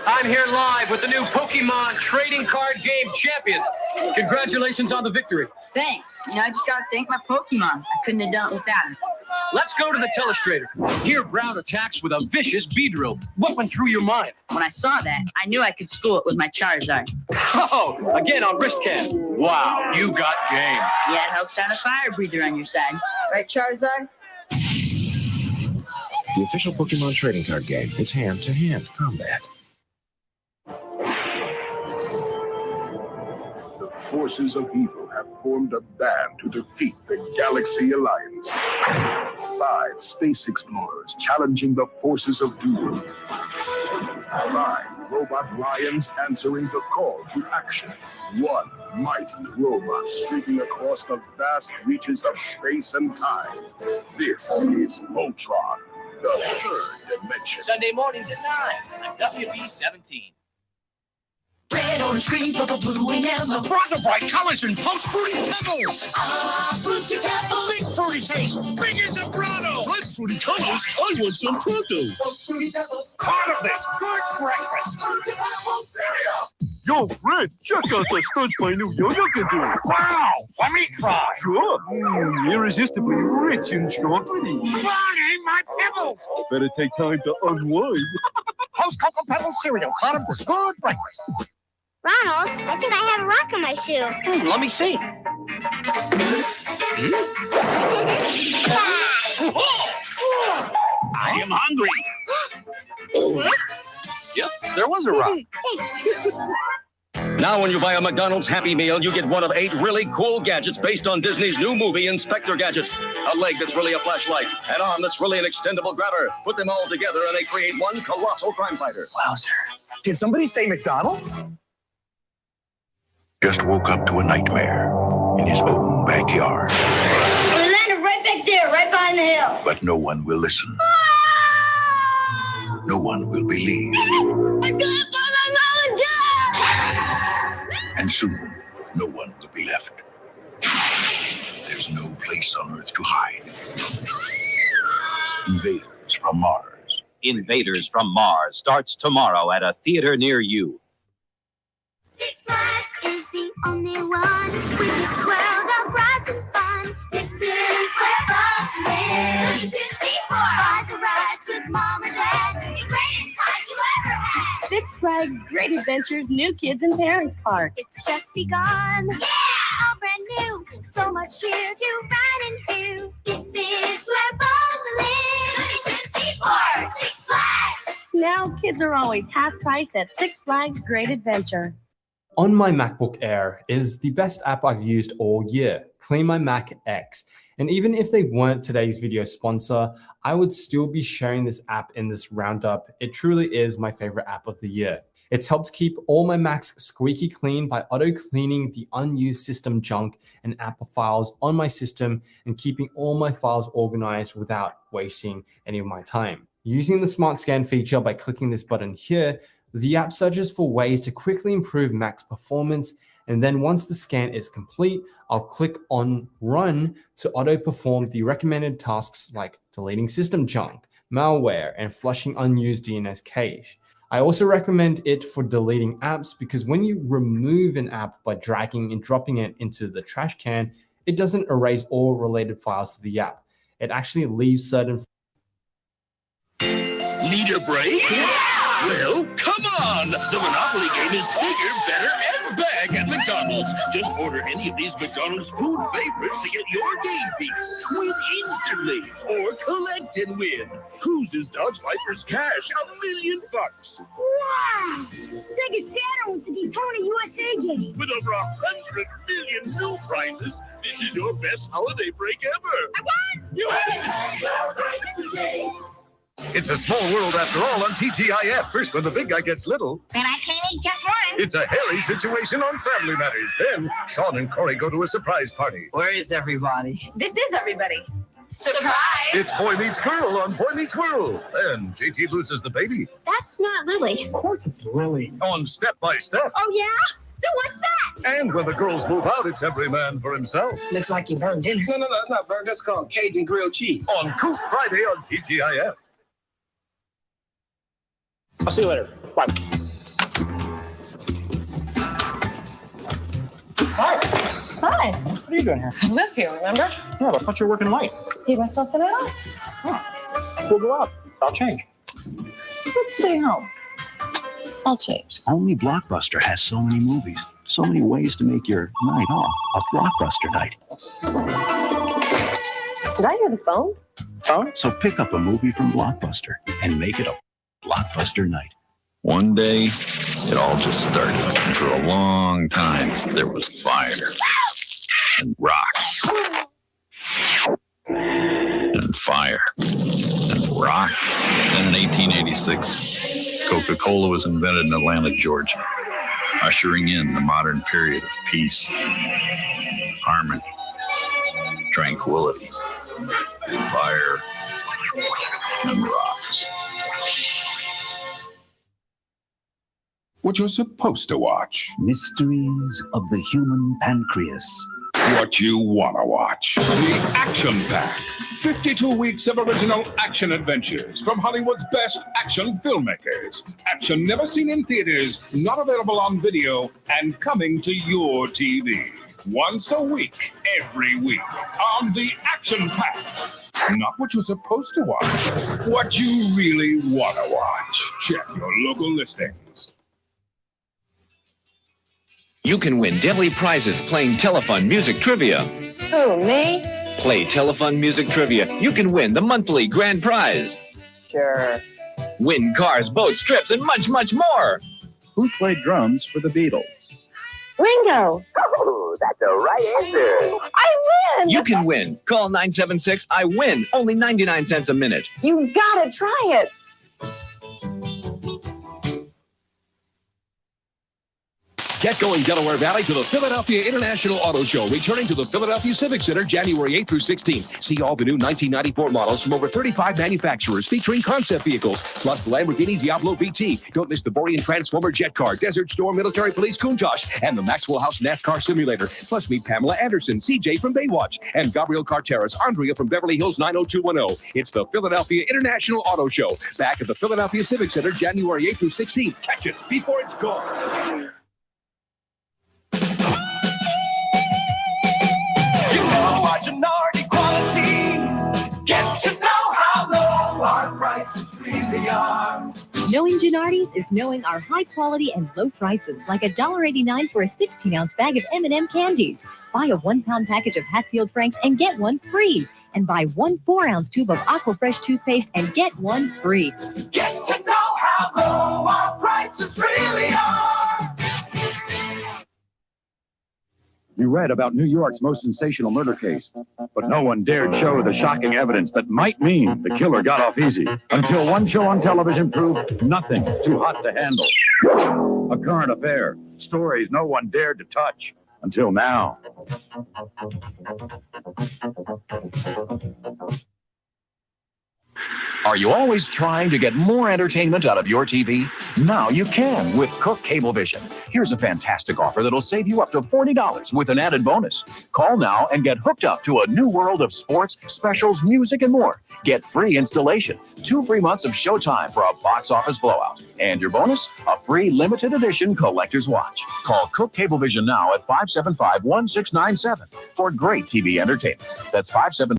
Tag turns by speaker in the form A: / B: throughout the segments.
A: I'm here live with the new Pokemon trading card game champion. Congratulations on the victory.
B: Thanks. I just gotta thank my Pokemon. I couldn't have done it without him.
A: Let's go to the telestrator. Here, Brown attacks with a vicious B-drill. What went through your mind?
B: When I saw that, I knew I could school it with my Charizard.
A: Oh, again on wrist cam. Wow, you got game.
B: Yeah, it helps having a fire breather on your side. Right, Charizard?
C: The official Pokemon trading card game. It's hand-to-hand combat.
D: The forces of evil have formed a band to defeat the Galaxy Alliance. 5 space explorers challenging the forces of doom. 5 robot lions answering the call to action. 1 mighty robot sweeping across the vast reaches of space and time. This is Voltron, the 3rd dimension.
A: Sunday mornings at 9 on WB17.
E: Red, orange, green, purple, blue, and yellow.
F: Frozen bright colors and pulse fruity pebbles.
E: Fruity pebbles.
F: Big fruity taste. Big as a Brano. Red fruity colors. I want some pronto.
E: Those fruity pebbles.
F: Part of this good breakfast.
E: Fruity pebbles cereal.
G: Yo, Fred, check out the stunts my new yo-yo can do.
F: Wow. Let me try.
G: Sure. Irresistibly rich and chocolatey.
F: Come on, ain't my pebbles.
G: Better take time to unwind.
F: Post Cocoa Pebbles cereal. Part of this good breakfast.
H: Ronald, I think I have a rock in my shoe.
A: Let me see.
F: I am hungry.
A: Yep, there was a rock.
I: Now when you buy a McDonald's Happy Meal, you get one of 8 really cool gadgets based on Disney's new movie, Inspector Gadget. A leg that's really a flashlight, an arm that's really an extendable grabber. Put them all together and they create one colossal crime fighter.
A: Wowzer. Did somebody say McDonald's?
D: Just woke up to a nightmare in his own backyard.
H: We landed right back there, right behind the hill.
D: But no one will listen. No one will believe.
H: I couldn't find my mom and dad!
D: And soon, no one will be left. There's no place on Earth to hide. Invaders from Mars.
J: Invaders from Mars starts tomorrow at a theater near you.
H: Six Flags is the only one with this world of rides and fun. This is where bugs live. This is Ride the rides with mom and dad. The greatest time you ever had.
K: Six Flags Great Adventures New Kids and Parents Park.
H: It's just begun. Yeah! All brand new. So much here to ride and do. This is where bugs live. This is Six Flags.
K: Now kids are always half price at Six Flags Great Adventure.
L: On my MacBook Air is the best app I've used all year, Clean My Mac X. And even if they weren't today's video sponsor, I would still be sharing this app in this roundup. It truly is my favorite app of the year. It's helped keep all my Macs squeaky clean by auto-cleaning the unused system junk and app files on my system and keeping all my files organized without wasting any of my time. Using the Smart Scan feature by clicking this button here, the app searches for ways to quickly improve Mac's performance, and then once the scan is complete, I'll click on Run to auto-perform the recommended tasks like deleting system junk, malware, and flushing unused DNS cache. I also recommend it for deleting apps because when you remove an app by dragging and dropping it into the trash can, it doesn't erase all related files to the app. It actually leaves certain.
F: Need a break? Yeah! Well, come on! The Monopoly game is bigger, better, and back at McDonald's. Just order any of these McDonald's food favorites to get your game beats. Win instantly, or collect and win. Cruises, Dodge Vipers, cash, $1 million.
H: Wow! Sega Saturn with the Daytona USA game.
F: With over 100 million new prizes, this is your best holiday break ever.
H: I won!
F: You win!
D: It's a small world after all on TGIF. First, when the big guy gets little,
H: And I can't eat just one.
D: it's a hairy situation on Family Matters. Then, Sean and Corey go to a surprise party.
B: Where is everybody?
K: This is everybody.
H: Surprise!
D: It's Boy Meets Girl on Boy Meets World. Then, JT loses the baby
H: That's not Lily.
G: Of course it's Lily.
D: on Step by Step.
H: Oh, yeah? Then what's that?
D: And when the girls move out, it's every man for himself.
B: Looks like you burned dinner.
G: No, it's not burnt. That's called Cajun grilled cheese.
D: On Coop Friday on TGIF.
G: I'll see you later. Bye.
K: Hi.
M: What are you doing here?
K: I live here, remember?
M: Yeah, but I thought you were working late.
K: Gave myself an out.
M: We'll go out. I'll change.
K: Let's stay home. I'll change.
N: Only Blockbuster has so many movies, so many ways to make your night off a Blockbuster night.
K: Did I hear the phone?
M: Phone?
N: So pick up a movie from Blockbuster and make it a Blockbuster night.
O: One day, it all just started. And for a long time, there was fire and rocks and fire and rocks. Then in 1886, Coca-Cola was invented in Atlanta, Georgia, ushering in the modern period of peace, harmony, tranquility, fire, and rocks.
P: What you're supposed to watch.
N: Mysteries of the Human Pancreas.
P: What you want to watch. The Action Pack. 52 weeks of original action adventures from Hollywood's best action filmmakers. Action never seen in theaters, not available on video, and coming to your TV. Once a week, every week, on The Action Pack. Not what you're supposed to watch. What you really want to watch. Check your local listings.
Q: You can win daily prizes playing Telefun Music Trivia.
K: Who, me?
Q: Play Telefun Music Trivia. You can win the monthly grand prize.
K: Sure.
Q: Win cars, boats, trips, and much, much more.
R: Who played drums for the Beatles?
K: Ringo.
S: Oh, that's the right answer.
K: I win.
Q: You can win. Call 976-I-WIN. Only 99 cents a minute.
K: You gotta try it.
A: Get going, Delaware Valley, to the Philadelphia International Auto Show, returning to the Philadelphia Civic Center January 8th through 16th. See all the new 1994 models from over 35 manufacturers featuring concept vehicles, plus the Lamborghini Diablo VT. Don't miss the Borean Transformer Jet Car, Desert Storm Military Police Countach, and the Maxwell House NASCAR Simulator. Plus meet Pamela Anderson, CJ from Baywatch, and Gabriel Carteras, Andrea from Beverly Hills 90210. It's the Philadelphia International Auto Show, back at the Philadelphia Civic Center January 8th through 16th. Catch it before it's gone.
E: Gennardi quality. Get to know how low our prices really are.
T: Knowing Gennardi's is knowing our high quality and low prices, like $1.89 for a 16-ounce bag of M&M candies. Buy a 1-pound package of Hatfield Franks and get one free. And buy 1 4-ounce tube of Aquafresh toothpaste and get one free.
E: Get to know how low our prices really are.
R: You read about New York's most sensational murder case, but no one dared show the shocking evidence that might mean the killer got off easy, until one show on television proved nothing too hot to handle. A current affair, stories no one dared to touch, until now.
U: Are you always trying to get more entertainment out of your TV? Now you can with Cook Cablevision. Here's a fantastic offer that'll save you up to $40 with an added bonus. Call now and get hooked up to a new world of sports, specials, music, and more. Get free installation, 2 free months of Showtime for a box office blowout. And your bonus, a free limited edition collector's watch. Call Cook Cablevision now at 575-1697 for great TV entertainment. That's 575.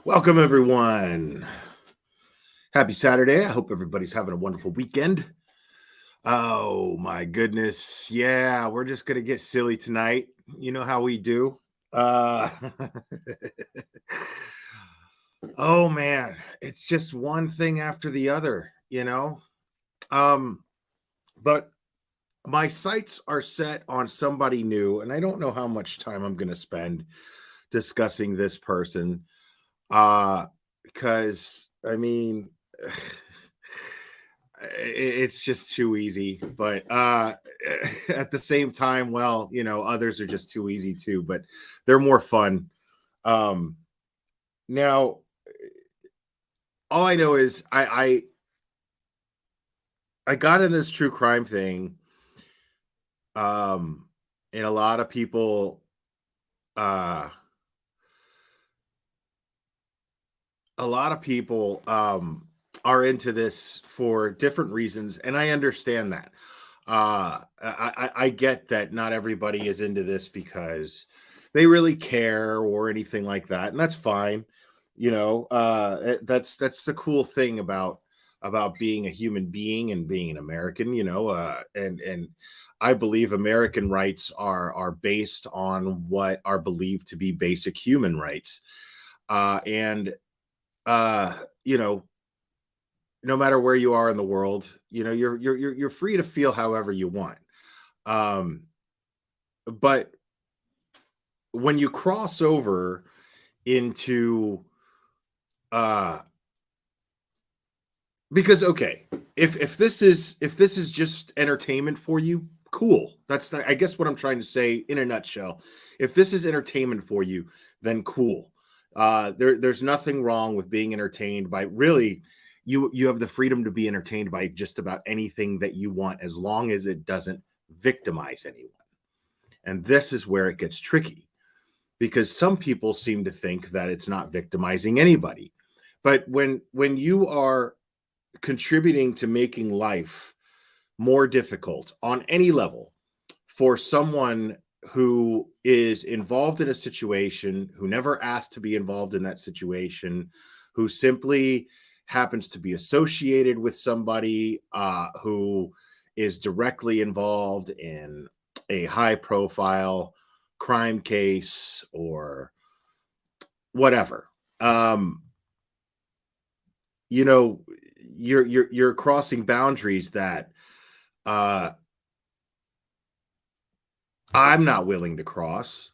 C: Welcome, everyone.
I: Happy Saturday. I hope everybody's having a wonderful weekend. Oh my goodness. Yeah, we're just going to get silly tonight. You know how we do. Oh man, it's just one thing after the other, you know. But my sights are set on somebody new, and I don't know how much time I'm going to spend discussing this person. Because I mean, it's just too easy. But at the same time, well, you know, others are just too easy too, but they're more fun. Now, all I know is I got in this true crime thing, and a lot of people a lot of people are into this for different reasons, and I understand that. I get that not everybody is into this because they really care or anything like that, and that's fine. You know, that's the cool thing about being a human being and being an American. You know, and I believe American rights are based on what are believed to be basic human rights, and you know, no matter where you are in the world, you know, you're free to feel however you want. Um, but when you cross over into uh because okay, if this is just entertainment for you, cool. That's I guess what I'm trying to say in a nutshell. If this is entertainment for you, then cool. There's nothing wrong with being entertained by really you have the freedom to be entertained by just about anything that you want as long as it doesn't victimize anyone. And this is where it gets tricky because some people seem to think that it's not victimizing anybody. But when you are contributing to making life more difficult on any level for someone who is involved in a situation, who never asked to be involved in that situation, who simply happens to be associated with somebody who is directly involved in a high profile crime case or whatever. You know, you're crossing boundaries that I'm not willing to cross.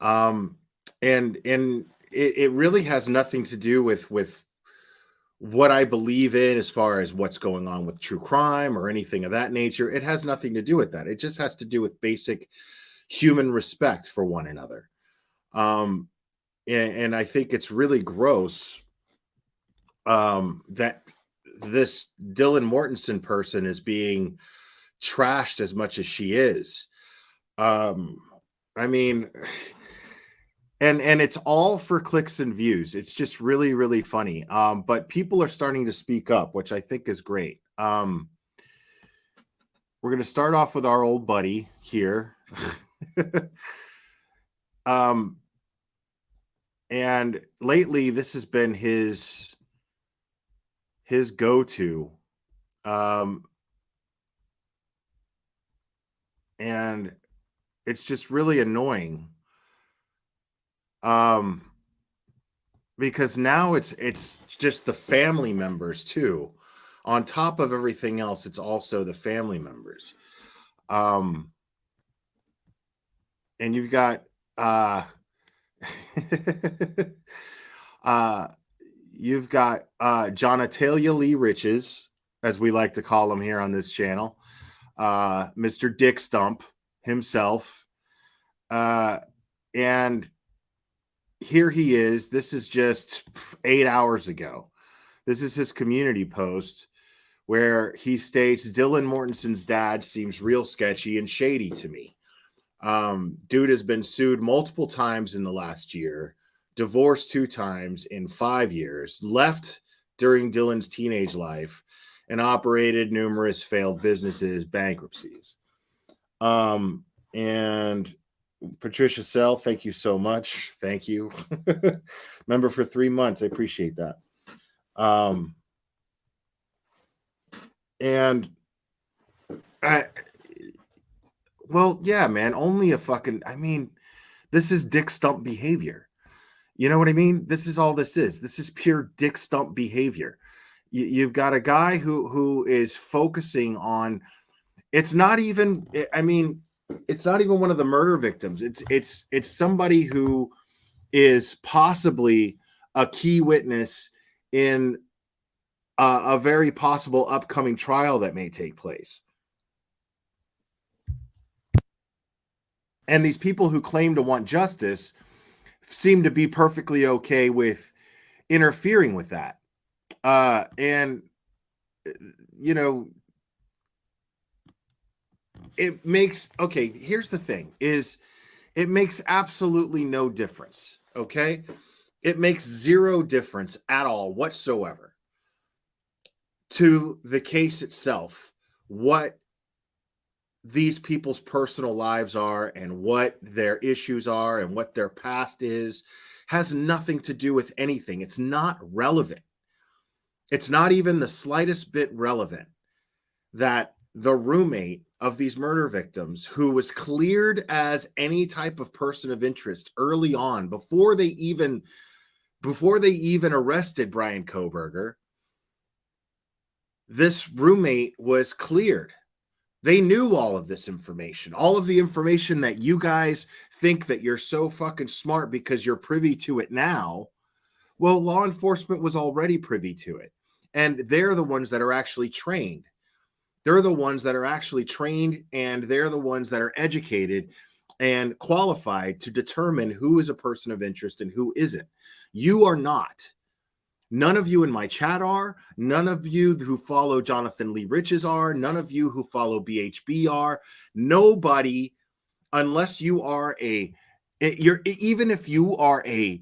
I: And it really has nothing to do with what I believe in as far as what's going on with true crime or anything of that nature. It has nothing to do with that. It just has to do with basic human respect for one another. And I think it's really gross that this Dylan Mortensen person is being trashed as much as she is. I mean, and it's all for clicks and views. It's just really, really funny. But people are starting to speak up, which I think is great. We're going to start off with our old buddy here. And lately this has been his go-to. And it's just really annoying. Because now it's just the family members too. On top of everything else, it's also the family members. And you've got you've got Jonatalia Lee Riches, as we like to call him here on this channel, Mr. Dick Stump himself, and here he is. This is just 8 hours ago. This is his community post where he states Dylan Mortensen's dad seems real sketchy and shady to me. Dude has been sued multiple times in the last year, divorced 2 times in 5 years, left during Dylan's teenage life, and operated numerous failed businesses, bankruptcies. And Patricia Sell, thank you so much. Thank you. Member for 3 months. I appreciate that. And well, yeah, man, only a fucking, I mean, this is dick stump behavior. You know what I mean? This is all this is. This is pure dick stump behavior. You've got a guy who is focusing on, it's not even, I mean, it's not even one of the murder victims. It's somebody who is possibly a key witness in a very possible upcoming trial that may take place. And these people who claim to want justice seem to be perfectly okay with interfering with that. And, you know, it makes, okay, here's the thing, is it makes absolutely no difference, okay? It makes zero difference at all whatsoever to the case itself, what these people's personal lives are and what their issues are and what their past is, has nothing to do with anything. It's not relevant. It's not even the slightest bit relevant that the roommate of these murder victims, who was cleared as any type of person of interest early on, before they even arrested Brian Kohberger, this roommate was cleared. They knew all of this information, all of the information that you guys think that you're so fucking smart because you're privy to it now. Well, law enforcement was already privy to it. And they're the ones that are actually trained. They're the ones that are actually trained, and they're the ones that are educated and qualified to determine who is a person of interest and who isn't. You are not. None of you in my chat are. None of you who follow Jonathan Lee Riches are. None of you who follow BHB are. Nobody, unless you are even if you are a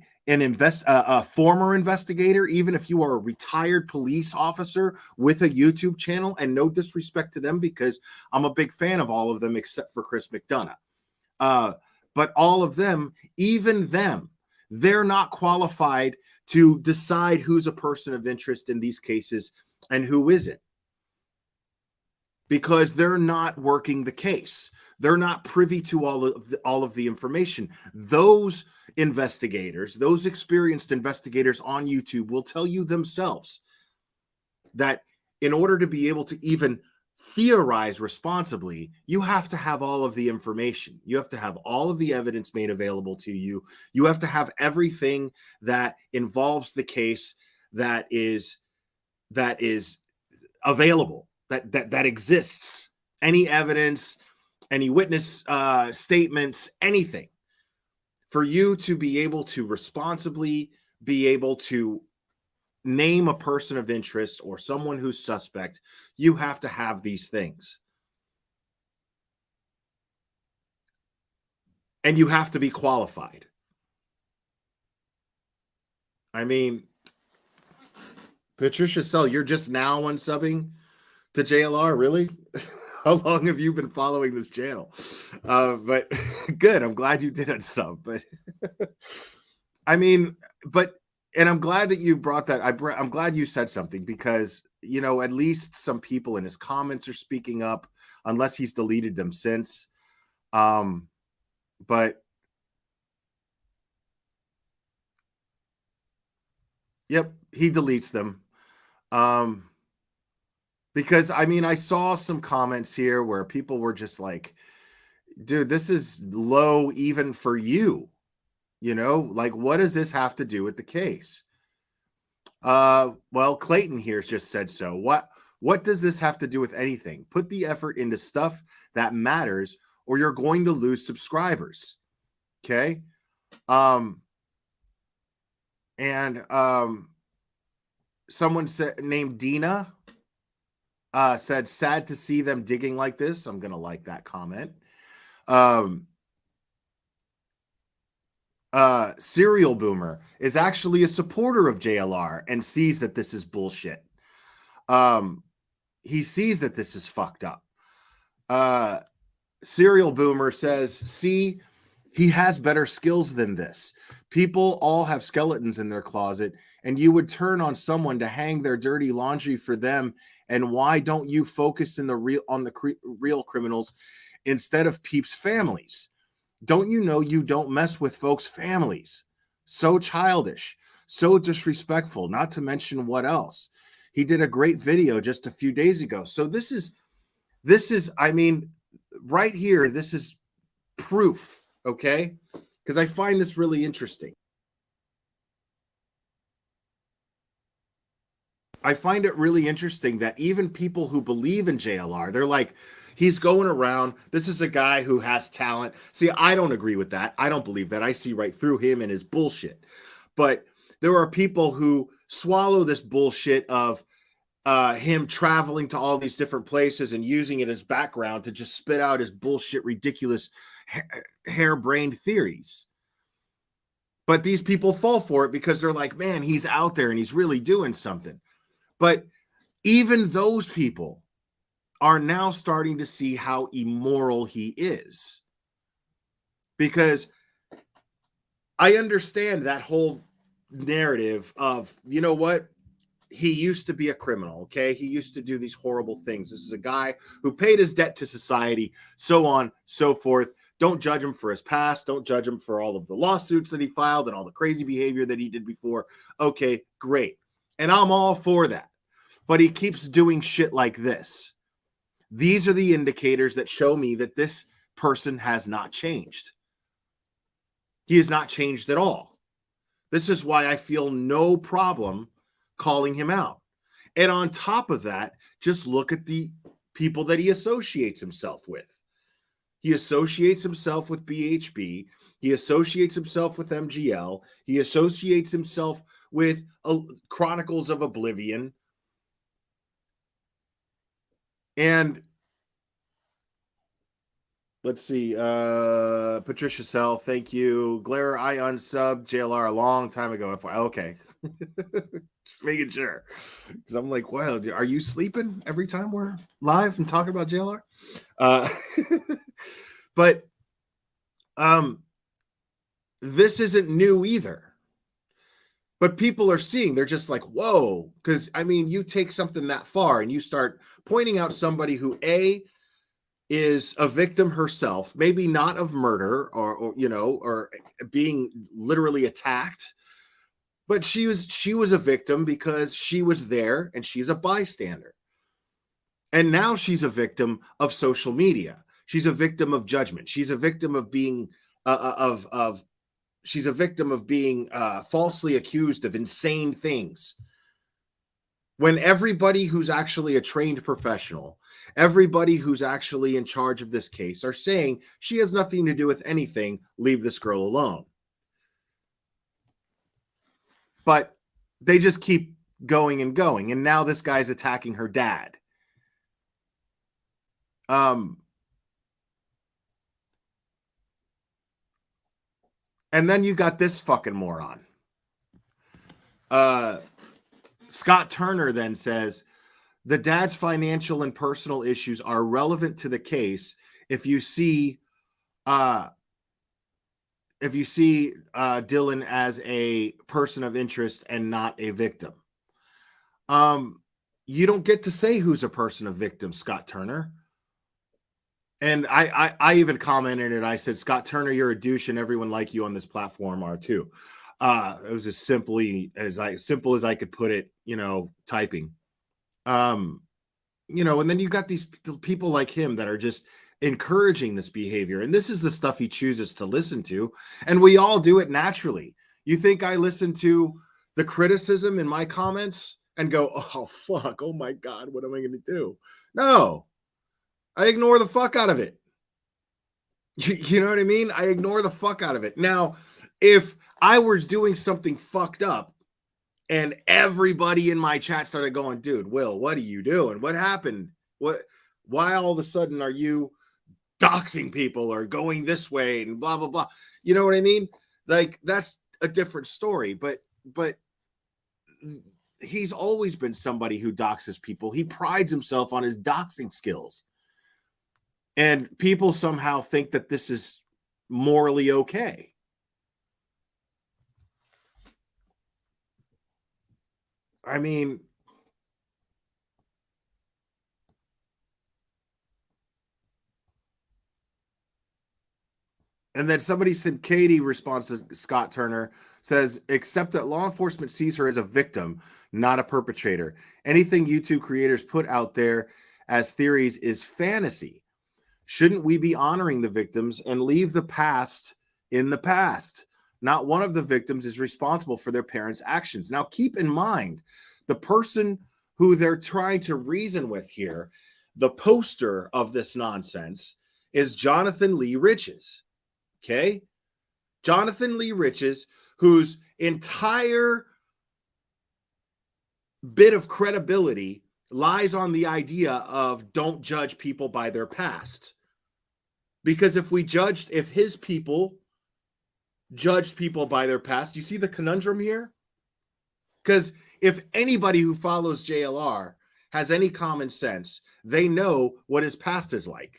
I: former investigator, even if you are a retired police officer with a YouTube channel, and no disrespect to them because I'm a big fan of all of them except for Chris McDonough. But all of them, even them, they're not qualified to decide who's a person of interest in these cases and who isn't, because they're not working the case. They're not privy to all of the information. Those investigators, those experienced investigators on YouTube will tell you themselves that in order to be able to even theorize responsibly, you have to have all of the information. You have to have all of the evidence made available to you. You have to have everything that involves the case that is available, that exists. Any evidence, any witness statements, anything. For you to be able to responsibly be able to name a person of interest or someone who's suspect, you have to have these things. And you have to be qualified. I mean, Patricia Sell, you're just now unsubbing to JLR, really? How long have you been following this channel? But good, I'm glad you did unsub. But I mean, and I'm glad that you brought that. I'm glad you said something, because, you know, at least some people in his comments are speaking up, unless he's deleted them since. But yep, he deletes them. Because, I mean, I saw some comments here where people were just like, dude, this is low even for you. You know, like, what does this have to do with the case? Well, Clayton here just said so. What does this have to do with anything? Put the effort into stuff that matters, or you're going to lose subscribers. Okay. Someone said, named Dina, said, sad to see them digging like this. I'm gonna like that comment. Serial Boomer is actually a supporter of JLR and sees that this is bullshit. He sees that this is fucked up. Serial Boomer says, see, He has better skills than this. People all have skeletons in their closet, and you would turn on someone to hang their dirty laundry for them. And why don't you focus on the real criminals instead of peeps' families? Don't you know you don't mess with folks' families? So childish, so disrespectful, not to mention what else. He did a great video just a few days ago. So this is, I mean, right here, this is proof, okay? Because I find this really interesting. I find it really interesting that even people who believe in JLR, they're like, he's going around. This is a guy who has talent. See, I don't agree with that. I don't believe that. I see right through him and his bullshit. But there are people who swallow this bullshit of him traveling to all these different places and using it as background to just spit out his bullshit, ridiculous, harebrained theories. But these people fall for it because they're like, man, he's out there and he's really doing something. But even those people are now starting to see how immoral he is. Because I understand that whole narrative of, you know what? He used to be a criminal, okay? He used to do these horrible things. This is a guy who paid his debt to society, so on, so forth. Don't judge him for his past. Don't judge him for all of the lawsuits that he filed and all the crazy behavior that he did before. Okay, great. And I'm all for that. But he keeps doing shit like this. These are the indicators that show me that this person has not changed. He has not changed at all. This is why I feel no problem calling him out. And on top of that, just look at the people that he associates himself with. He associates himself with BHB. He associates himself with MGL. He associates himself with Chronicles of Oblivion. And let's see, Patricia Sell, thank you. Glare, I unsubbed JLR a long time ago. Okay. Just making sure. Because I'm like, wow, are you sleeping every time we're live and talking about JLR? But this isn't new either. But people are seeing, they're just like, whoa. Because, I mean, you take something that far and you start pointing out somebody who, A, is a victim herself, maybe not of murder or you know, or being literally attacked, but she was a victim because she was there and she's a bystander. And now she's a victim of social media. She's a victim of judgment. She's a victim of being she's a victim of being falsely accused of insane things. When everybody who's actually a trained professional, everybody who's actually in charge of this case are saying she has nothing to do with anything, leave this girl alone. But they just keep going and going. And now this guy's attacking her dad. And then you got this fucking moron. Scott Turner then says, the dad's financial and personal issues are relevant to the case if you see Dylan as a person of interest and not a victim. You don't get to say who's a person of victim, Scott Turner. And I even commented and I said, Scott Turner, you're a douche, and everyone like you on this platform are too. It was as simple as I could put it, you know, typing. You know, and then you got these people like him that are just encouraging this behavior. And this is the stuff he chooses to listen to. And we all do it naturally. You think I listen to the criticism in my comments and go, oh, fuck, oh my God, what am I going to do? No, I ignore the fuck out of it. You know what I mean? I ignore the fuck out of it. Now, if I was doing something fucked up, and everybody in my chat started going, dude, Will, what are you doing? What happened? Why all of a sudden are you doxing people or going this way and blah, blah, blah? You know what I mean? Like, that's a different story, but he's always been somebody who doxes people. He prides himself on his doxing skills. And people somehow think that this is morally okay. I mean, and then somebody said, Katie responds to Scott Turner, says, except that law enforcement sees her as a victim, not a perpetrator. Anything YouTube creators put out there as theories is fantasy. Shouldn't we be honoring the victims and leave the past in the past? Not one of the victims is responsible for their parents' actions. Now, keep in mind, the person who they're trying to reason with here, the poster of this nonsense, is Jonathan Lee Riches. Okay? Jonathan Lee Riches, whose entire bit of credibility lies on the idea of don't judge people by their past. Because if his people judged people by their past, you see the conundrum here? Because if anybody who follows JLR has any common sense, they know what his past is like.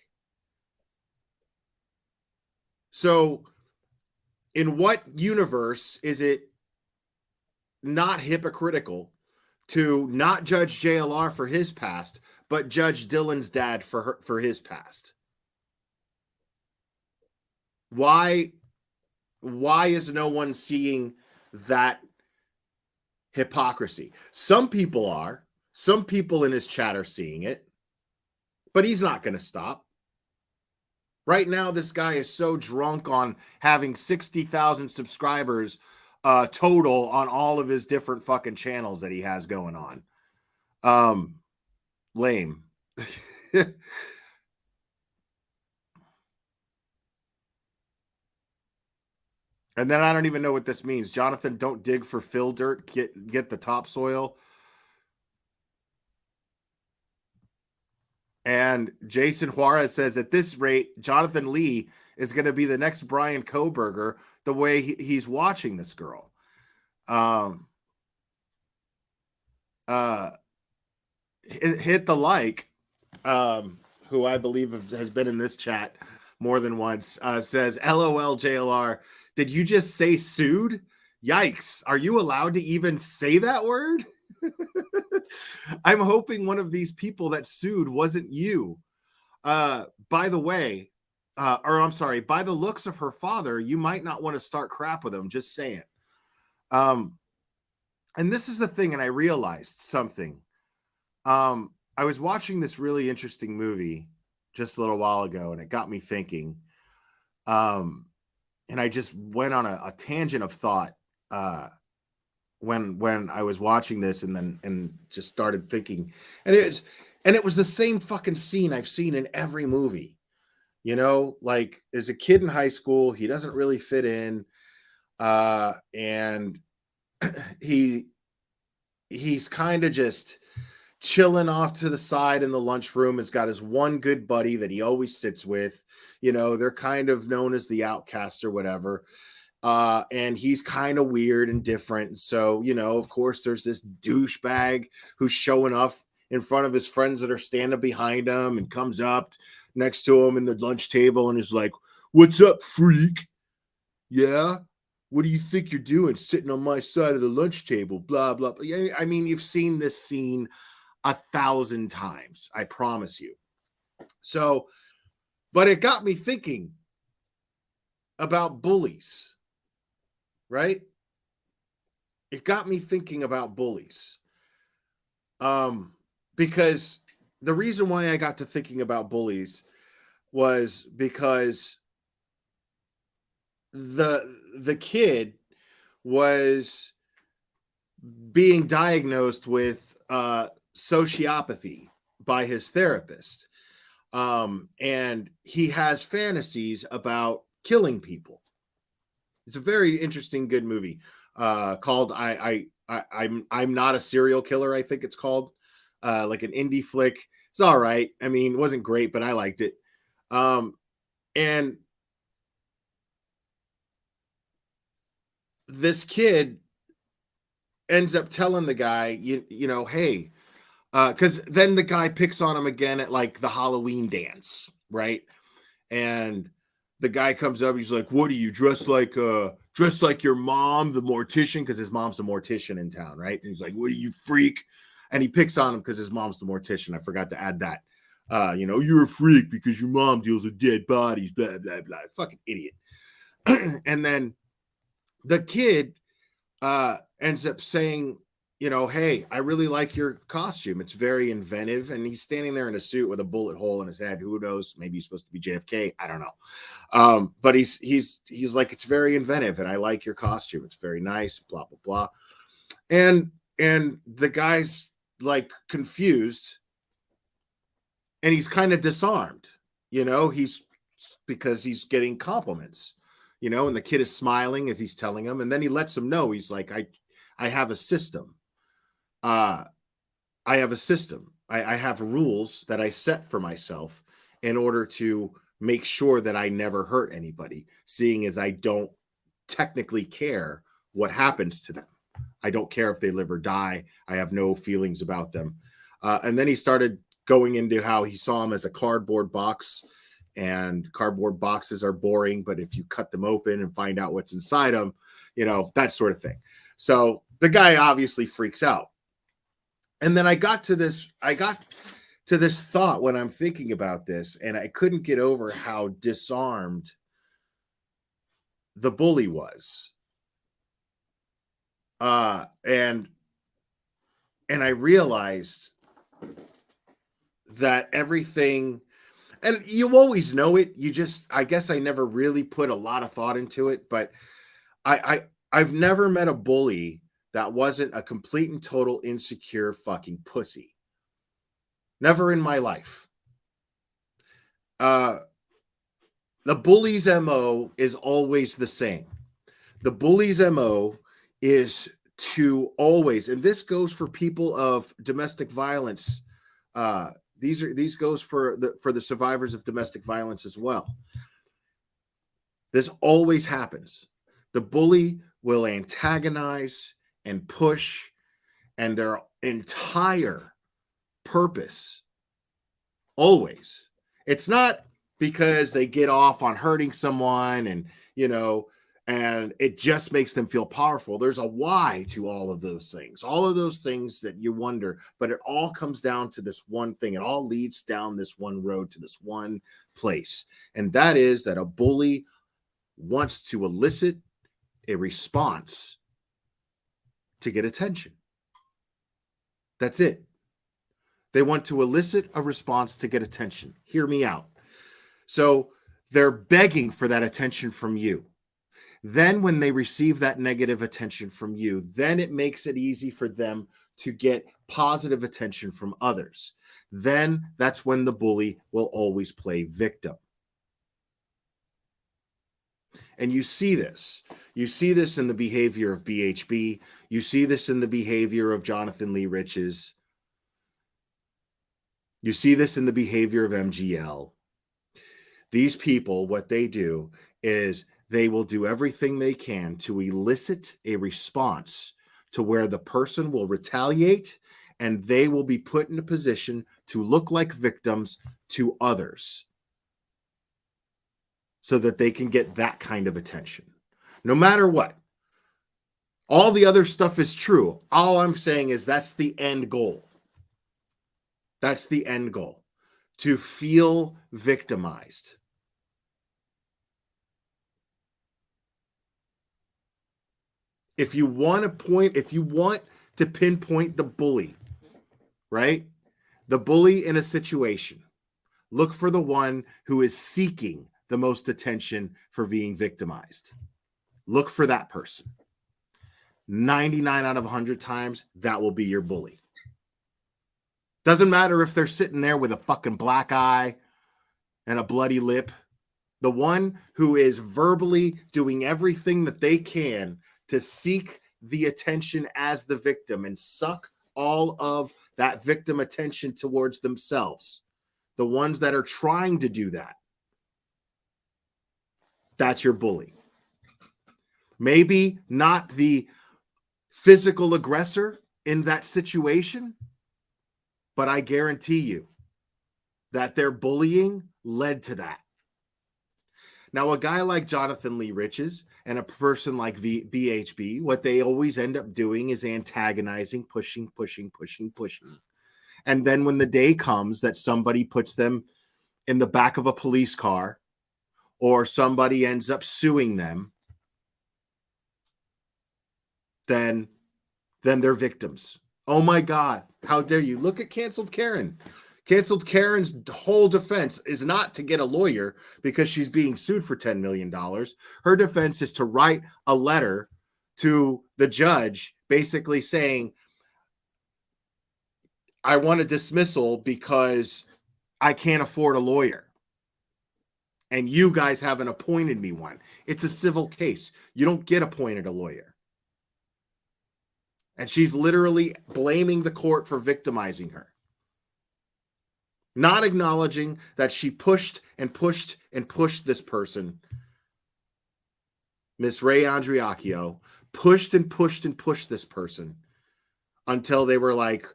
I: So, in what universe is it not hypocritical to not judge JLR for his past, but judge Dylan's dad for his past? Why is no one seeing that hypocrisy? Some people are. Some people in his chat are seeing it, but he's not going to stop. Right now, this guy is so drunk on having 60,000 subscribers total on all of his different fucking channels that he has going on. Lame. And then I don't even know what this means. Jonathan, don't dig for fill dirt. Get the topsoil. And Jason Juarez says, at this rate, Jonathan Lee is going to be the next Brian Koberger the way he's watching this girl. Hit the like, who I believe has been in this chat more than once, says, LOL JLR, did you just say sued? Yikes. Are you allowed to even say that word? I'm hoping one of these people that sued wasn't you. By the way, by the looks of her father, you might not want to start crap with him. Just saying. And this is the thing, and I realized something. I was watching this really interesting movie just a little while ago, and it got me thinking. And I just went on a tangent of thought when I was watching this, and just started thinking, and it was the same fucking scene I've seen in every movie. You know, like as a kid in high school, he doesn't really fit in, and he's kind of just chilling off to the side in the lunchroom. Has got his one good buddy that he always sits with. You know, they're kind of known as the outcasts or whatever. And he's kind of weird and different. So, you know, of course, there's this douchebag who's showing off in front of his friends that are standing behind him and comes up next to him in the lunch table and is like, what's up, freak? Yeah? What do you think you're doing sitting on my side of the lunch table? Blah, blah, blah. I mean, you've seen this scene 1,000 times. I promise you. So, but it got me thinking about bullies, right? It got me thinking about bullies. Because the reason why I got to thinking about bullies was because the kid was being diagnosed with sociopathy by his therapist. And he has fantasies about killing people. It's a very interesting, good movie called I'm Not a Serial Killer, I think it's called. Like an indie flick. It's all right. I mean, it wasn't great, but I liked it. And this kid ends up telling the guy, you know, hey, because then the guy picks on him again at like the Halloween dance, right? And the guy comes up, he's like, what are you, dressed like your mom, the mortician? Because his mom's the mortician in town, right? And he's like, what are you, freak? And he picks on him because his mom's the mortician. I forgot to add that. You're a freak because your mom deals with dead bodies, blah, blah, blah. Fucking idiot. And then the kid ends up saying, hey, I really like your costume. It's very inventive. And he's standing there in a suit with a bullet hole in his head. Who knows? Maybe he's supposed to be JFK. I don't know. But he's like, it's very inventive, and I like your costume. It's very nice, blah, blah, blah. And the guy's like confused, and he's kind of disarmed, because he's getting compliments, and the kid is smiling as he's telling him. And then he lets him know, he's like, I have a system. I have rules that I set for myself in order to make sure that I never hurt anybody, seeing as I don't technically care what happens to them. I don't care if they live or die. I have no feelings about them. And then he started going into how he saw him as a cardboard box, and cardboard boxes are boring, but if you cut them open and find out what's inside them, that sort of thing. So the guy obviously freaks out. And then I got to this thought when I'm thinking about this, and I couldn't get over how disarmed the bully was. And I realized that everything, and you always know it, I guess I never really put a lot of thought into it, but I've never met a bully that wasn't a complete and total insecure fucking pussy. Never in my life. The bully's MO is always the same. The bully's MO is to always, and this goes for people of domestic violence. These goes for the survivors of domestic violence as well. This always happens. The bully will antagonize and push, and their entire purpose, always, it's not because they get off on hurting someone and it just makes them feel powerful. There's a why to all of those things that you wonder, but it all comes down to this one thing. It all leads down this one road to this one place, and that is that a bully wants to elicit a response to get attention. That's it. They want to elicit a response to get attention. Hear me out. So they're begging for that attention from you. Then when they receive that negative attention from you, then it makes it easy for them to get positive attention from others. Then that's when the bully will always play victim. And you see this. You see this in the behavior of BHB. You see this in the behavior of Jonathan Lee Riches. You see this in the behavior of MGL. These people, what they do is they will do everything they can to elicit a response to where the person will retaliate, and they will be put in a position to look like victims to others so that they can get that kind of attention. No matter what. All the other stuff is true. All I'm saying is that's the end goal. That's the end goal. To feel victimized. If you want to pinpoint the bully, right? The bully in a situation, look for the one who is seeking the most attention for being victimized. Look for that person. 99 out of 100 times, that will be your bully. Doesn't matter if they're sitting there with a fucking black eye and a bloody lip. The one who is verbally doing everything that they can to seek the attention as the victim and suck all of that victim attention towards themselves. The ones that are trying to do that. That's your bully. Maybe not the physical aggressor in that situation, but I guarantee you that their bullying led to that. Now, a guy like Jonathan Lee Riches and a person like BHB, what they always end up doing is antagonizing, pushing. And then when the day comes that somebody puts them in the back of a police car or somebody ends up suing them, then they're victims. Oh my God, how dare you? Look at Canceled Karen. Canceled Karen's whole defense is not to get a lawyer because she's being sued for $10 million. Her defense is to write a letter to the judge basically saying, I want a dismissal because I can't afford a lawyer. And you guys haven't appointed me one. It's a civil case. You don't get appointed a lawyer. And she's literally blaming the court for victimizing her. Not acknowledging that she pushed this person, Miss Ray Andriacchio, pushed this person until they were like,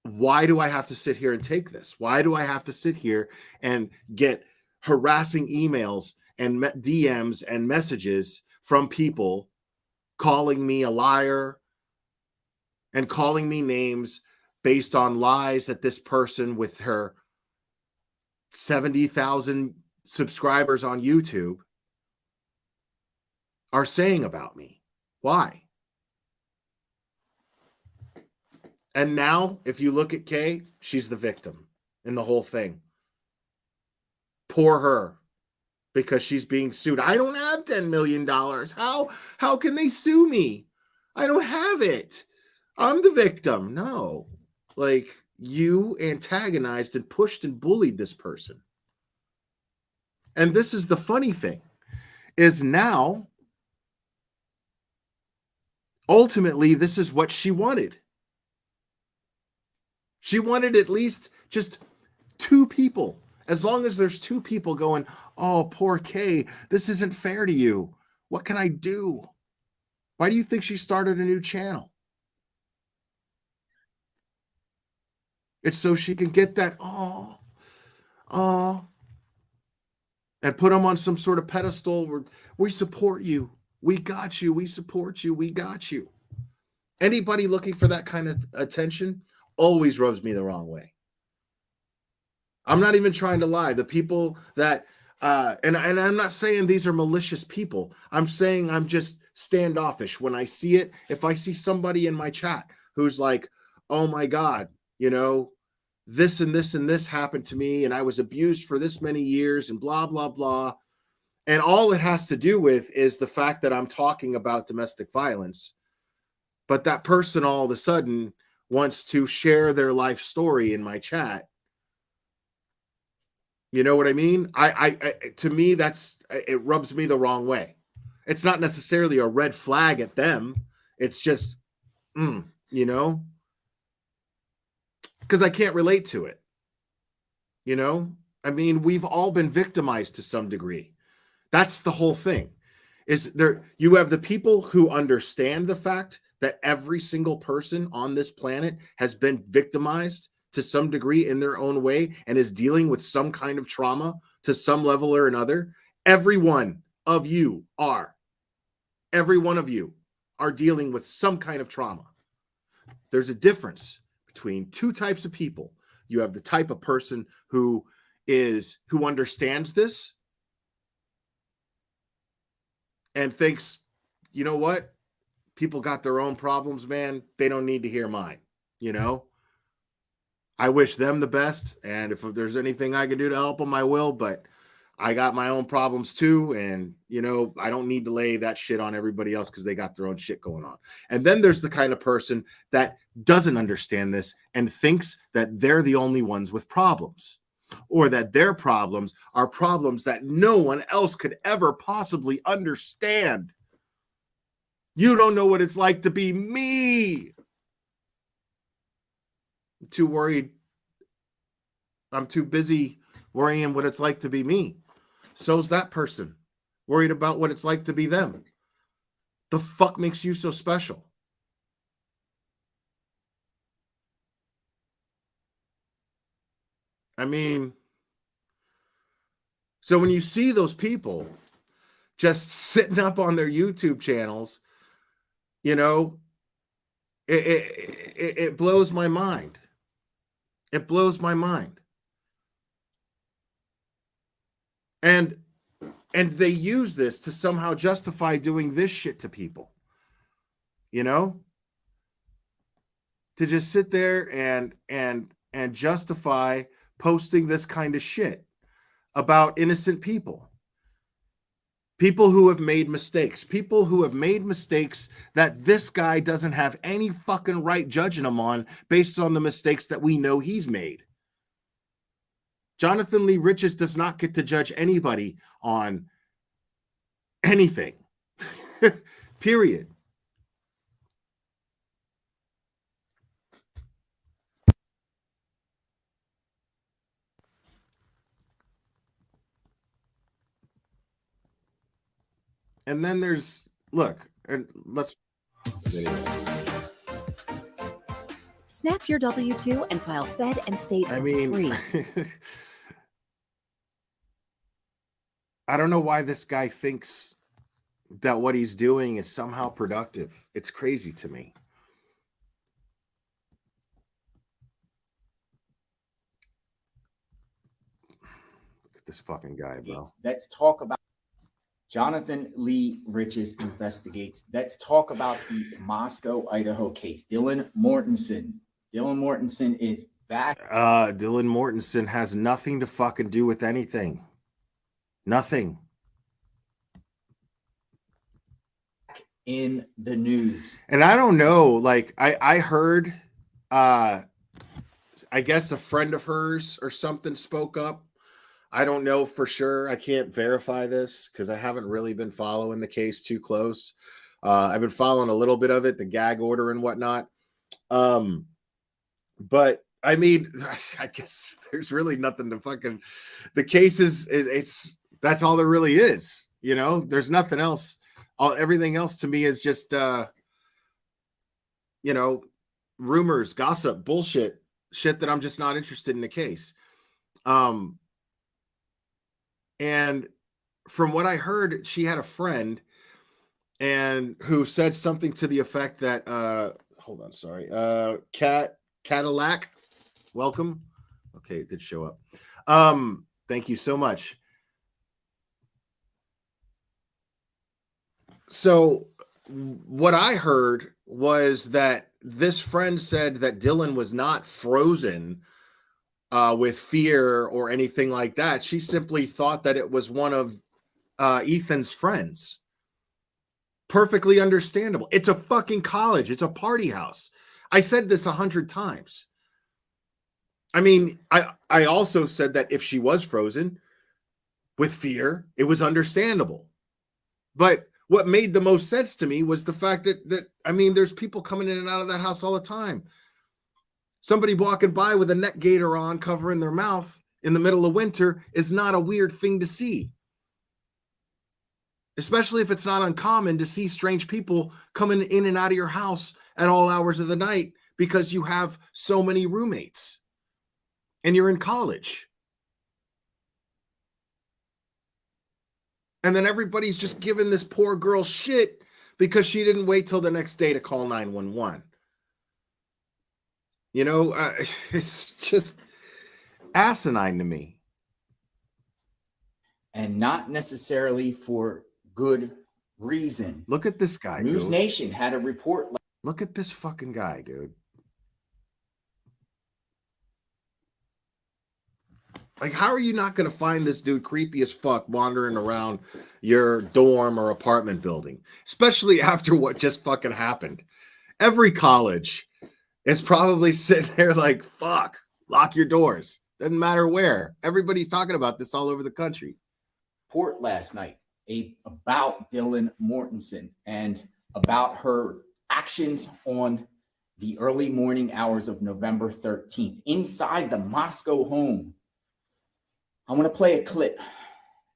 I: why do I have to sit here and take this? Why do I have to sit here and get harassing emails and DMs and messages from people calling me a liar and calling me names based on lies that this person with her 70,000 subscribers on YouTube are saying about me? Why? And now, if you look at Kay, she's the victim in the whole thing. Poor her, because she's being sued. I don't have $10 million. How can they sue me? I don't have it. I'm the victim. No. Like, you antagonized and pushed and bullied this person. And this is the funny thing, is now, ultimately, this is what she wanted. She wanted at least just two people. As long as there's two people going, oh, poor Kay, this isn't fair to you. What can I do? Why do you think she started a new channel? It's so she can get that, and put them on some sort of pedestal where we support you. We got you. We support you. We got you. Anybody looking for that kind of attention always rubs me the wrong way. I'm not even trying to lie. The people that, and I'm not saying these are malicious people. I'm saying I'm just standoffish when I see it. If I see somebody in my chat who's like, oh my God, you know, this and this and this happened to me and I was abused for this many years and blah, blah, blah. And all it has to do with is the fact that I'm talking about domestic violence. But that person all of a sudden wants to share their life story in my chat. You know what I mean? I to me, it rubs me the wrong way. It's not necessarily a red flag at them. It's just, you know, because I can't relate to it. You know, I mean, we've all been victimized to some degree. That's the whole thing. Is there? You have the people who understand the fact that every single person on this planet has been victimized to some degree in their own way and is dealing with some kind of trauma to some level or another. Every one of you are dealing with some kind of trauma. There's a difference between two types of people. You have the type of person who understands this and thinks, you know what? People got their own problems, man. They don't need to hear mine, you know? I wish them the best, and if there's anything I can do to help them, I will, but I got my own problems too, and, you know, I don't need to lay that shit on everybody else because they got their own shit going on. And then there's the kind of person that doesn't understand this and thinks that they're the only ones with problems, or that their problems are problems that no one else could ever possibly understand. You don't know what it's like to be me. I'm too worried. I'm too busy worrying what it's like to be me. So's that person worried about what it's like to be them. The fuck makes you so special? I mean, So when you see those people just sitting up on their YouTube channels, you know, it blows my mind. It blows my mind. And they use this to somehow justify doing this shit to people. You know? To just sit there and justify posting this kind of shit about innocent people. People who have made mistakes. People who have made mistakes that this guy doesn't have any fucking right judging him on based on the mistakes that we know he's made. Jonathan Lee Riches does not get to judge anybody on anything. Period. And then there's, look, and let's
J: Snap your W-2 and file Fed and State for free.
I: I don't know why this guy thinks that what he's doing is somehow productive. It's crazy to me. Look at this fucking guy, bro.
V: Let's talk about Jonathan Lee Riches investigates. Let's talk about the Moscow, Idaho case. Dylan Mortensen. Dylan Mortensen is back.
I: Dylan Mortensen has nothing to fucking do with anything. Nothing.
V: In the news.
I: And I don't know, like I heard I guess a friend of hers or something spoke up. I don't know for sure. I can't verify this because I haven't really been following the case too close. I've been following a little bit of it, the gag order and whatnot. But I mean, I guess there's really nothing to fucking, the case is, it's that's all there really is. You know, there's nothing else. Everything else to me is just, you know, rumors, gossip, bullshit, shit that I'm just not interested in the case. And from what I heard, she had a friend and who said something to the effect that, hold on, sorry. Cadillac, welcome. Okay, it did show up. Thank you so much. So what I heard was that this friend said that Dylan was not frozen with fear or anything like that. She simply thought that it was one of Ethan's friends. Perfectly understandable. It's a fucking college. It's a party house. I said this 100 times. I mean, I also said that if she was frozen with fear, it was understandable. But what made the most sense to me was the fact that I mean, there's people coming in and out of that house all the time. Somebody walking by with a neck gaiter on covering their mouth in the middle of winter is not a weird thing to see. Especially if it's not uncommon to see strange people coming in and out of your house at all hours of the night because you have so many roommates and you're in college. And then everybody's just giving this poor girl shit because she didn't wait till the next day to call 911. You know, it's just asinine to me.
V: And not necessarily for good reason.
I: Look at this guy.
V: News
I: dude.
V: Nation had a report.
I: Look at this fucking guy, dude. Like, how are you not going to find this dude creepy as fuck wandering around your dorm or apartment building? Especially after what just fucking happened. Every college is probably sitting there like, fuck, lock your doors. Doesn't matter where. Everybody's talking about this all over the country.
V: Report last night about Dylan Mortensen and about her actions on the early morning hours of November 13th inside the Moscow home. I want to play a clip.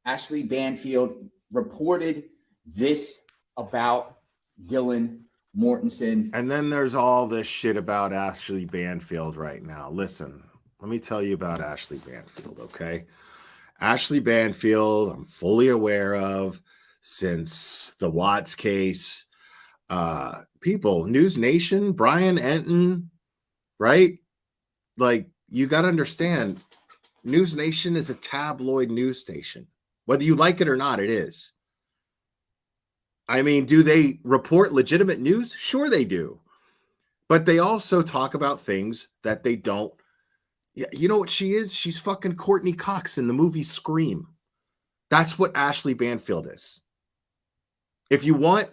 V: Ashley Banfield reported this about Dylan Mortensen.
I: And then there's all this shit about Ashley Banfield right now. Listen, let me tell you about Ashley Banfield, okay? Ashley Banfield, I'm fully aware of since the Watts case. People, News Nation, Brian Enton, right? Like, you got to understand, News Nation is a tabloid news station. Whether you like it or not, it is. I mean, do they report legitimate news? Sure they do. But they also talk about things that they don't. Yeah, you know what she is? She's fucking Courtney Cox in the movie Scream. That's what Ashley Banfield is. If you want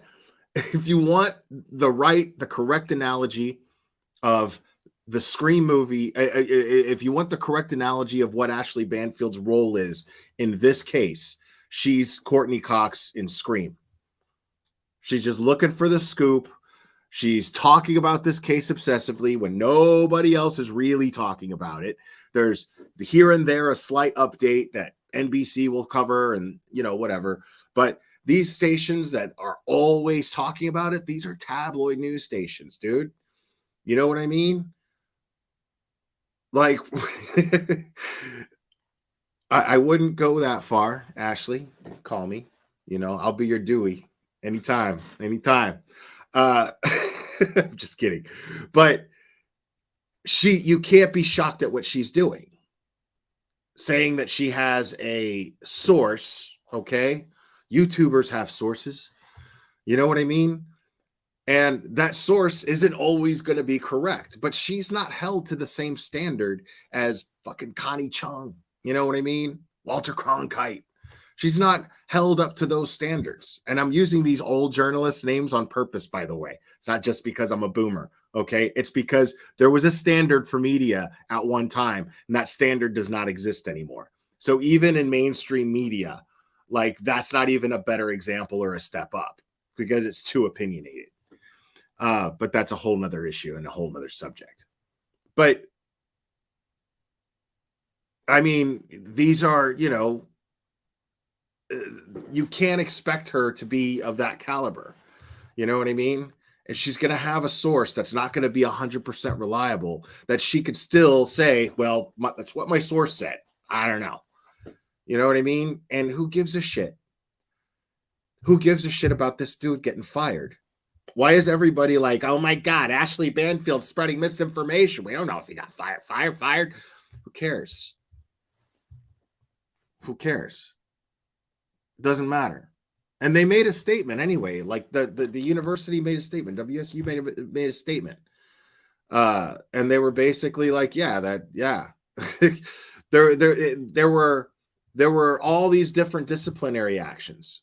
I: the correct analogy of the Scream movie, if you want the correct analogy of what Ashley Banfield's role is in this case, she's Courtney Cox in Scream. She's just looking for the scoop. She's talking about this case obsessively when nobody else is really talking about it. There's here and there a slight update that NBC will cover and, whatever. But these stations that are always talking about it, these are tabloid news stations, dude. You know what I mean? Like, I wouldn't go that far, Ashley. Call me. I'll be your Dewey anytime. I'm just kidding. But you can't be shocked at what she's doing. Saying that she has a source, okay? YouTubers have sources. You know what I mean? And that source isn't always going to be correct, but she's not held to the same standard as fucking Connie Chung. You know what I mean? Walter Cronkite. She's not held up to those standards. And I'm using these old journalists' names on purpose, by the way. It's not just because I'm a boomer, okay? It's because there was a standard for media at one time, and that standard does not exist anymore. So even in mainstream media, like, that's not even a better example or a step up because it's too opinionated. But that's a whole nother issue and a whole nother subject. But I mean, these are, you can't expect her to be of that caliber. You know what I mean? If she's going to have a source that's not going to be 100% reliable, that she could still say, well, that's what my source said. I don't know. You know what I mean? And who gives a shit? Who gives a shit about this dude getting fired? Why is everybody like, oh my God, Ashley Banfield spreading misinformation? We don't know if he got fired. Who cares? Who cares? It doesn't matter. And they made a statement anyway. Like the university made a statement. WSU made a statement. And they were basically like, there were all these different disciplinary actions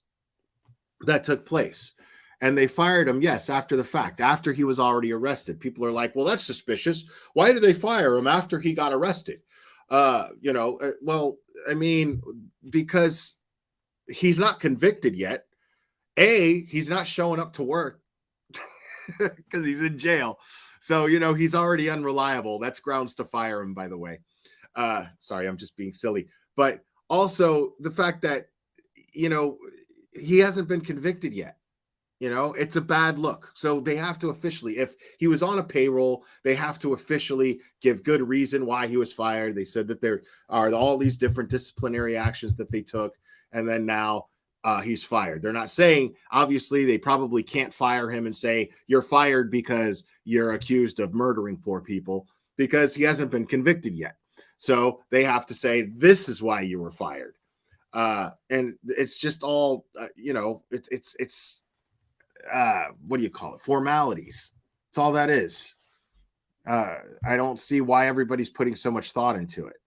I: that took place. And they fired him, yes, after the fact, after he was already arrested. People are like, well, that's suspicious. Why did they fire him after he got arrested? Well, I mean, because he's not convicted yet. He's not showing up to work because he's in jail. So, he's already unreliable. That's grounds to fire him, by the way. Sorry, I'm just being silly. But also the fact that, he hasn't been convicted yet. It's a bad look. So they have to officially, if he was on a payroll, they have to officially give good reason why he was fired. They said that there are all these different disciplinary actions that they took. And then now he's fired. They're not saying, obviously, they probably can't fire him and say, you're fired because you're accused of murdering 4 people, because he hasn't been convicted yet. So they have to say, this is why you were fired. And it's just all, it's what do you call it? Formalities. That's all that is. I don't see why everybody's putting so much thought into it.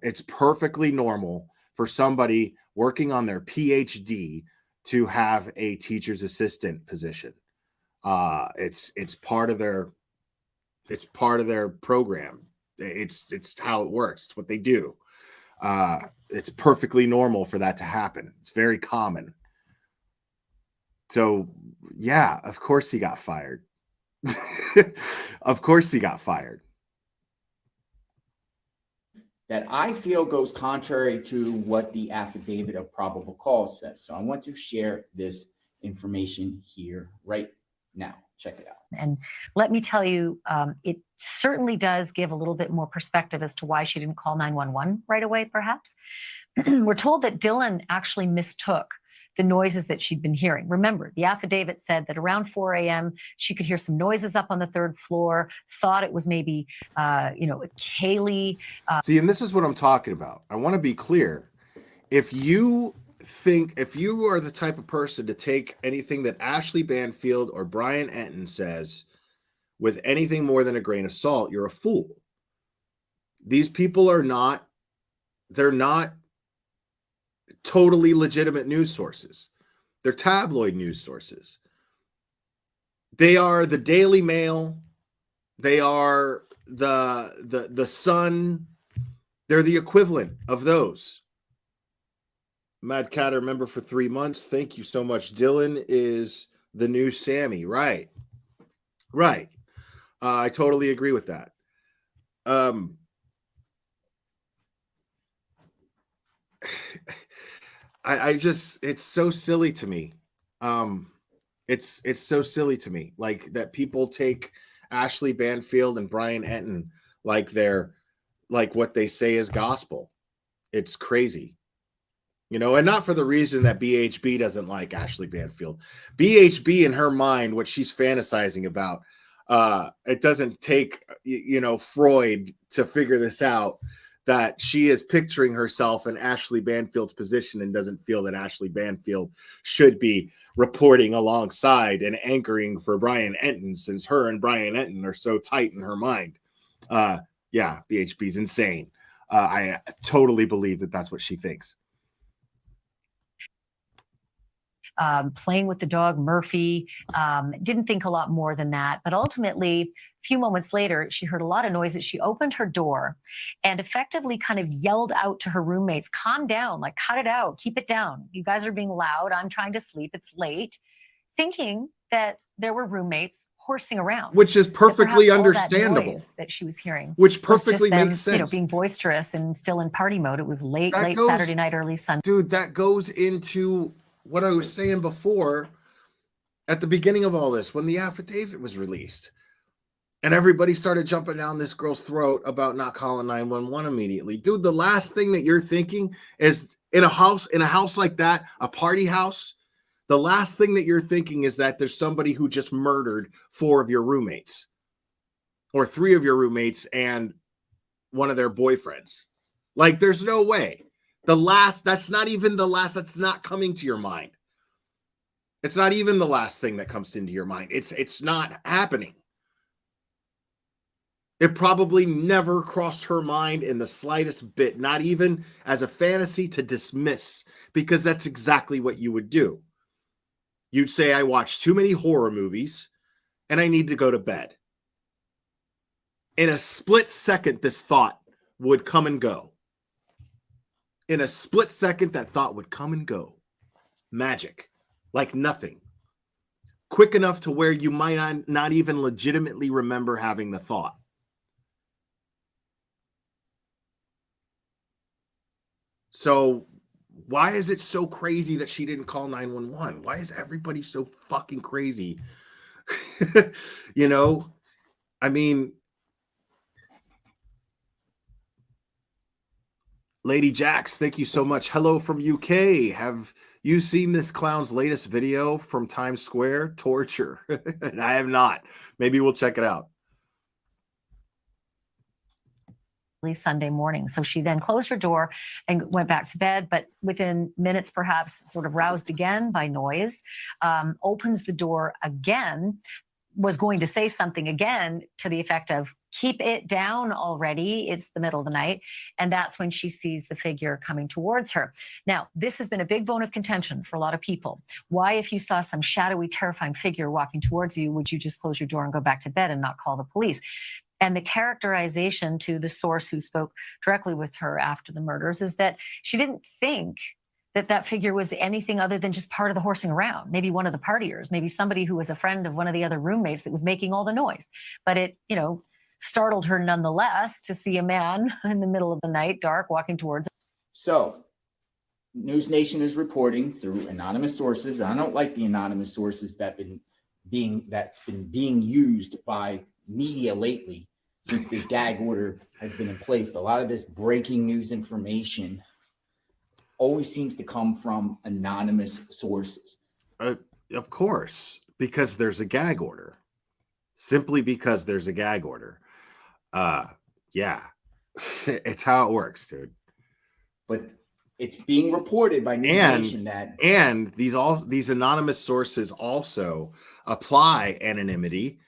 I: It's perfectly normal for somebody working on their PhD to have a teacher's assistant position. It's part of their program. It's how it works. It's what they do. It's perfectly normal for that to happen. It's very common. So, yeah, of course he got fired. Of course he got fired.
V: That I feel goes contrary to what the affidavit of probable cause says. So I want to share this information here right now. Check it out.
F: And let me tell you, it certainly does give a little bit more perspective as to why she didn't call 911 right away, perhaps. We're told that Dylan actually mistook the noises that she'd been hearing. Remember, the affidavit said that around 4 a.m., she could hear some noises up on the third floor, thought it was maybe, Kaylee.
I: See, and this is what I'm talking about. I want to be clear. If you are the type of person to take anything that Ashley Banfield or Brian Enton says with anything more than a grain of salt, you're a fool. These people are not, they're not totally legitimate news sources. They're tabloid news sources. They are the Daily Mail. They are the Sun. They're the equivalent of those. Mad Catter member for 3 months. Thank you so much. Dylan is the new Sammy. Right. Right. I totally agree with that. I just, it's so silly to me. It's so silly to me. Like that people take Ashley Banfield and Brian Enton like they're like what they say is gospel. It's crazy. And not for the reason that BHB doesn't like Ashley Banfield. BHB in her mind, what she's fantasizing about, it doesn't take, Freud to figure this out, that she is picturing herself in Ashley Banfield's position and doesn't feel that Ashley Banfield should be reporting alongside and anchoring for Brian Enton, since her and Brian Enton are so tight in her mind. Yeah, BHB's insane. I totally believe that that's what she thinks.
F: Playing with the dog, Murphy, didn't think a lot more than that. But ultimately, a few moments later, she heard a lot of noises. She opened her door and effectively kind of yelled out to her roommates, calm down, like cut it out, keep it down. You guys are being loud. I'm trying to sleep. It's late. Thinking that there were roommates horsing around.
I: Which is perfectly understandable.
F: That she was hearing.
I: Which perfectly makes sense.
F: Being boisterous and still in party mode. It was late Saturday night, early Sunday.
I: Dude, that goes into what I was saying before at the beginning of all this, when the affidavit was released and everybody started jumping down this girl's throat about not calling 911 immediately. Dude, the last thing that you're thinking is in a house like that, a party house, the last thing that you're thinking is that there's somebody who just murdered 4 of your roommates or 3 of your roommates and one of their boyfriends. Like, there's no way. That's not coming to your mind. It's not even the last thing that comes into your mind. It's not happening. It probably never crossed her mind in the slightest bit, not even as a fantasy to dismiss, because that's exactly what you would do. You'd say, I watched too many horror movies and I need to go to bed. In a split second, this thought would come and go. In a split second, that thought would come and go. Magic. Like nothing. Quick enough to where you might not even legitimately remember having the thought. So why is it so crazy that she didn't call 911? Why is everybody so fucking crazy? I mean, Lady Jax, thank you so much. Hello from UK. Have you seen this clown's latest video from Times Square? Torture. I have not. Maybe we'll check it out.
F: Sunday morning. So she then closed her door and went back to bed, but within minutes, perhaps sort of roused again by noise, opens the door again, was going to say something again to the effect of, keep it down already. It's the middle of the night. And that's when she sees the figure coming towards her. Now, this has been a big bone of contention for a lot of people. Why, if you saw some shadowy, terrifying figure walking towards you, would you just close your door and go back to bed and not call the police? And the characterization to the source who spoke directly with her after the murders is that she didn't think that figure was anything other than just part of the horsing around. Maybe one of the partiers, maybe somebody who was a friend of one of the other roommates that was making all the noise. But it, startled her nonetheless to see a man in the middle of the night, dark, walking towards her.
V: So, News Nation is reporting through anonymous sources. I don't like the anonymous sources that have been that's been being used by media lately since this gag order has been in place. A lot of this breaking news information always seems to come from anonymous sources.
I: Of course, because there's a gag order. Simply because there's a gag order. Yeah. It's how it works, dude.
V: But it's being reported by News Nation that
I: these anonymous sources also apply anonymity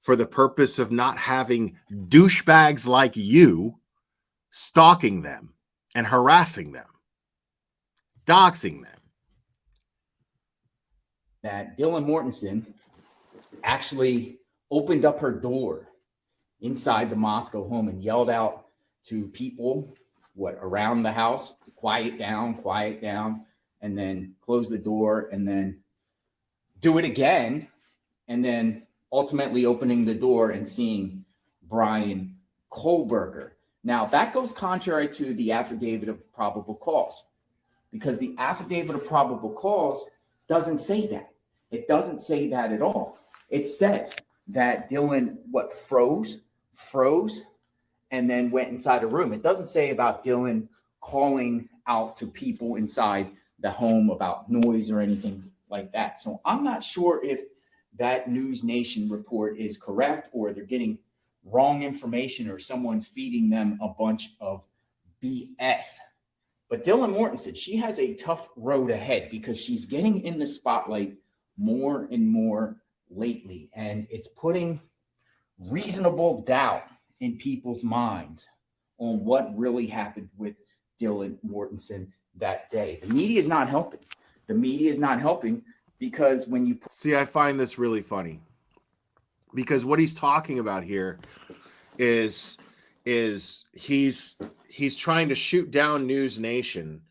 I: for the purpose of not having douchebags like you stalking them and harassing them, doxing them.
V: that Dylan Mortensen actually opened up her door inside the Moscow home and yelled out to people around the house to quiet down, and then close the door and then do it again, and then ultimately opening the door and seeing Brian Kohlberger. Now, that goes contrary to the affidavit of probable cause, because the affidavit of probable cause doesn't say that. It doesn't say that at all. It says that Dylan, froze, and then went inside a room. It doesn't say about Dylan calling out to people inside the home about noise or anything like that. So I'm not sure if that News Nation report is correct, or they're getting wrong information, or someone's feeding them a bunch of BS. But Dylan Mortensen, she has a tough road ahead because she's getting in the spotlight more and more lately, and it's putting reasonable doubt in people's minds on what really happened with Dylan Mortensen that day. The media is not helping. The media is not helping because when you
I: see, I find this really funny because what he's talking about here is he's trying to shoot down News Nation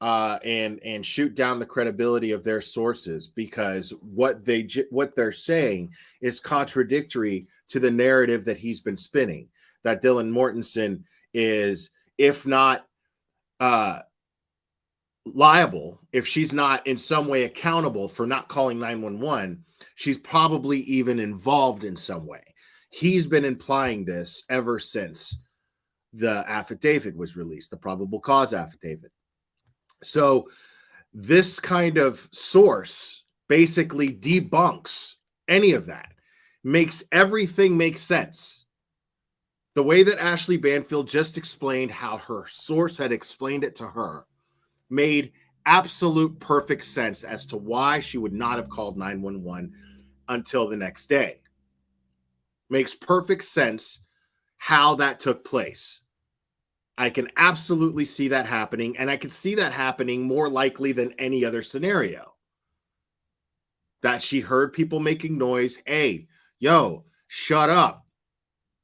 I: and shoot down the credibility of their sources because what they're saying is contradictory to the narrative that he's been spinning, that Dylan Mortensen is, if not liable, if she's not in some way accountable for not calling 911, she's probably even involved in some way. He's been implying this ever since the affidavit was released, the probable cause affidavit. So this kind of source basically debunks any of that, makes everything make sense. The way that Ashley Banfield just explained how her source had explained it to her made absolute perfect sense as to why she would not have called 911 until the next day. Makes perfect sense how that took place. I can absolutely see that happening, and I can see that happening more likely than any other scenario. That she heard people making noise. Hey, yo, shut up.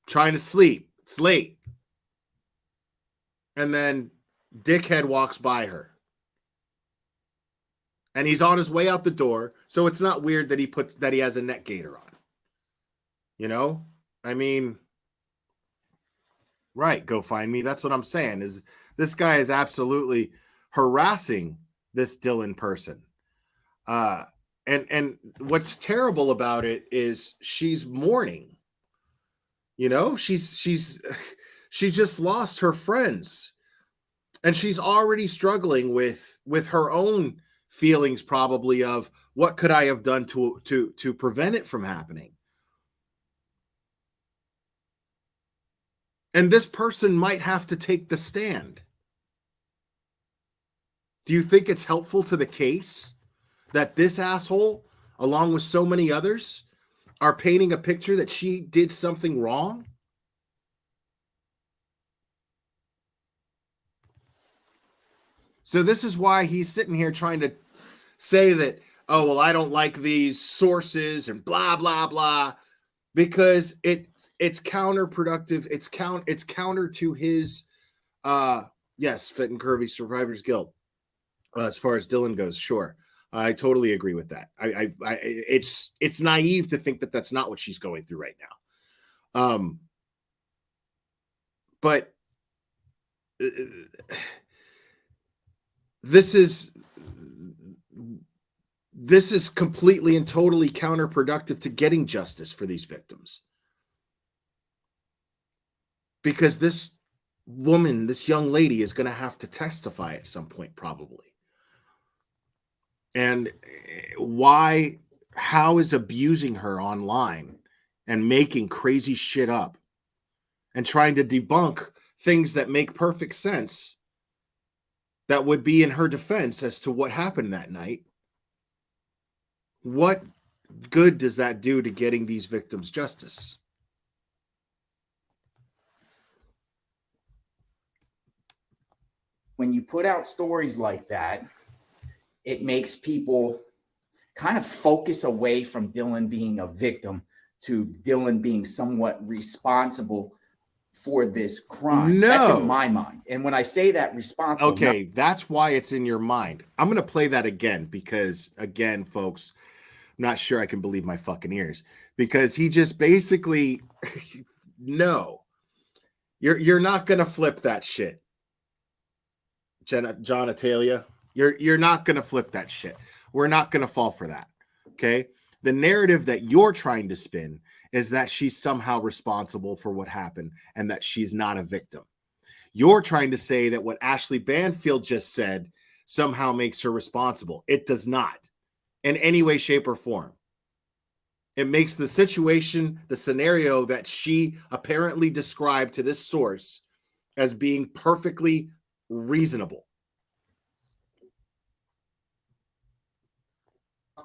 I: Trying to sleep. It's late. And then dickhead walks by her. And he's on his way out the door, so it's not weird that he has a neck gaiter on. You know? I mean, right, go find me. That's what I'm saying. Is this guy is absolutely harassing this Dylan person. And what's terrible about it is she's mourning. You know, she just lost her friends. And she's already struggling with her own feelings, probably, of what could I have done to prevent it from happening. And this person might have to take the stand. Do you think it's helpful to the case that this asshole, along with so many others, are painting a picture that she did something wrong? So this is why he's sitting here trying to say that, oh, well, I don't like these sources and blah, blah, blah, because it's counterproductive. It's counter to his, yes, Fit and Curvy Survivors Guild. As far as Dylan goes, sure. I totally agree with that. It's naive to think that that's not what she's going through right now. But this is this is completely and totally counterproductive to getting justice for these victims. Because this woman, this young lady, is going to have to testify at some point, probably. And how is abusing her online and making crazy shit up and trying to debunk things that make perfect sense that would be in her defense as to what happened that night? What good does that do to getting these victims justice?
V: When you put out stories like that, it makes people kind of focus away from Dylan being a victim to Dylan being somewhat responsible for this crime.
I: No.
V: That's in my mind. And when I say that responsible,
I: Okay, that's why it's in your mind. I'm going to play that again because, again, folks, I'm not sure I can believe my fucking ears, because he just basically, no, you're not going to flip that shit. John Atalia, you're not going to flip that shit. We're not going to fall for that. Okay. The narrative that you're trying to spin is that she's somehow responsible for what happened and that she's not a victim. You're trying to say that what Ashley Banfield just said somehow makes her responsible. It does not in any way, shape, or form. It makes the situation, the scenario that she apparently described to this source as being perfectly reasonable.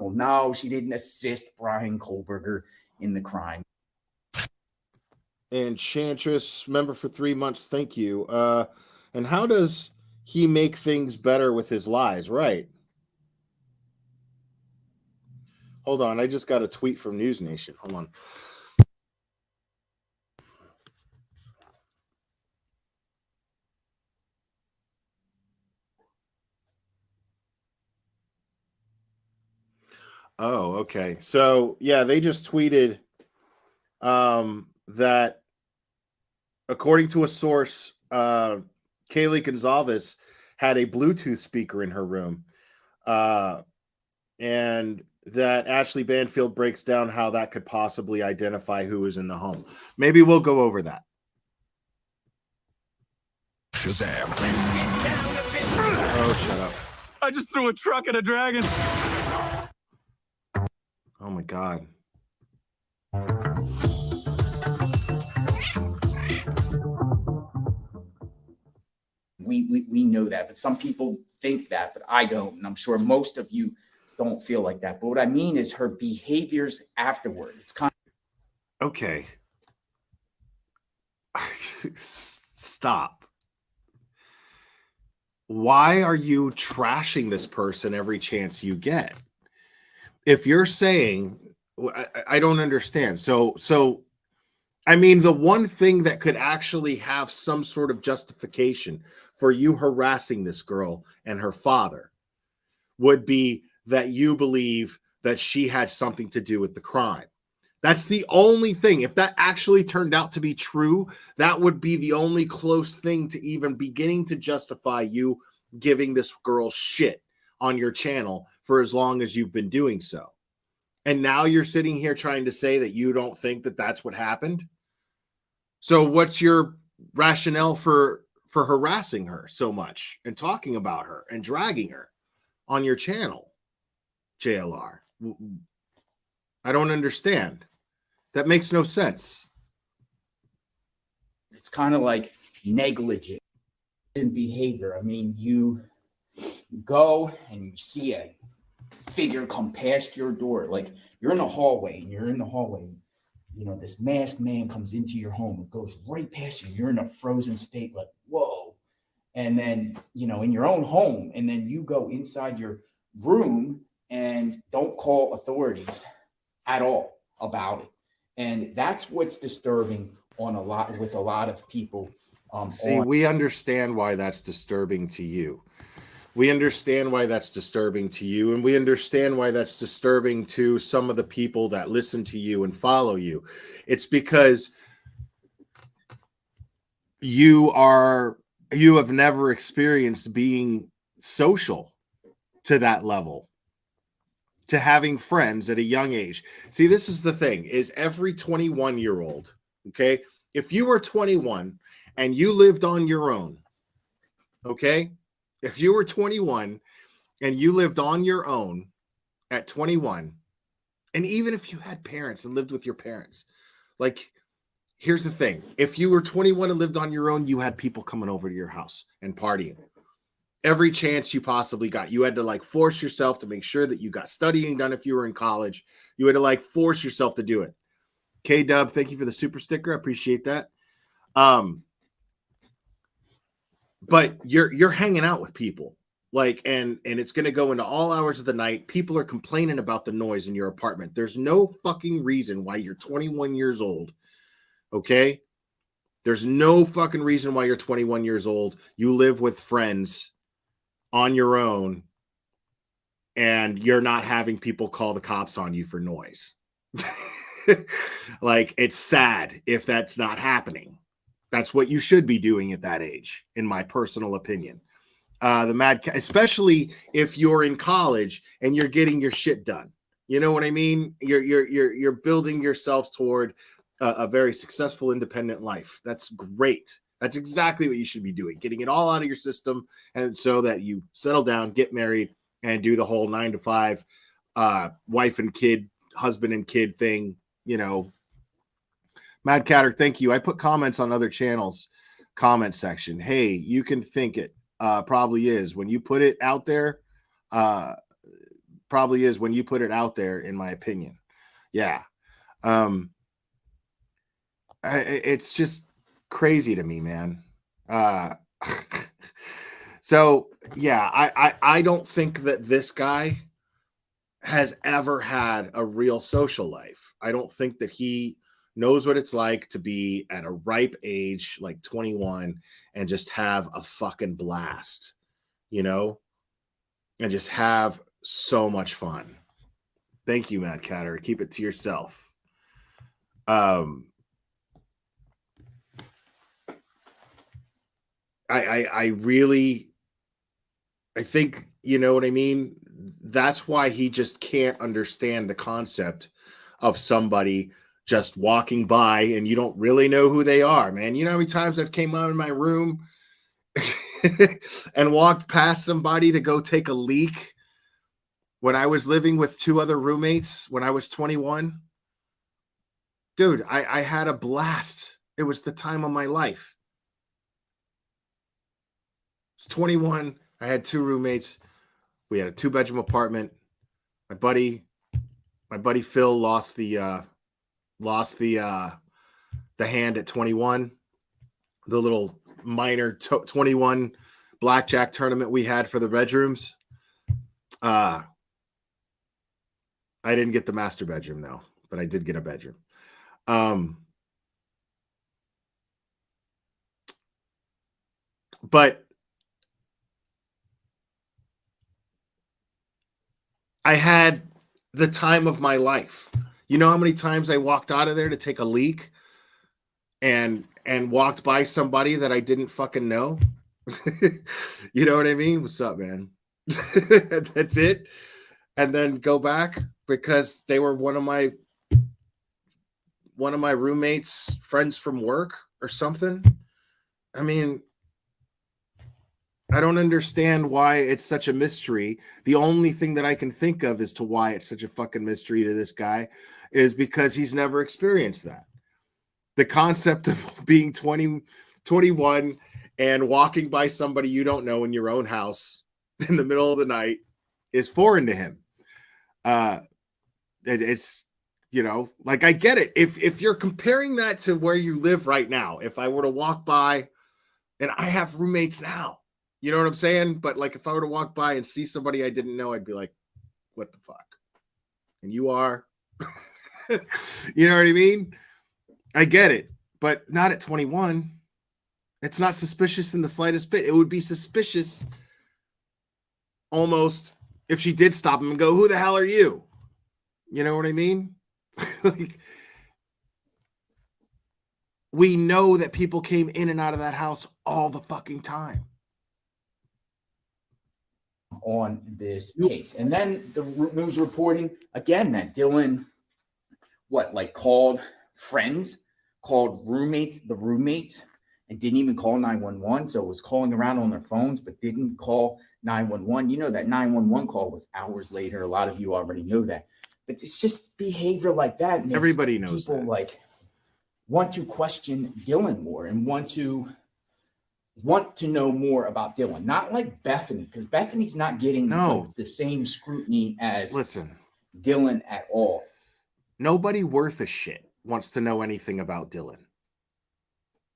V: well, no, she didn't assist Brian Kohlberger in the crime.
I: And Chantress, member for 3 months, thank you. And how does he make things better with his lies? Right. Hold on, I just got a tweet from News Nation. Hold on. Oh, okay. So, yeah, they just tweeted that according to a source, Kaylee Gonzalez had a Bluetooth speaker in her room. And that Ashley Banfield breaks down how that could possibly identify who was in the home. Maybe we'll go over that.
P: Shazam.
I: Oh, shut up.
G: I just threw a truck at a dragon.
I: Oh, my God.
V: We know that, but some people think that, but I don't. And I'm sure most of you don't feel like that. But what I mean is her behaviors afterward. It's kind
I: of okay. Stop. Why are you trashing this person every chance you get? If you're saying, I don't understand. So, I mean, the one thing that could actually have some sort of justification for you harassing this girl and her father would be that you believe that she had something to do with the crime. That's the only thing. If that actually turned out to be true, that would be the only close thing to even beginning to justify you giving this girl shit on your channel for as long as you've been doing so. And now you're sitting here trying to say that you don't think that that's what happened. So what's your rationale for harassing her so much and talking about her and dragging her on your channel, JLR? I don't understand. That makes no sense.
V: It's kind of like negligent behavior. I mean, you go and you see a figure come past your door. Like you're in a hallway and you're in the hallway. You know, this masked man comes into your home and goes right past you. You're in a frozen state, like, whoa. And then, you know, in your own home, and then you go inside your room and don't call authorities at all about it. And that's what's disturbing with a lot of people.
I: We understand why that's disturbing to you. We understand why that's disturbing to you, and we understand why that's disturbing to some of the people that listen to you and follow you. It's because you have never experienced being social to that level, to having friends at a young age. See, this is the thing, is every 21-year-old, okay? If you were 21 and you lived on your own, okay? If you were 21 and you lived on your own at 21, and even if you had parents and lived with your parents, like, here's the thing. If you were 21 and lived on your own, you had people coming over to your house and partying. Every chance you possibly got. You had to like force yourself to make sure that you got studying done if you were in college. You had to like force yourself to do it. K-Dub, thank you for the super sticker. I appreciate that. But you're hanging out with people. Like, and it's going to go into all hours of the night. People are complaining about the noise in your apartment. There's no fucking reason why you're 21 years old. Okay? There's no fucking reason why you're 21 years old. You live with friends on your own and you're not having people call the cops on you for noise. Like, it's sad if that's not happening. That's what you should be doing at that age, in my personal opinion. Especially if you're in college and you're getting your shit done. You know what I mean? You're building yourselves toward a very successful, independent life. That's great. That's exactly what you should be doing, getting it all out of your system, and so that you settle down, get married, and do the whole 9 to 5 wife and kid, husband and kid thing. You know, Mad Catter, thank you. I put comments on other channels comment section. Hey, you can think it. Probably is when you put it out there. Probably is when you put it out there, in my opinion. Yeah. It's just crazy to me, man. So yeah, I don't think that this guy has ever had a real social life. I don't think that he knows what it's like to be at a ripe age, like 21, and just have a fucking blast, you know, and just have so much fun. Thank you, Mad Catter. Keep it to yourself. I really, I think, you know what I mean? That's why he just can't understand the concept of somebody just walking by and you don't really know who they are, man. You know how many times I've came out in my room and walked past somebody to go take a leak when I was living with 2 other roommates when I was 21? Dude, I had a blast. It was the time of my life. I was 21. I had 2 roommates. We had a 2-bedroom apartment. My buddy Phil lost the hand at 21. The little minor 21 blackjack tournament we had for the bedrooms. I didn't get the master bedroom though, but I did get a bedroom. But I had the time of my life. You know how many times I walked out of there to take a leak and walked by somebody that I didn't fucking know? You know what I mean? What's up, man? That's it. And then go back because they were one of my roommates' friends from work or something. I mean, I don't understand why it's such a mystery. The only thing that I can think of as to why it's such a fucking mystery to this guy is because he's never experienced that. The concept of being 21 and walking by somebody you don't know in your own house in the middle of the night is foreign to him. It's, you know, like, I get it. If you're comparing that to where you live right now, if I were to walk by, and I have roommates now, you know what I'm saying? But like, if I were to walk by and see somebody I didn't know, I'd be like, what the fuck? And you are, you know what I mean? I get it, but not at 21. It's not suspicious in the slightest bit. It would be suspicious almost if she did stop him and go, who the hell are you? You know what I mean? Like, we know that people came in and out of that house all the fucking time.
V: on this case. And then the news reporting again that Dylan, called friends, called roommates, and didn't even call 911. So it was calling around on their phones, but didn't call 911. You know that 911 call was hours later. A lot of you already know that. But it's just behavior like that.
I: Everybody knows
V: people
I: that.
V: Want to question Dylan more and want to know more about Dylan. Not like Bethany, because Bethany's not getting the same scrutiny as Dylan at all.
I: Nobody worth a shit wants to know anything about Dylan.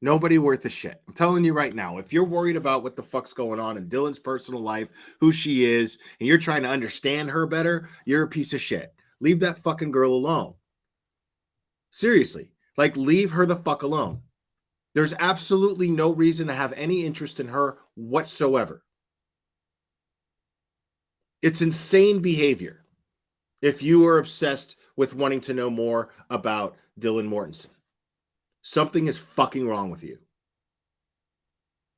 I: Nobody worth a shit. I'm telling you right now, if you're worried about what the fuck's going on in Dylan's personal life, who she is, and you're trying to understand her better, you're a piece of shit. Leave that fucking girl alone. Seriously. Leave her the fuck alone. There's absolutely no reason to have any interest in her whatsoever. It's insane behavior if you are obsessed with wanting to know more about Dylan Mortensen. Something is fucking wrong with you.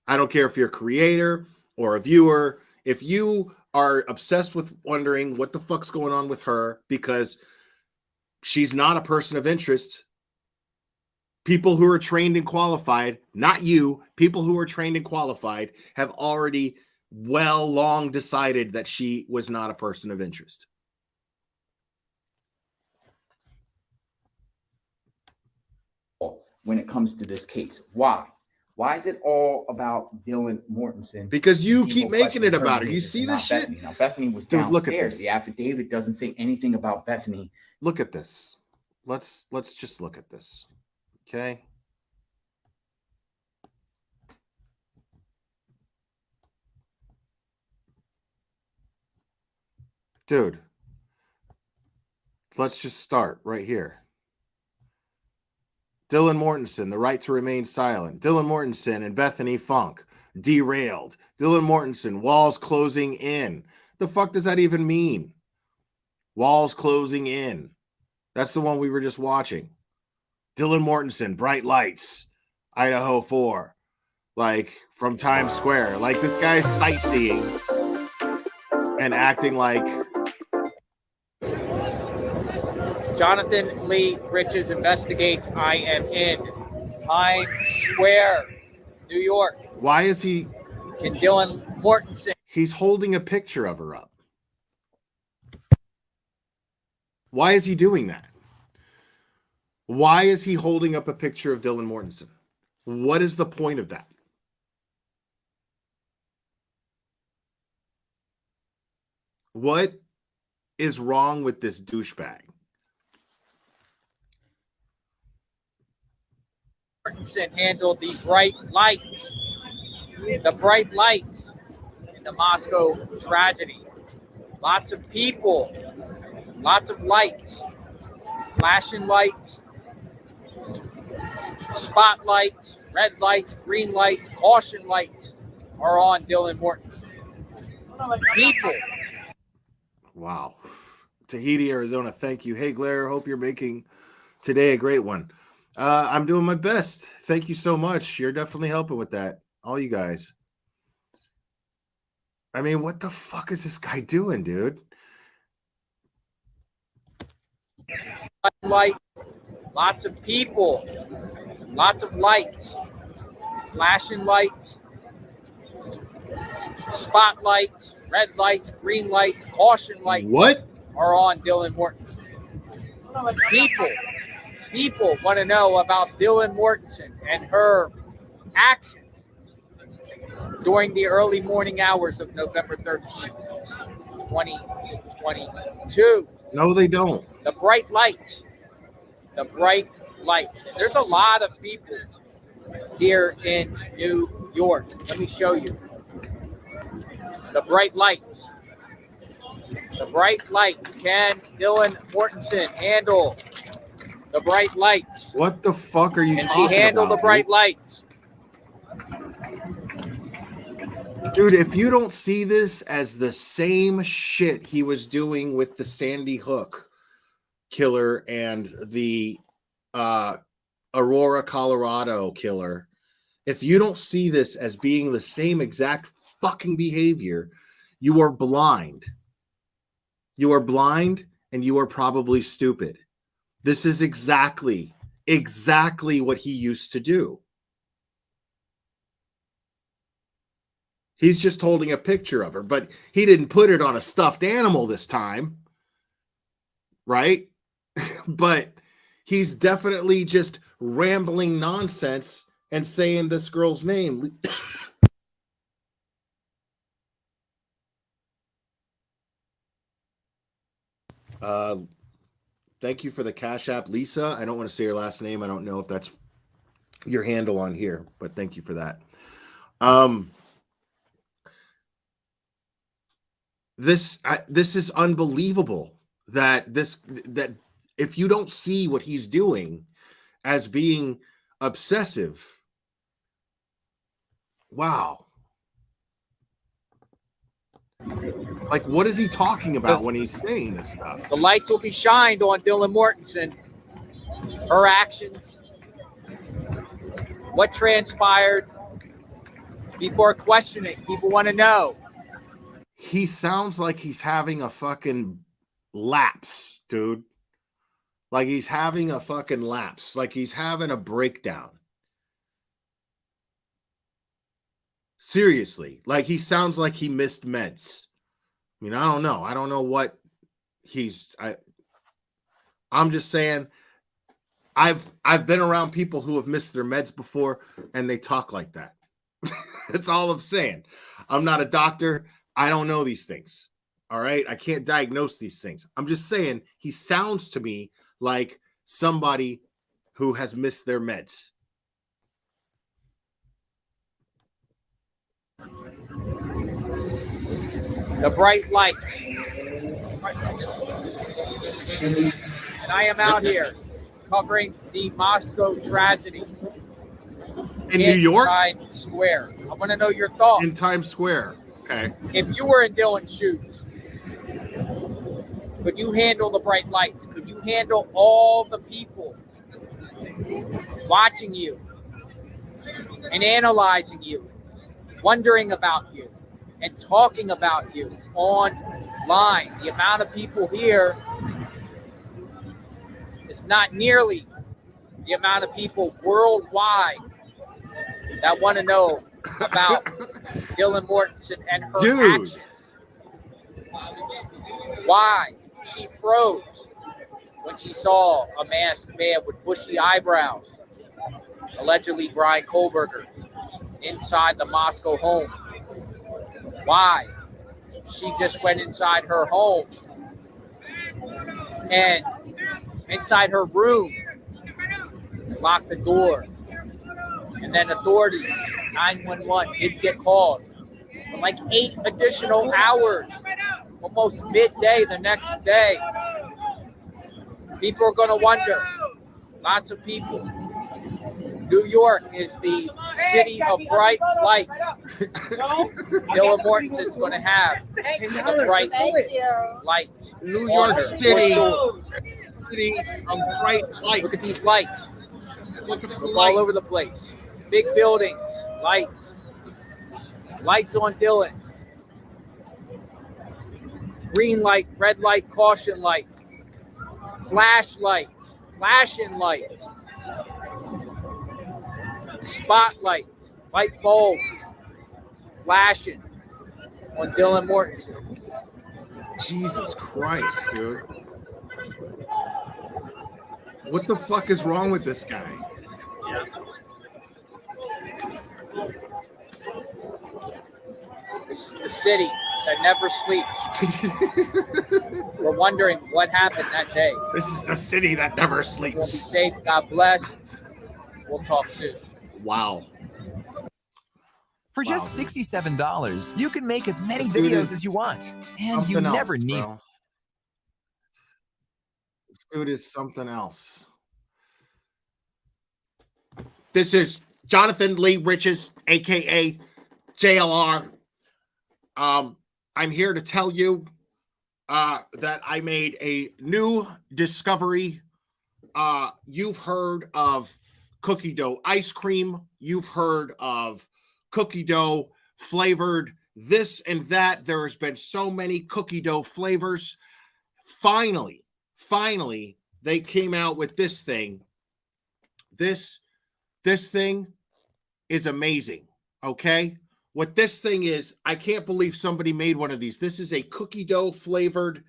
I: I don't care if you're a creator or a viewer. If you are obsessed with wondering what the fuck's going on with her because she's not a person of interest, people who are trained and qualified, not you, people who are trained and qualified have already long decided that she was not a person of interest.
V: When it comes to this case, why? Why is it all about Dylan Mortensen?
I: Because you keep making it about her. You see this shit?
V: Bethany. Now, Bethany was
I: Dude,
V: downstairs.
I: look at this.
V: The affidavit doesn't say anything about Bethany.
I: Look at this. Let's just look at this. Okay. Dude, let's just start right here. Dylan Mortensen, the right to remain silent. Dylan Mortensen and Bethany Funk, derailed. Dylan Mortensen, walls closing in. The fuck does that even mean? Walls closing in. That's the one we were just watching. Dylan Mortensen, bright lights. Idaho 4. From Times Square. This guy's sightseeing and acting like...
H: Jonathan Lee Bridges investigates. I am in Times Square, New York.
I: Why is he...
H: Can Dylan Mortensen...
I: He's holding a picture of her up. Why is he doing that? Why is he holding up a picture of Dylan Mortensen? What is the point of that? What is wrong with this douchebag?
H: Mortensen handled the bright lights in the Moscow tragedy. Lots of people, lots of lights, flashing lights, spotlights, red lights, green lights, caution lights are on Dylan Mortensen. People.
I: Wow. Tahiti, Arizona, thank you. Hey, Blair, hope you're making today a great one. I'm doing my best. Thank you so much. You're definitely helping with that. All you guys. I mean, what the fuck is this guy doing, dude?
H: Light, lots of people, lots of lights, flashing lights, spotlights, red lights, green lights, caution lights.
I: What?
H: Are on Dylan Mortensen. People want to know about Dylan Mortensen and her actions during the early morning hours of November 13th, 2022.
I: No, they don't.
H: The bright lights. There's a lot of people here in New York. Let me show you. The bright lights. Can Dylan Mortensen handle the bright lights?
I: What the fuck are you talking about?
H: Can she handle the bright lights?
I: Dude, if you don't see this as the same shit he was doing with the Sandy Hook killer and the Aurora, Colorado killer, if you don't see this as being the same exact fucking behavior, You are blind. You are blind and you are probably stupid. This is exactly what he used to do. He's just holding a picture of her, but he didn't put it on a stuffed animal this time, right? But he's definitely just rambling nonsense and saying this girl's name. Thank you for the Cash App, Lisa. I don't want to say your last name. I don't know if that's your handle on here, but thank you for that. This is unbelievable that if you don't see what he's doing as being obsessive, wow. Like, what is he talking about when he's saying this stuff?
H: The lights will be shined on Dylan Mortensen, her actions, what transpired. People are questioning. People want to know.
I: He sounds like he's having a fucking lapse, dude. Like he's having a fucking lapse. Like he's having a breakdown. Seriously. Like he sounds like he missed meds. I mean, I don't know. I don't know what I'm just saying I've been around people who have missed their meds before and they talk like that. That's all I'm saying. I'm not a doctor. I don't know these things. All right. I can't diagnose these things. I'm just saying he sounds to me like somebody who has missed their meds.
H: The bright lights. And I am out here covering the Moscow tragedy.
I: In New York?
H: Times Square. I want to know your thoughts.
I: In Times Square. Okay.
H: If you were in Dylan's shoes, could you handle the bright lights? Could you handle all the people watching you and analyzing you, wondering about you, and talking about you online? The amount of people here is not nearly the amount of people worldwide that want to know about Dylan Mortensen and her actions. Why she froze when she saw a masked man with bushy eyebrows, allegedly Brian Kohlberger, inside the Moscow home. Why she just went inside her home and inside her room, locked the door, and then authorities, 911, did get called for like 8 additional hours, almost midday the next day. People are going to wonder. Lots of people. New York is the city of bright lights. Dylan Mortensen's going to have the bright lights.
I: New York City. City of bright light.
H: Look at these lights.
I: Look at the
H: all
I: light.
H: over the place. Big buildings, lights. Lights on Dylan. Green light, red light, caution light. Flashlights, flashing lights. Spotlights, light bulbs, flashing on Dylan Mortensen.
I: Jesus Christ, dude. What the fuck is wrong with this guy?
H: This is the city that never sleeps. We're wondering what happened that day.
I: This is the city that never
H: We'll be
I: sleeps.
H: safe. God bless. We'll talk soon.
I: Wow.
B: For
I: Wow,
B: just
I: dude.
B: $67, you can make as many
I: This dude
B: videos
I: is
B: as you want, and you
I: something
B: never
I: else,
B: need.
I: bro. This dude is something else. This is Jonathan Lee Riches, aka JLR. I'm here to tell you that I made a new discovery. You've heard of cookie dough ice cream. You've heard of cookie dough flavored this and that. There has been so many cookie dough flavors. Finally, they came out with this thing. This thing is amazing. Okay. What this thing is, I can't believe somebody made one of these. This is a cookie dough flavored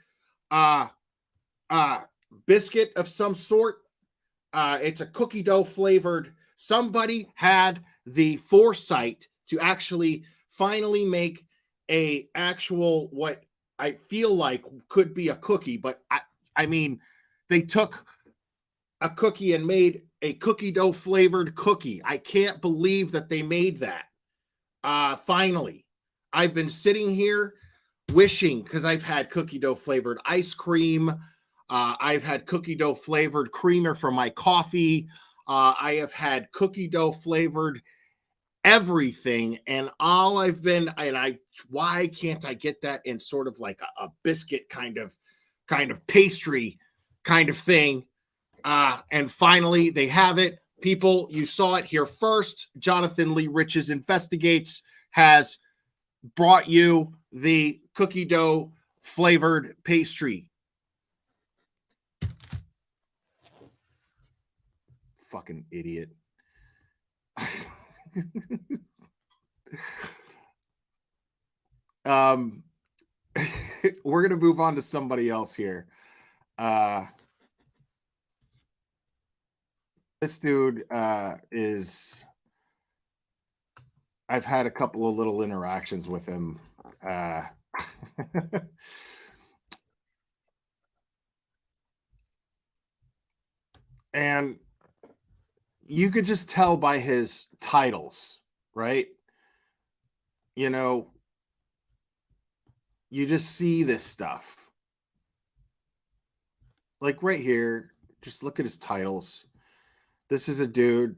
I: biscuit of some sort. It's a cookie dough flavored. Somebody had the foresight to actually finally make a actual, what I feel like could be a cookie, but I mean, they took a cookie and made a cookie dough flavored cookie. I can't believe that they made that. Finally, I've been sitting here wishing, because I've had cookie dough flavored ice cream. I've had cookie dough flavored creamer for my coffee. I have had cookie dough flavored everything. And why can't I get that in sort of like a biscuit kind of pastry kind of thing? And finally they have it. People, you saw it here first. Jonathan Lee Riches Investigates has brought you the cookie dough flavored pastry. Fucking idiot. We're gonna move on to somebody else here. This dude is, I've had a couple of little interactions with him. And you could just tell by his titles, right? You know, you just see this stuff. Like right here, just look at his titles. This is a dude,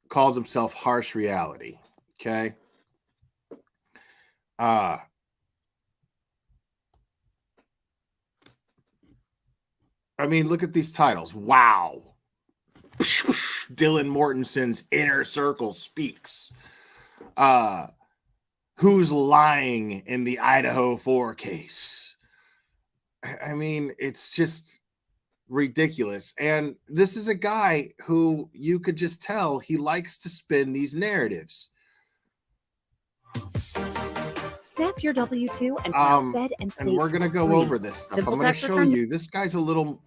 I: calls himself Harsh Reality. Okay. I mean, look at these titles. Wow. Dylan Mortensen's Inner Circle speaks. Who's lying in the Idaho 4 case? I mean, it's just ridiculous. And this is a guy who you could just tell he likes to spin these narratives.
J: Snap your W-2 and file Fed and state.
I: And we're going to go over this stuff.
J: Simple
I: I'm going to
J: tax
I: show
J: returns.
I: you. This guy's a little...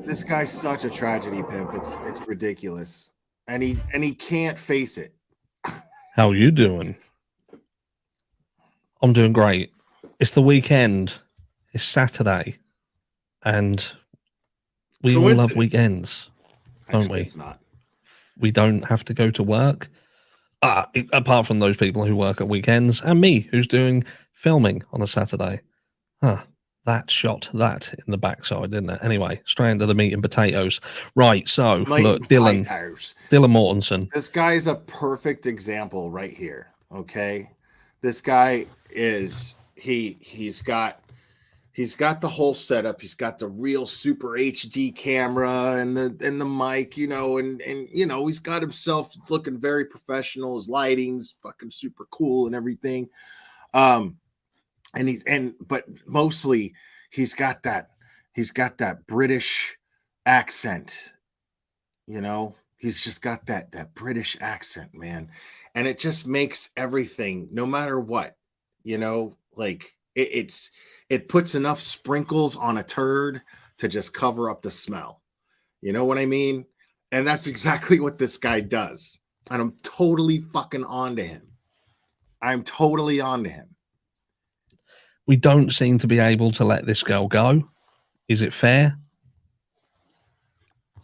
I: This guy's such a tragedy pimp. It's ridiculous. And he can't face it.
D: How are you doing? I'm doing great. It's the weekend. It's Saturday. And we all love weekends, don't
I: Actually,
D: we?
I: It's not.
D: We don't have to go to work. Apart from those people who work at weekends and me, who's doing filming on a Saturday. That shot that in the backside, didn't it? Anyway, straight into the meat and potatoes. Right, so look, Dylan Mortensen.
I: This guy's a perfect example right here. Okay, this guy is he's got the whole setup. He's got the real super HD camera and the mic, you know, and you know, he's got himself looking very professional. His lighting's fucking super cool and everything. But mostly he's got that British accent, you know, he's just got that British accent, man. And it just makes everything, no matter what, you know, like it puts enough sprinkles on a turd to just cover up the smell. You know what I mean? And that's exactly what this guy does. And I'm totally fucking on to him. I'm totally on to him.
D: We don't seem to be able to let this girl go. Is it fair?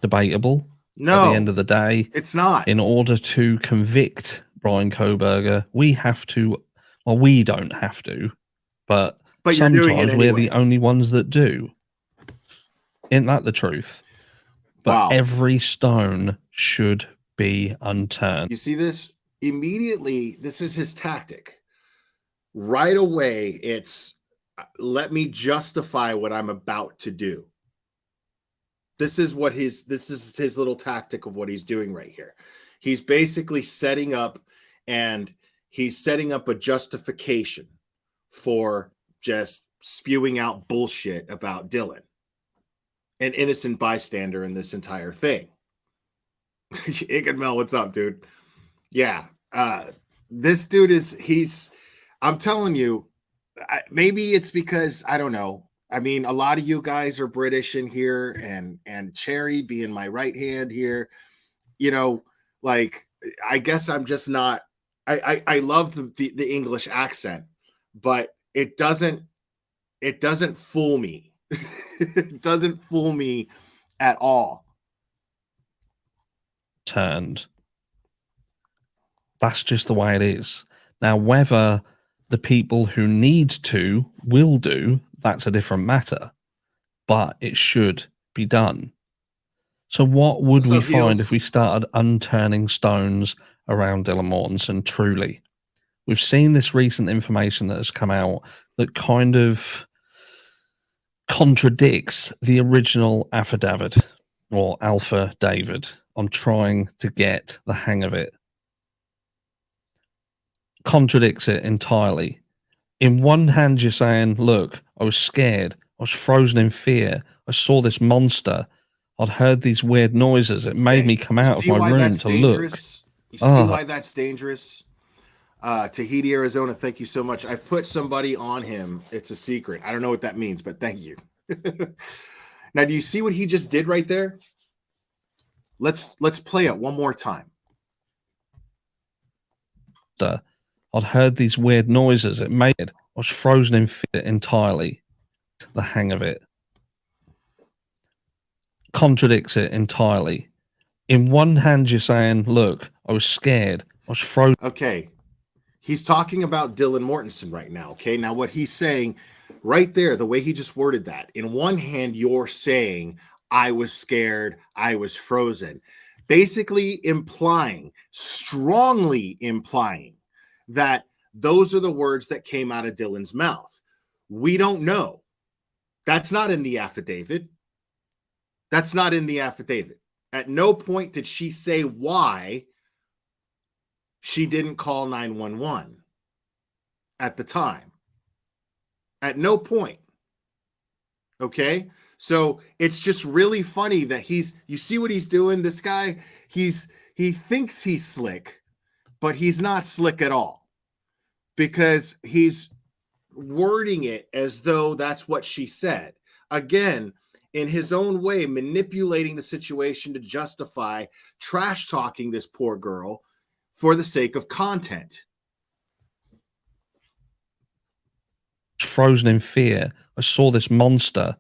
D: Debatable.
I: No.
D: At the end of the day,
I: it's not.
D: In order to convict Brian Kohberger, we have to, well, we don't have to, but
I: you're doing it
D: sometimes we're
I: anyway.
D: the only ones that do. Isn't that the truth? But
I: Wow.
D: every stone should be unturned.
I: You see this? Immediately, this is his tactic. Right away, it's let me justify what I'm about to do. This is his little tactic of what he's doing right here. He's basically setting up a justification for just spewing out bullshit about Dylan, an innocent bystander in this entire thing. Mel, what's up, dude? Yeah. This dude I'm telling you, maybe it's because, I don't know. I mean, a lot of you guys are British in here, and Cherry being my right hand here, like, I guess I'm just not, I love the English accent, but it doesn't fool me. It doesn't fool me at all.
D: Turned. That's just the way it is. Now, whether the people who need to will do, that's a different matter. But it should be done. So what would we find if we started unturning stones around Dylan Mortensen truly? We've seen this recent information that has come out that kind of contradicts the original affidavit or Alpha David. I'm trying to get the hang of it. Contradicts it entirely. In one hand, you're saying, look, I was scared. I was frozen in fear. I saw this monster. I'd heard these weird noises. It made me come out of my room to look.
I: You see why that's dangerous? Tahiti, Arizona, thank you so much. I've put somebody on him. It's a secret. I don't know what that means, but thank you. Now, do you see what he just did right there? Let's play it one more time.
D: I'd heard these weird noises. It made it. I was frozen in fear entirely. The hang of it. Contradicts it entirely. In one hand, you're saying, look, I was scared. I was frozen.
I: Okay. He's talking about Dylan Mortensen right now. Okay. Now, what he's saying right there, the way he just worded that, in one hand, you're saying, I was scared. I was frozen. Basically implying, strongly implying, that those are the words that came out of Dylan's mouth. We don't know. That's not in the affidavit. That's not in the affidavit. At no point did she say why she didn't call 911 at the time. At no point. Okay? So it's just really funny that you see what he's doing? This guy, he thinks he's slick, but he's not slick at all, because he's wording it as though that's what she said. Again, in his own way, manipulating the situation to justify trash talking this poor girl for the sake of content.
D: Frozen in fear. I saw this monster.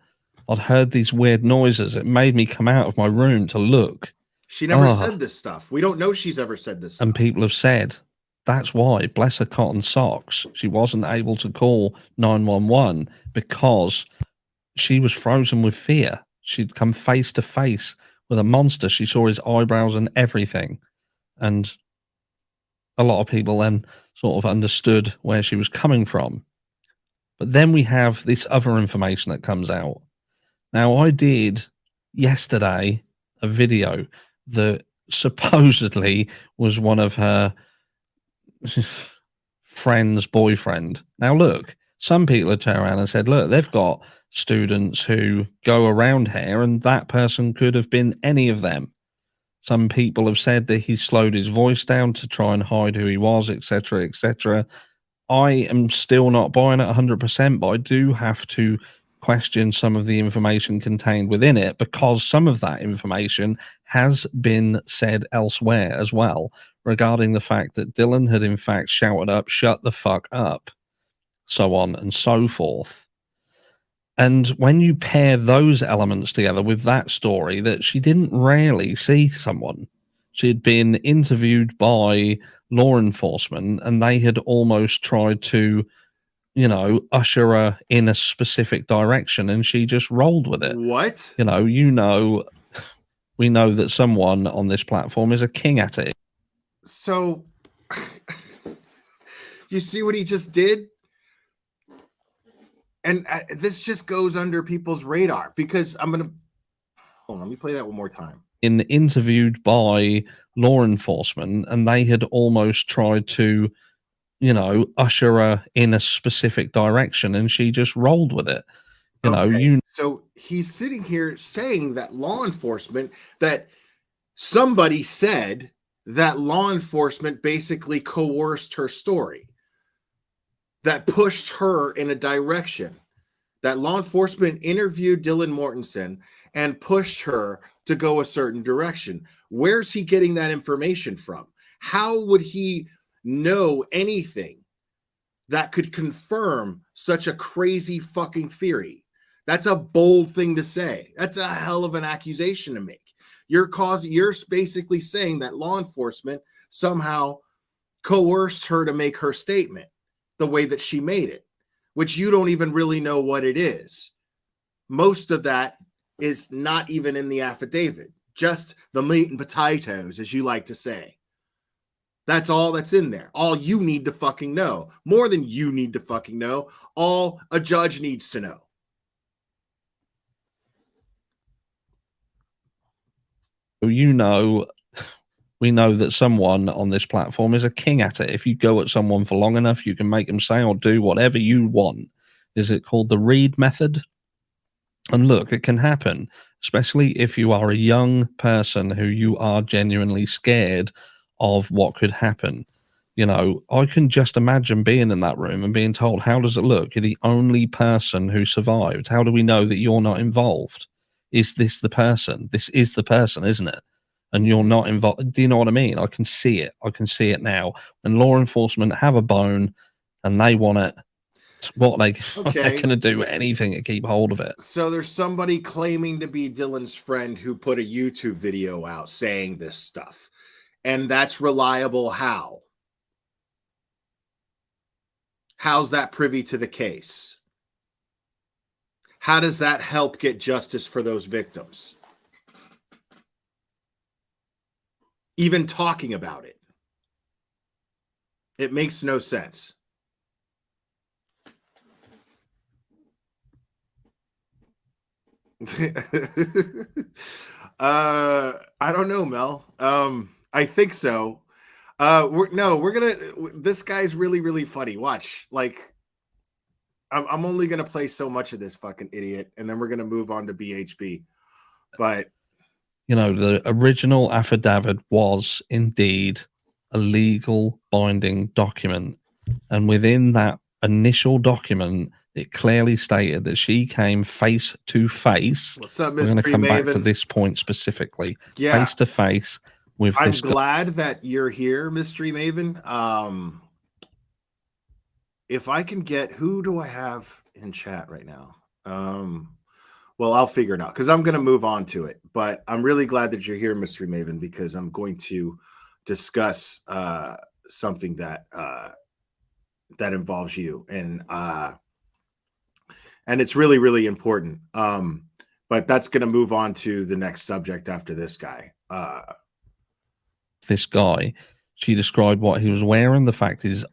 D: I'd heard these weird noises. It made me come out of my room to look.
I: She never said this stuff. We don't know she's ever said this stuff.
D: And people have said, that's why, bless her cotton socks, she wasn't able to call 911 because she was frozen with fear. She'd come face to face with a monster. She saw his eyebrows and everything. And a lot of people then sort of understood where she was coming from. But then we have this other information that comes out. Now, I did yesterday a video that supposedly was one of her friend's boyfriend. Now, look, some people have turned around and said, look, they've got students who go around here, and that person could have been any of them. Some people have said that he slowed his voice down to try and hide who he was, etc., etc. I am still not buying it 100%, but I do have to question some of the information contained within it, because some of that information has been said elsewhere as well, regarding the fact that Dylan had in fact shouted up, shut the fuck up, so on and so forth. And when you pair those elements together with that story that she didn't really see someone, she had been interviewed by law enforcement and they had almost tried to, you know, usher her in a specific direction, and she just rolled with it.
I: What?
D: We know that someone on this platform is a king at it.
I: So, you see what he just did? And this just goes under people's radar, because Hold on, let me play that one more time.
D: Interviewed by law enforcement, and they had almost tried to, usher her in a specific direction, and she just rolled with it.
I: So he's sitting here saying that law enforcement, that somebody said that law enforcement basically coerced her story, that pushed her in a direction, that law enforcement interviewed Dylan Mortensen and pushed her to go a certain direction. Where's he getting that information from? How would he know anything that could confirm such a crazy fucking theory? That's a bold thing to say. That's a hell of an accusation to make. You're basically saying that law enforcement somehow coerced her to make her statement the way that she made it, which you don't even really know what it is. Most of that is not even in the affidavit, just the meat and potatoes, as you like to say. That's all that's in there. All you need to fucking know. More than you need to fucking know. All a judge needs to know.
D: We know that someone on this platform is a king at it. If you go at someone for long enough, you can make them say or do whatever you want. Is it called the Reed method? And look, it can happen, especially if you are a young person who you are genuinely scared of what could happen. I can just imagine being in that room and being told, how does it look? You're the only person who survived. How do we know that you're not involved? Is this the person? This is the person, isn't it? And you're not involved. Do you know what I mean? I can see it. I can see it now. When law enforcement have a bone and they want it, they're going to do anything to keep hold of it.
I: So there's somebody claiming to be Dylan's friend who put a YouTube video out saying this stuff. And that's reliable how? How's that privy to the case? How does that help get justice for those victims? Even talking about it. It makes no sense. I don't know, Mel. I think so. This guy's really, really funny. Watch. I'm only gonna play so much of this fucking idiot, and then we're gonna move on to BHB. But
D: the original affidavit was indeed a legal binding document, and within that initial document, it clearly stated that she came face to face.
I: What's up,
D: We're going to
I: Mystery
D: come back to
I: Maven?
D: this point specifically.
I: Yeah.
D: Face to face with
I: I'm
D: this guy.
I: glad that you're here, Mystery Maven. If I can get, who do I have in chat right now? Well, I'll figure it out because I'm going to move on to it. But I'm really glad that you're here, Mystery Maven, because I'm going to discuss something that that involves you, and it's really, really important. But that's going to move on to the next subject after this guy.
D: This guy, she described what he was wearing. The fact his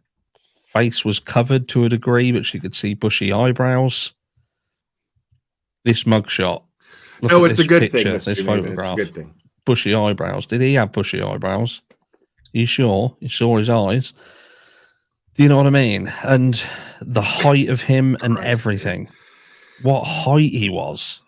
D: face was covered to a degree, but she could see bushy eyebrows. This mugshot.
I: No, it's a good thing.
D: This photograph.
I: It's a good thing.
D: Bushy eyebrows. Did he have bushy eyebrows? You sure? You saw his eyes? Do you know what I mean? And the height of him and everything. What height he was.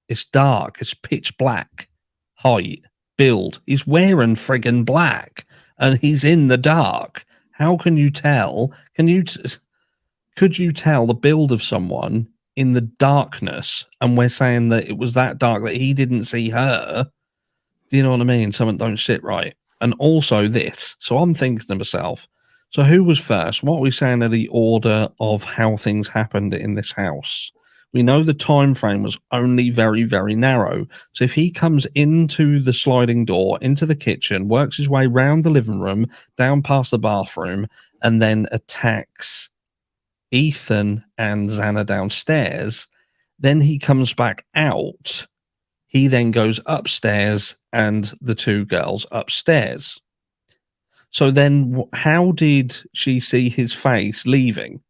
D: It's dark. It's pitch black. Height. Build. He's wearing friggin' black. And he's in the dark. How can you tell? Could you tell the build of someone in the darkness? And we're saying that it was that dark that he didn't see her. Do you know what I mean? Something don't sit right. And also this. So I'm thinking to myself, so who was first? What are we saying are the order of how things happened in this house? We know the time frame was only very, very narrow. So if he comes into the sliding door, into the kitchen, works his way round the living room, down past the bathroom, and then attacks Ethan and Xana downstairs, then he comes back out. He then goes upstairs and the two girls upstairs. So then how did she see his face leaving?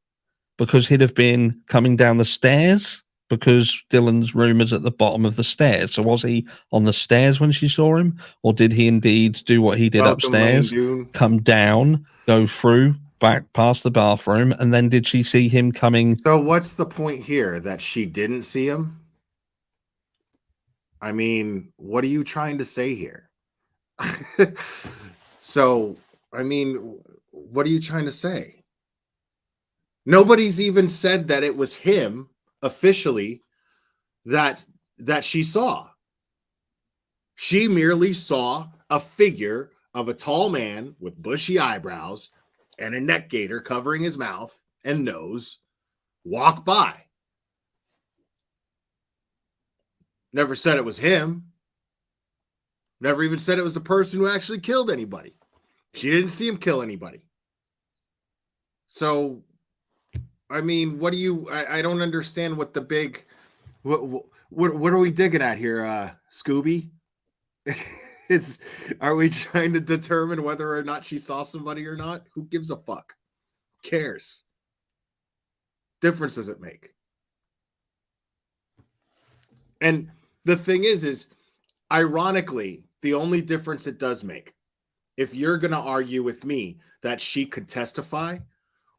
D: Because he'd have been coming down the stairs? because Dylan's room is at the bottom of the stairs. So was he on the stairs when she saw him, or did he indeed do what he did
I: Welcome, Lane
D: upstairs,
I: Dune.
D: come down, go through, back past the bathroom, and then did she see him coming?
I: So what's the point here? That she didn't see him? I mean, what are you trying to say here? So, I mean, what are you trying to say? Nobody's even said that it was him officially that she saw. She merely saw a figure of a tall man with bushy eyebrows and a neck gaiter covering his mouth and nose walk by. Never said it was him. Never even said it was the person who actually killed anybody. She didn't see him kill anybody. So, I mean, what do you? I don't understand what the big. What are we digging at here, Scooby? Are we trying to determine whether or not she saw somebody or not? Who gives a fuck? Who cares? Difference does it make? And the thing is ironically, the only difference it does make, if you're going to argue with me that she could testify,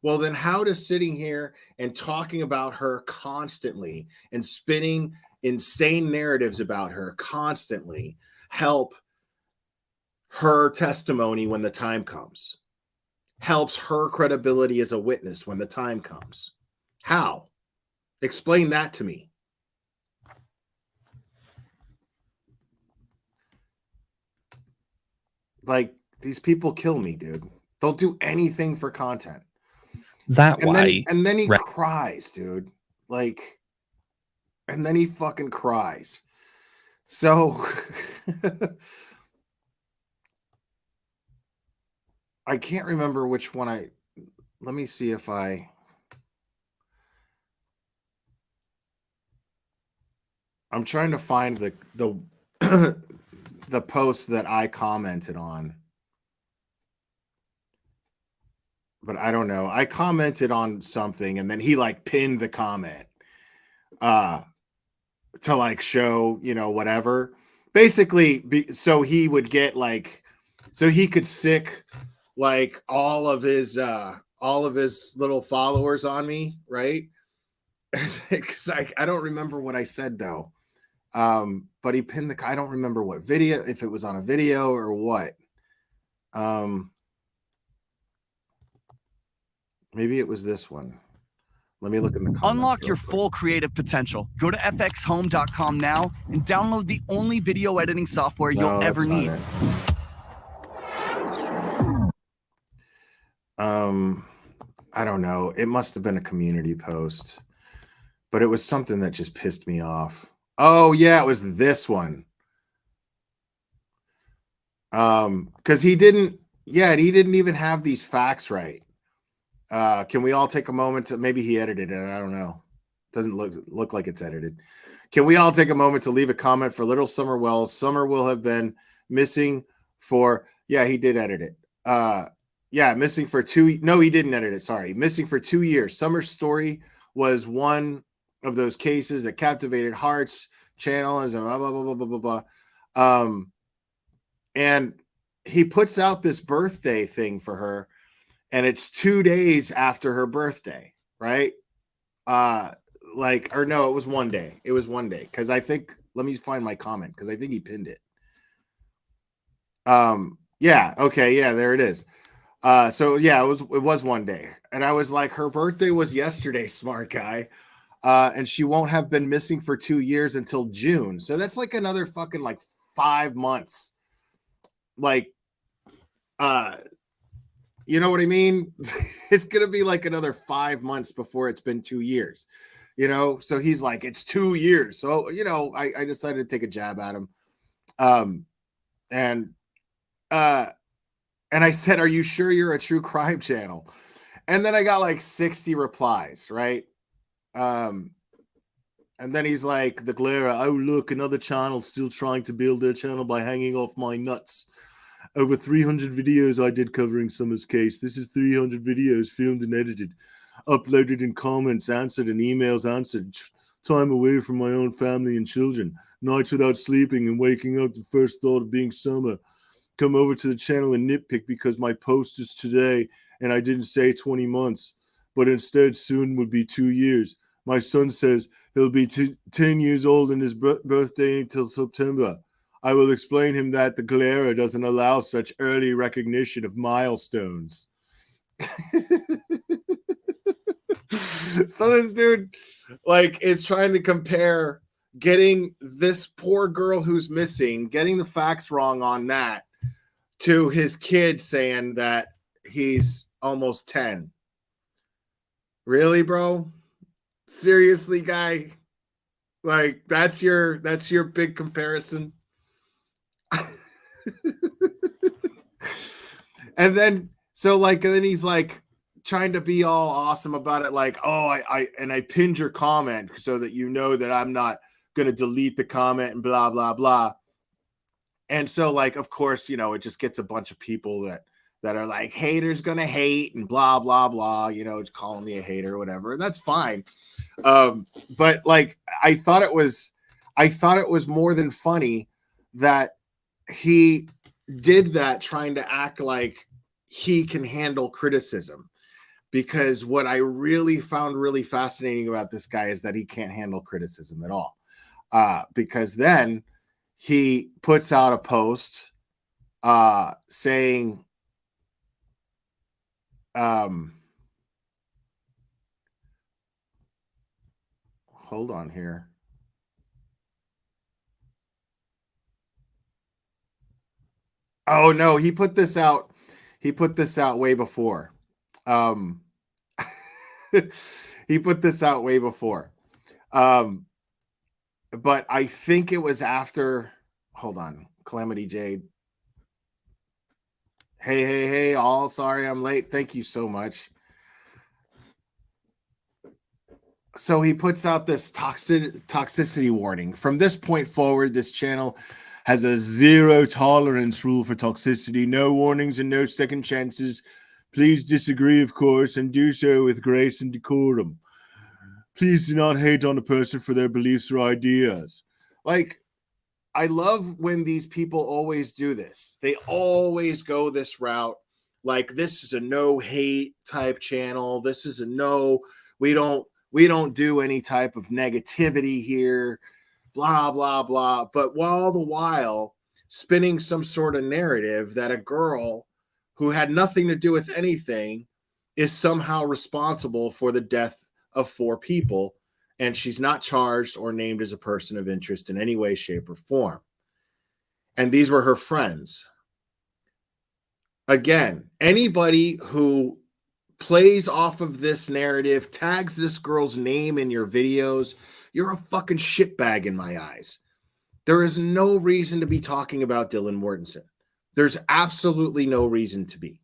I: well, then how does sitting here and talking about her constantly and spinning insane narratives about her constantly help her testimony when the time comes? Helps her credibility as a witness when the time comes? How? Explain that to me. Like, these people kill me, dude. They'll do anything for content.
D: That way.
I: And then he cries, dude. Like, and then he fucking cries. So I can't remember which one let me see if I'm trying to find the the post that I commented on. But I don't know. I commented on something and then he like pinned the comment to like show, whatever. Basically, so he would get like, so he could sick like all of his little followers on me, right? Because I don't remember what I said though. But he pinned I don't remember what video, if it was on a video or what. Maybe it was this one. Let me look in the comments.
L: Unlock your full creative potential. Go to fxhome.com now and download the only video editing software you'll ever need.
I: I don't know. It must have been a community post, but it was something that just pissed me off. Oh yeah, it was this one. Because he didn't even have these facts right. Can we all take a moment to, maybe he edited it, I don't know. Doesn't look like it's edited. Can we all take a moment to leave a comment for little Summer Wells? Summer will have been missing for, yeah, he did edit it. Yeah, missing for no, he didn't edit it. Sorry. Missing for 2 years. Summer's story was one of those cases that captivated hearts, channel, and blah, blah, blah, blah, blah, blah. And he puts out this birthday thing for her, and it's 2 days after her birthday, right? Or no, it was 1 day. It was 1 day. Because I think, let me find my comment, because I think he pinned it. Yeah, okay, yeah, there it is. So yeah, it was 1 day. And I was like, her birthday was yesterday, smart guy. And she won't have been missing for 2 years until June. So that's like another fucking like 5 months. Like, you know what I mean? It's gonna be like another 5 months before it's been 2 years. So he's like, it's 2 years. So I decided to take a jab at him. And I said, are you sure you're a true crime channel? And then I got like 60 replies, right? And then he's like, the glare, oh look, another channel still trying to build their channel by hanging off my nuts. Over 300 videos I did covering Summer's case. This is 300 videos filmed and edited, uploaded in comments, answered, and emails answered. time away from my own family and children. Nights without sleeping and waking up, the first thought of being summer. Come over to the channel and nitpick because my post is today and I didn't say 20 months, but instead soon would be 2 years. My son says he'll be 10 years old in his birthday until September. I will explain him that the Galera doesn't allow such early recognition of milestones. So this dude like is trying to compare getting this poor girl who's missing, getting the facts wrong on that, to his kid saying that he's almost 10. Really, bro? Seriously, guy? Like that's your big comparison? And then then he's like trying to be all awesome about it, like, oh, I pinned your comment so that you know that I'm not gonna delete the comment and blah blah blah. And so, like, of course, you know, it just gets a bunch of people that are like, haters gonna hate and blah blah blah, you know, calling me a hater or whatever. And that's fine. But like I thought it was more than funny that he did that trying to act like he can handle criticism. Because what I really found really fascinating about this guy is that he can't handle criticism at all. Because then he puts out a post saying, hold on here. Oh no, he put this out way before. He put this out way before. But I think it was after, hold on, Calamity Jade. Hey, all sorry I'm late. Thank you so much. So he puts out this toxicity warning. From this point forward, this channel has a zero tolerance rule for toxicity. No warnings and no second chances. Please disagree, of course, and do so with grace and decorum. Please do not hate on a person for their beliefs or ideas. Like, I love when these people always do this. They always go this route. Like, this is a no hate type channel. This is a no, we don't do any type of negativity here, blah, blah, blah. But all the while spinning some sort of narrative that a girl who had nothing to do with anything is somehow responsible for the death of 4 people, and she's not charged or named as a person of interest in any way, shape, or form. And these were her friends. Again, anybody who plays off of this narrative, tags this girl's name in your videos, you're a fucking shitbag in my eyes. There is no reason to be talking about Dylan Mortensen. There's absolutely no reason to be.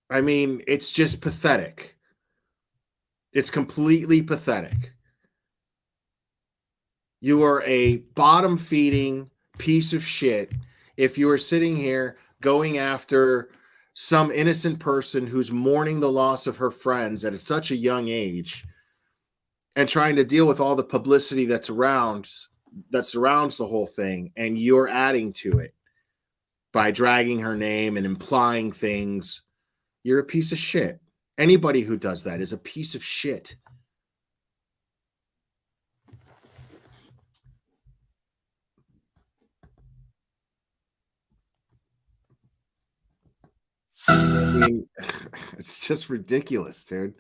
I: I mean, it's just pathetic. It's completely pathetic. You are a bottom-feeding piece of shit if you are sitting here going after some innocent person who's mourning the loss of her friends at such a young age and trying to deal with all the publicity that surrounds the whole thing, and you're adding to it by dragging her name and implying things. You're a piece of shit. Anybody who does that is a piece of shit. I mean, it's just ridiculous, dude.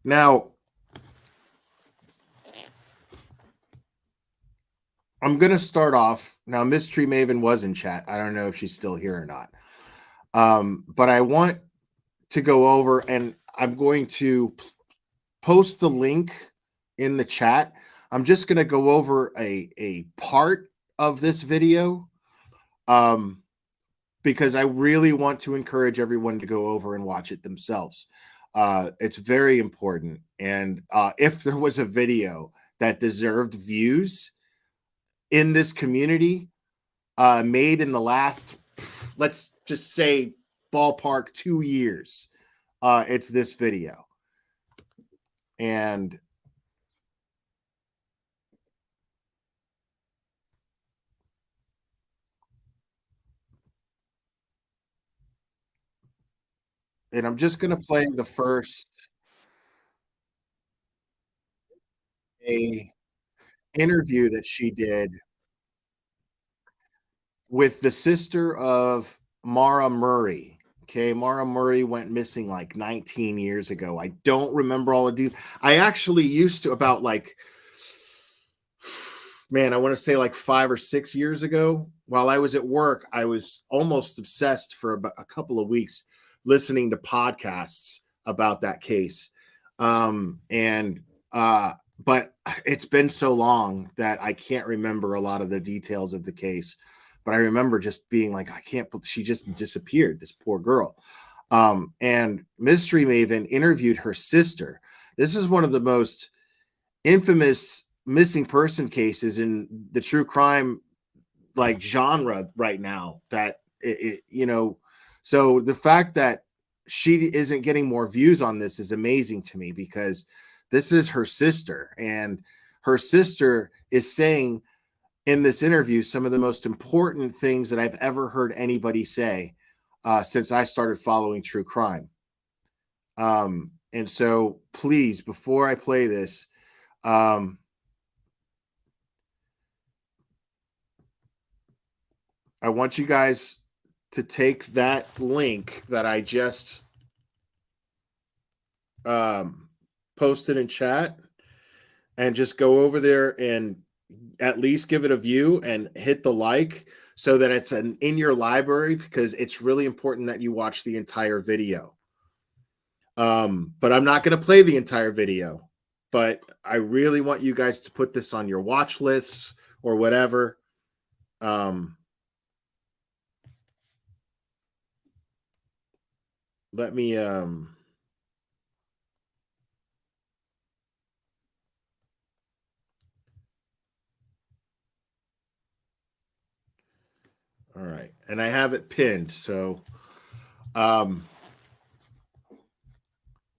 I: Now, I'm going to start off. Now, Mystery Maven was in chat. I don't know if she's still here or not. But I want to go over, and I'm going to post the link in the chat. I'm just going to go over a part of this video because I really want to encourage everyone to go over and watch it themselves. It's very important. And if there was a video that deserved views in this community made in the last, let's just say ballpark 2 years. It's this video. And I'm just going to play the first interview that she did with the sister of Mara Murray. Okay, Mara Murray went missing like 19 years ago. I don't remember all the details. I actually used to about like, man, I want to say like 5 or 6 years ago. While I was at work, I was almost obsessed for about a couple of weeks listening to podcasts about that case. But it's been so long that I can't remember a lot of the details of the case. But I remember just being like, I can't, she just disappeared, this poor girl. And Mystery Maven interviewed her sister. This is one of the most infamous missing person cases in the true crime like genre right now, that so the fact that she isn't getting more views on this is amazing to me, because this is her sister, and her sister is saying in this interview some of the most important things that I've ever heard anybody say since I started following true crime. And so please, before I play this, I want you guys to take that link that I just posted in chat and just go over there and at least give it a view and hit the like, so that it's in your library, because it's really important that you watch the entire video. But I'm not going to play the entire video, but I really want you guys to put this on your watch lists or whatever. Let me all right, and I have it pinned, so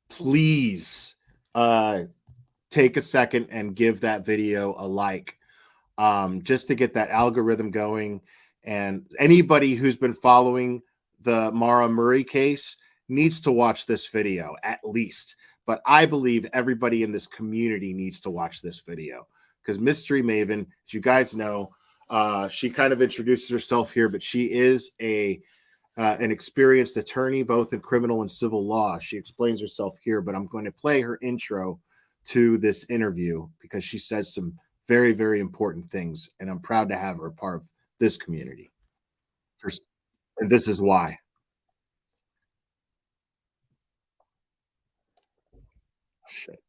I: please take a second and give that video a like, just to get that algorithm going. And anybody who's been following the Mara Murray case needs to watch this video at least. But I believe everybody in this community needs to watch this video, because Mystery Maven, as you guys know, she kind of introduces herself here, but she is an experienced attorney, both in criminal and civil law. She explains herself here, but I'm going to play her intro to this interview because she says some very, very important things, and I'm proud to have her part of this community. And this is why. Shit.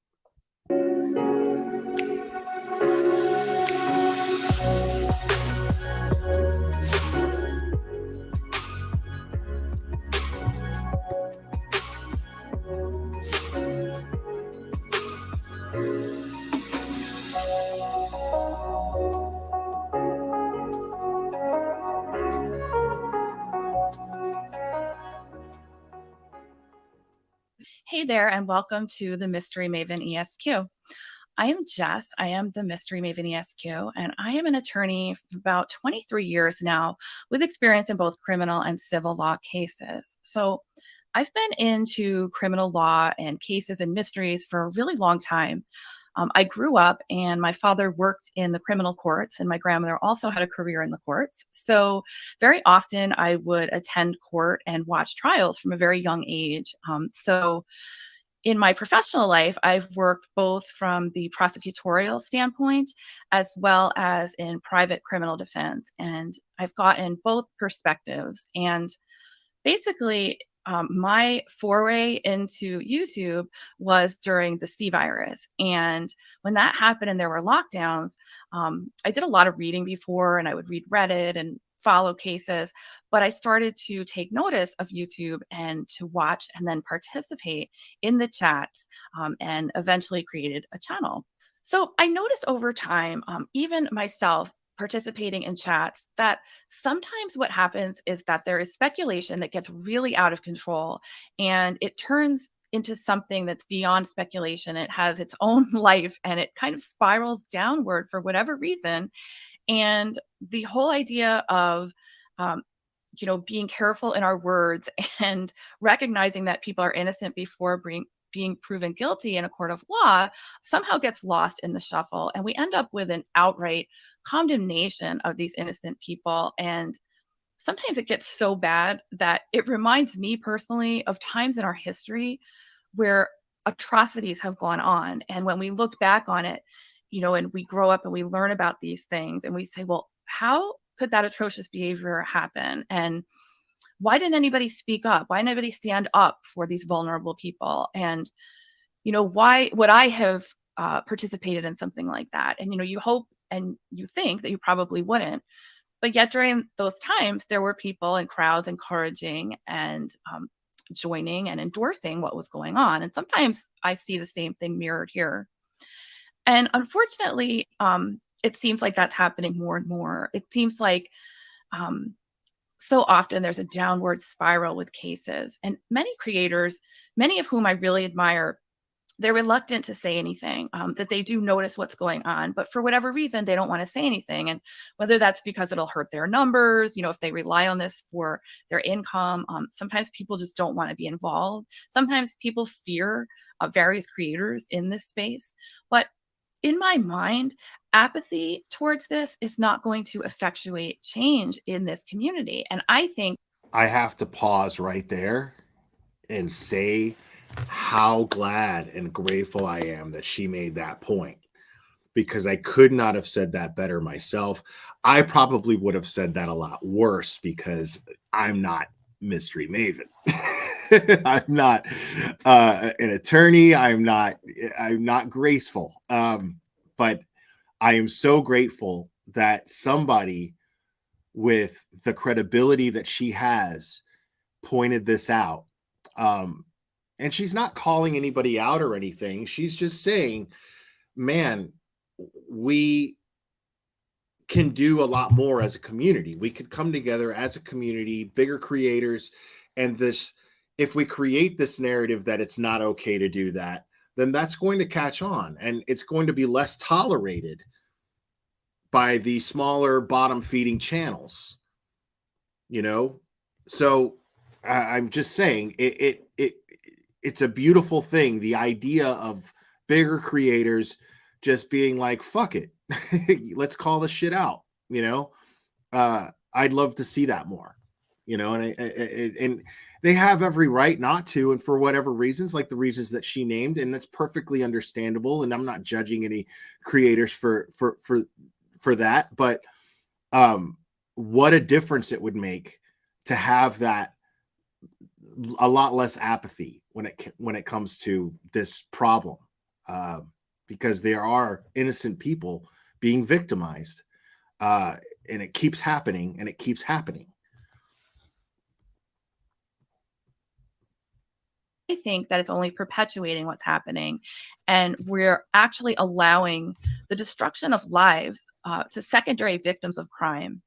M: Hey there, and welcome to the Mystery Maven ESQ. I am Jess. I am the Mystery Maven ESQ, and I am an attorney for about 23 years now with experience in both criminal and civil law cases. So I've been into criminal law and cases and mysteries for a really long time. I grew up and my father worked in the criminal courts, and my grandmother also had a career in the courts. So very often I would attend court and watch trials from a very young age. So in my professional life, I've worked both from the prosecutorial standpoint as well as in private criminal defense. And I've gotten both perspectives. And basically, my foray into YouTube was during the C virus. And when that happened and there were lockdowns, I did a lot of reading before, and I would read Reddit and follow cases, but I started to take notice of YouTube and to watch and then participate in the chats, and eventually created a channel. So I noticed over time, even myself participating in chats that sometimes what happens is that there is speculation that gets really out of control and it turns into something that's beyond speculation. It has its own life and it kind of spirals downward for whatever reason. And the whole idea of, being careful in our words and recognizing that people are innocent before being proven guilty in a court of law somehow gets lost in the shuffle. And we end up with an outright condemnation of these innocent people. And sometimes it gets so bad that it reminds me personally of times in our history where atrocities have gone on. And when we look back on it, and we grow up and we learn about these things and we say, well, how could that atrocious behavior happen? And why didn't anybody speak up? Why didn't anybody stand up for these vulnerable people? And, why would I have participated in something like that? And, you hope and you think that you probably wouldn't. But yet during those times, there were people and crowds encouraging and joining and endorsing what was going on. And sometimes I see the same thing mirrored here. And unfortunately, it seems like that's happening more and more. It seems like so often there's a downward spiral with cases. And many creators, many of whom I really admire, they're reluctant to say anything, that they do notice what's going on. But for whatever reason, they don't want to say anything. And whether that's because it'll hurt their numbers, if they rely on this for their income, sometimes people just don't want to be involved. Sometimes people fear various creators in this space. But in my mind, apathy towards this is not going to effectuate change in this community. And I think
I: I have to pause right there and say how glad and grateful I am that she made that point, because I could not have said that better myself. I probably would have said that a lot worse because I'm not Mystery Maven. I'm not an attorney. I'm not graceful. But I am so grateful that somebody with the credibility that she has pointed this out. And she's not calling anybody out or anything. She's just saying, man, we can do a lot more as a community. We could come together as a community, bigger creators. And if we create this narrative that it's not okay to do that, then that's going to catch on and it's going to be less tolerated by the smaller bottom feeding channels, So I'm just saying it's a beautiful thing. The idea of bigger creators just being like, fuck it, let's call this shit out. I'd love to see that more, and they have every right not to, and for whatever reasons, like the reasons that she named, and that's perfectly understandable. And I'm not judging any creators for that, but what a difference it would make to have that, a lot less apathy when it comes to this problem, because there are innocent people being victimized, and it keeps happening and it keeps happening.
M: I think that it's only perpetuating what's happening, and we're actually allowing the destruction of lives to secondary victims of crime.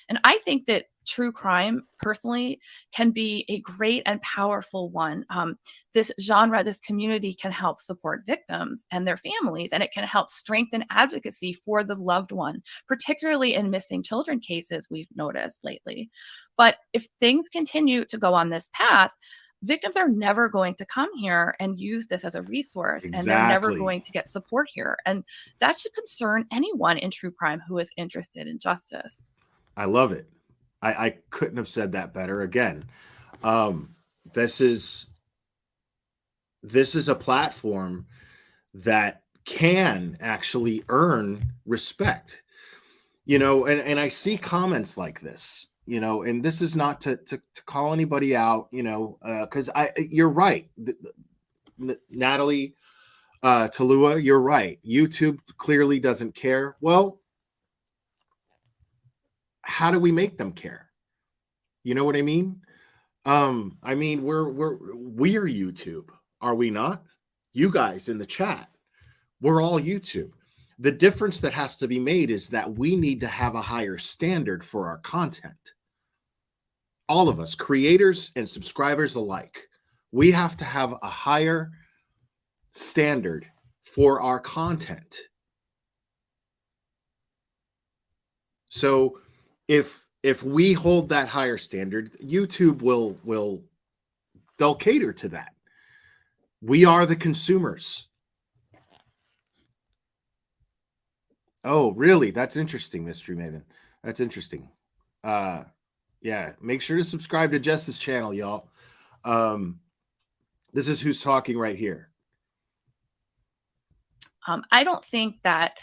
M: And I think that true crime, personally, can be a great and powerful one. This genre, this community can help support victims and their families, and it can help strengthen advocacy for the loved one, particularly in missing children cases we've noticed lately. But if things continue to go on this path, victims are never going to come here and use this as a resource.
I: Exactly.
M: And they're never going to get support here. And that should concern anyone in true crime who is interested in justice.
I: I love it. I couldn't have said that better. Again, this is a platform that can actually earn respect, and I see comments like this, and this is not to call anybody out, because you're right. Natalie, Talua, you're right. YouTube clearly doesn't care. Well, how do we make them care? You know what I mean? We're YouTube, are we not? You guys in the chat, we're all YouTube. The difference that has to be made is that we need to have a higher standard for our content. All of us, creators and subscribers alike, we have to have a higher standard for our content. So if we hold that higher standard, YouTube they'll cater to that. We are the consumers. Oh, really? That's interesting, Mystery Maven. That's interesting. Yeah, make sure to subscribe to Jess's channel, y'all. This is who's talking right here.
M: I don't think that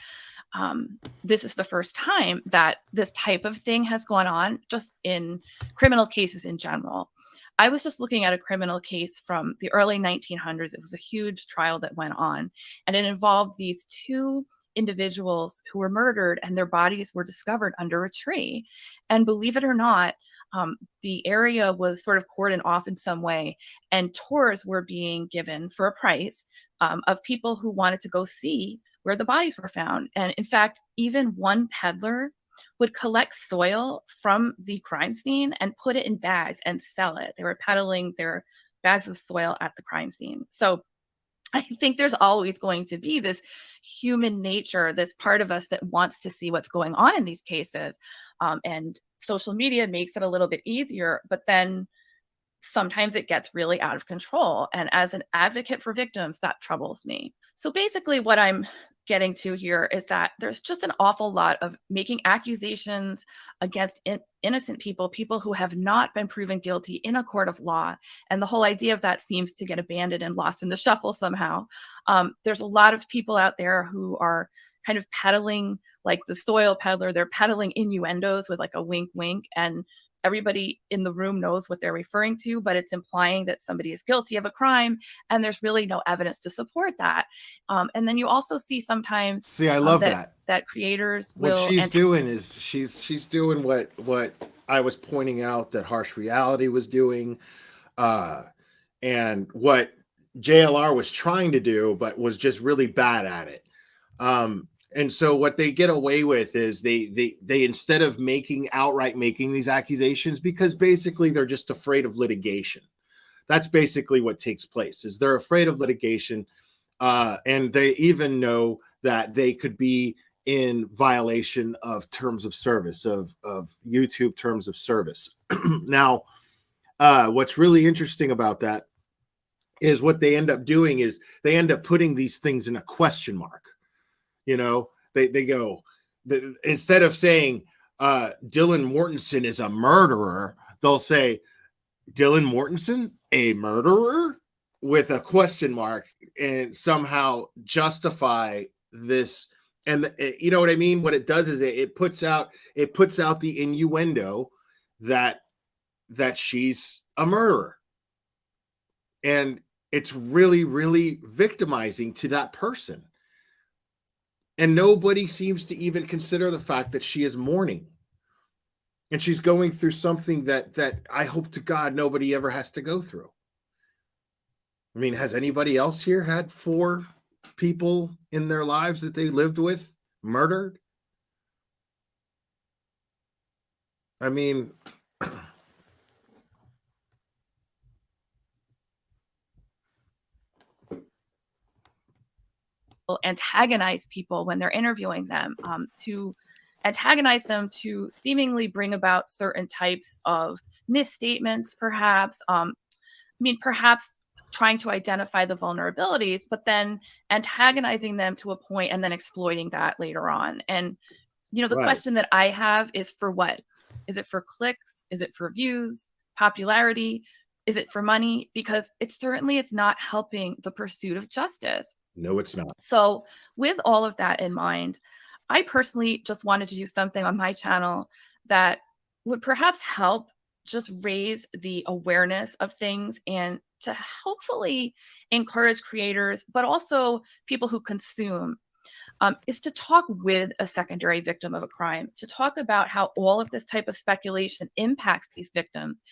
M: this is the first time that this type of thing has gone on, just in criminal cases in general. I was just looking at a criminal case from the early 1900s. It was a huge trial that went on, and it involved these two individuals who were murdered, and their bodies were discovered under a tree. And believe it or not, the area was sort of cordoned off in some way, and tours were being given for a price of people who wanted to go see where the bodies were found. And in fact, even one peddler would collect soil from the crime scene and put it in bags and sell it. They were peddling their bags of soil at the crime scene. So I think there's always going to be this human nature, this part of us that wants to see what's going on in these cases. And social media makes it a little bit easier, but then sometimes it gets really out of control. And as an advocate for victims, that troubles me. So basically what I'm getting to here is that there's just an awful lot of making accusations against innocent people, people who have not been proven guilty in a court of law. And the whole idea of that seems to get abandoned and lost in the shuffle somehow. There's a lot of people out there who are kind of peddling, like the soil peddler, they're peddling innuendos with like a wink, wink. And everybody in the room knows what they're referring to, but it's implying that somebody is guilty of a crime, and there's really no evidence to support that. And then you also see sometimes,
I: I love
M: that creators will.
I: What she's doing is she's doing what I was pointing out that Harsh Reality was doing, and what JLR was trying to do, but was just really bad at it. And so what they get away with is they instead of outright making these accusations, because basically they're just afraid of litigation. That's basically what takes place, is they're afraid of litigation. And they even know that they could be in violation of terms of service, of YouTube terms of service. Now, what's really interesting about that is what they end up doing is they end up putting these things in a question mark. You know, they go, instead of saying Dylan Mortensen is a murderer, they'll say Dylan Mortensen, a murderer, with a question mark, and somehow justify this. And you know what I mean? What it does is it puts out the innuendo that she's a murderer. And it's really, really victimizing to that person. And nobody seems to even consider the fact that she is mourning. And she's going through something that I hope to God nobody ever has to go through. I mean, has anybody else here had 4 people in their lives that they lived with murdered? I mean,
M: antagonize people when they're interviewing them, to antagonize them, to seemingly bring about certain types of misstatements, perhaps. Perhaps trying to identify the vulnerabilities, but then antagonizing them to a point and then exploiting that later on. And, the question that I have is, for what? Is it for clicks? Is it for views, popularity? Is it for money? Because it certainly is not helping the pursuit of justice.
I: No, it's not.
M: So with all of that in mind, I personally just wanted to do something on my channel that would perhaps help just raise the awareness of things, and to hopefully encourage creators, but also people who consume, is to talk with a secondary victim of a crime, to talk about how all of this type of speculation impacts these victims,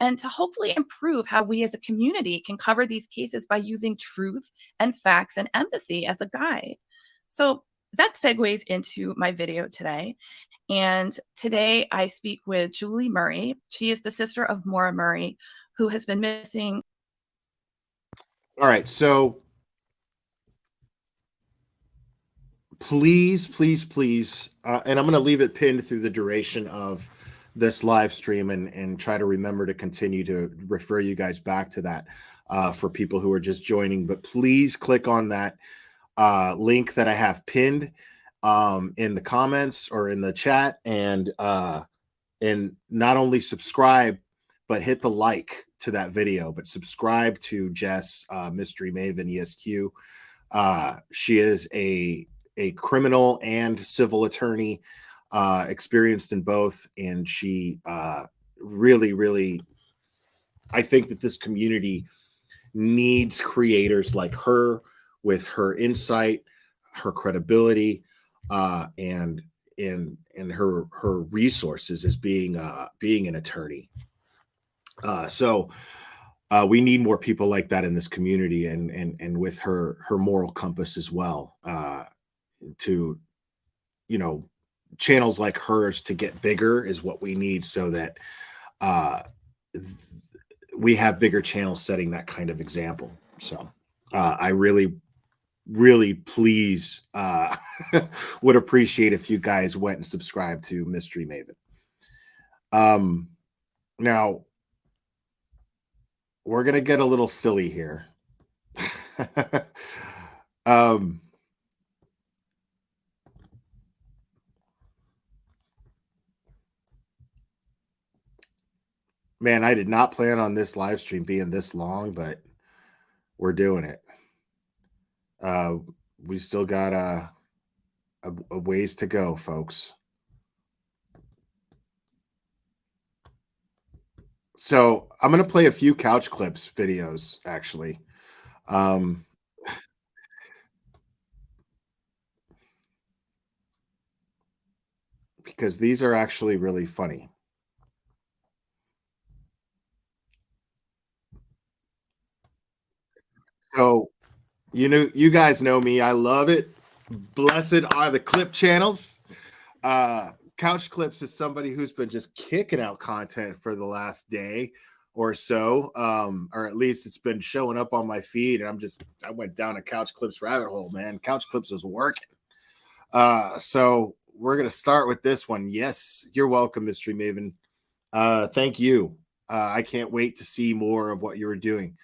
M: and to hopefully improve how we as a community can cover these cases by using truth and facts and empathy as a guide. So that segues into my video today. And today I speak with Julie Murray. She is the sister of Maura Murray, who has been missing.
I: All right, so please, and I'm going to leave it pinned through the duration of this live stream and try to remember to continue to refer you guys back to that for people who are just joining. But please click on that link that I have pinned in the comments or in the chat, and not only subscribe, but hit the like to that video, but subscribe to Jess, Mystery Maven ESQ. She is a criminal and civil attorney, experienced in both, and she really, I think that this community needs creators like her with her insight, her credibility, and her resources as being an attorney. So we need more people like that in this community, and with her moral compass as well, to, you know, channels like hers to get bigger is what we need, so that we have bigger channels setting that kind of example. So I really please would appreciate if you guys went and subscribed to Mystery Maven. Now we're gonna get a little silly here. Man, I did not plan on this live stream being this long, but we're doing it. We still got a ways to go, folks. So I'm going to play a few couch clips videos, actually. Because these are actually really funny. So, you guys know me. I love it. Blessed are the clip channels. Couch Clips is somebody who's been just kicking out content for the last day or so, or at least it's been showing up on my feed, and I went down a Couch Clips rabbit hole, man. Couch Clips is working. So we're gonna start with this one. Yes, you're welcome, Mystery Maven. Thank you. I can't wait to see more of what you're doing.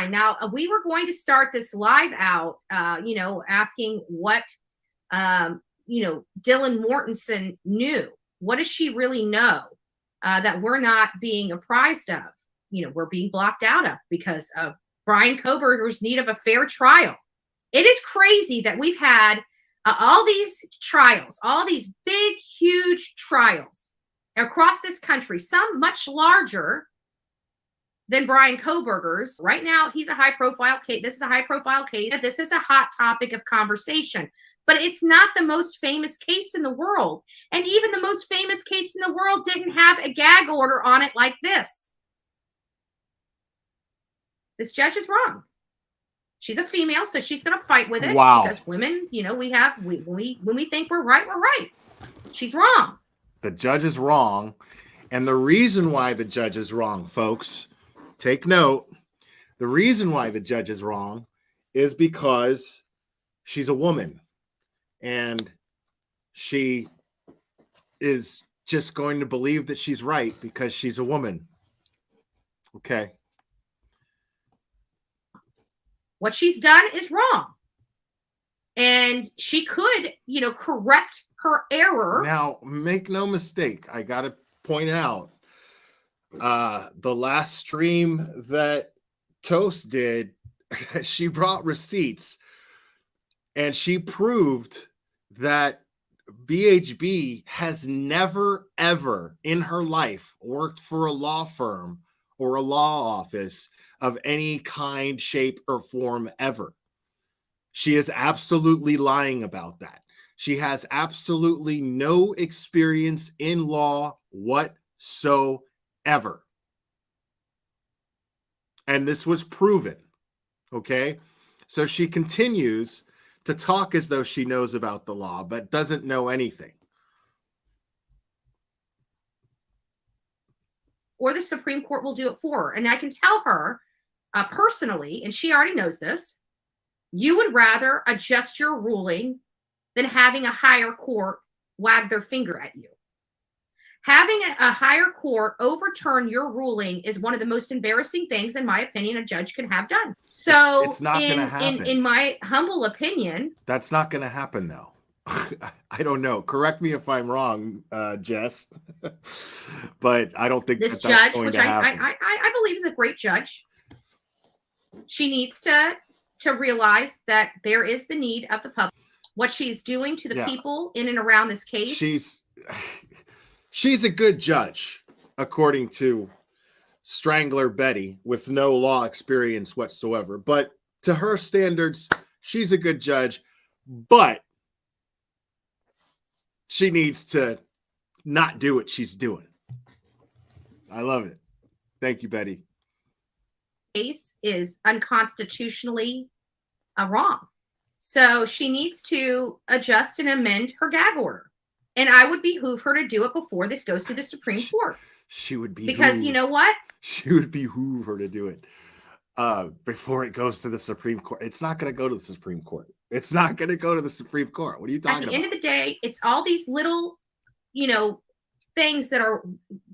N: Now, we were going to start this live out, asking what, Dylan Mortensen knew. What does she really know that we're not being apprised of? We're being blocked out of because of Brian Kohberger's need of a fair trial. It is crazy that we've had all these trials, all these big, huge trials across this country, some much larger than Brian Kohberger's. Right now, he's a high-profile case. This is a high-profile case. This is a hot topic of conversation. But it's not the most famous case in the world. And even the most famous case in the world didn't have a gag order on it like this. This judge is wrong. She's a female, so she's going to fight with it.
I: Wow.
N: Because women, when we think we're right, we're right. She's wrong.
I: The judge is wrong. And the reason why the judge is wrong, folks, take note. The reason why the judge is wrong is because she's a woman, and she is just going to believe that she's right because she's a woman. Okay.
N: What she's done is wrong. And she could, correct her error.
I: Now, make no mistake. I got to point out, the last stream that Toast did, she brought receipts, and she proved that BHB has never, ever in her life worked for a law firm or a law office of any kind, shape, or form ever. She is absolutely lying about that. She has absolutely no experience in law whatsoever. And this was proven. Okay? So she continues to talk as though she knows about the law, but doesn't know anything.
N: Or the Supreme Court will do it for her. And I can tell her personally, and she already knows this, you would rather adjust your ruling than having a higher court wag their finger at you. Having a higher court overturn your ruling is one of the most embarrassing things, in my opinion, a judge can have done. So
I: it's not going to happen.
N: In my humble opinion,
I: that's not going to happen, though. I don't know. Correct me if I'm wrong, Jess, but I don't think
N: this
I: that's
N: judge,
I: going
N: which
I: to happen.
N: I believe is a great judge, she needs to realize that there is the need of the public. What she's doing to the people in and around this case.
I: She's a good judge, according to Strangler Betty, with no law experience whatsoever. But to her standards, she's a good judge, but she needs to not do what she's doing. I love it. Thank you, Betty.
N: Case is unconstitutionally wrong. So she needs to adjust and amend her gag order. And I would behoove her to do it before this goes to the Supreme Court.
I: She would be
N: because you know what?
I: She would behoove her to do it before it goes to the Supreme Court. It's not going to go to the Supreme Court. It's not going to go to the Supreme Court. What are you talking about?
N: At the end of the day, it's all these little, things that are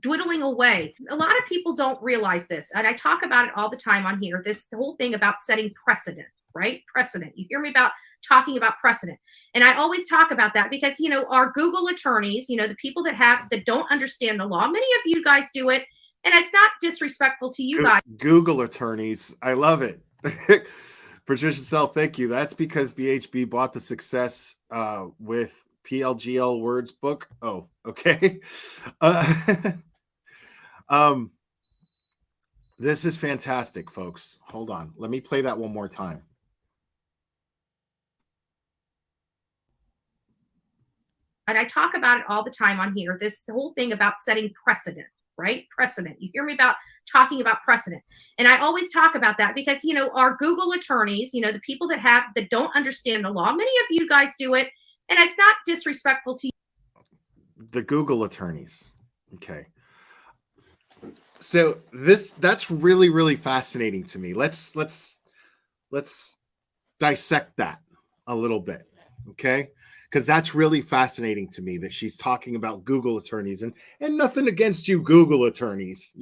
N: dwindling away. A lot of people don't realize this. And I talk about it all the time on here. The whole thing about setting precedent, right? Precedent. You hear me about talking about precedent. And I always talk about that because, our Google attorneys, the people that don't understand the law, many of you guys do it. And it's not disrespectful to you guys.
I: Google attorneys. I love it. Patricia Sell, thank you. That's because BHB bought the success with PLGL Words book. Oh, okay. This is fantastic, folks. Hold on. Let me play that one more time.
N: And I talk about it all the time on here. The whole thing about setting precedent, right? Precedent. You hear me about talking about precedent. And I always talk about that because, our Google attorneys, the people that don't understand the law, many of you guys do it. And it's not disrespectful to you.
I: The Google attorneys. Okay. So that's really, really fascinating to me. Let's dissect that a little bit. Okay. Because that's really fascinating to me that she's talking about Google attorneys and nothing against you Google attorneys,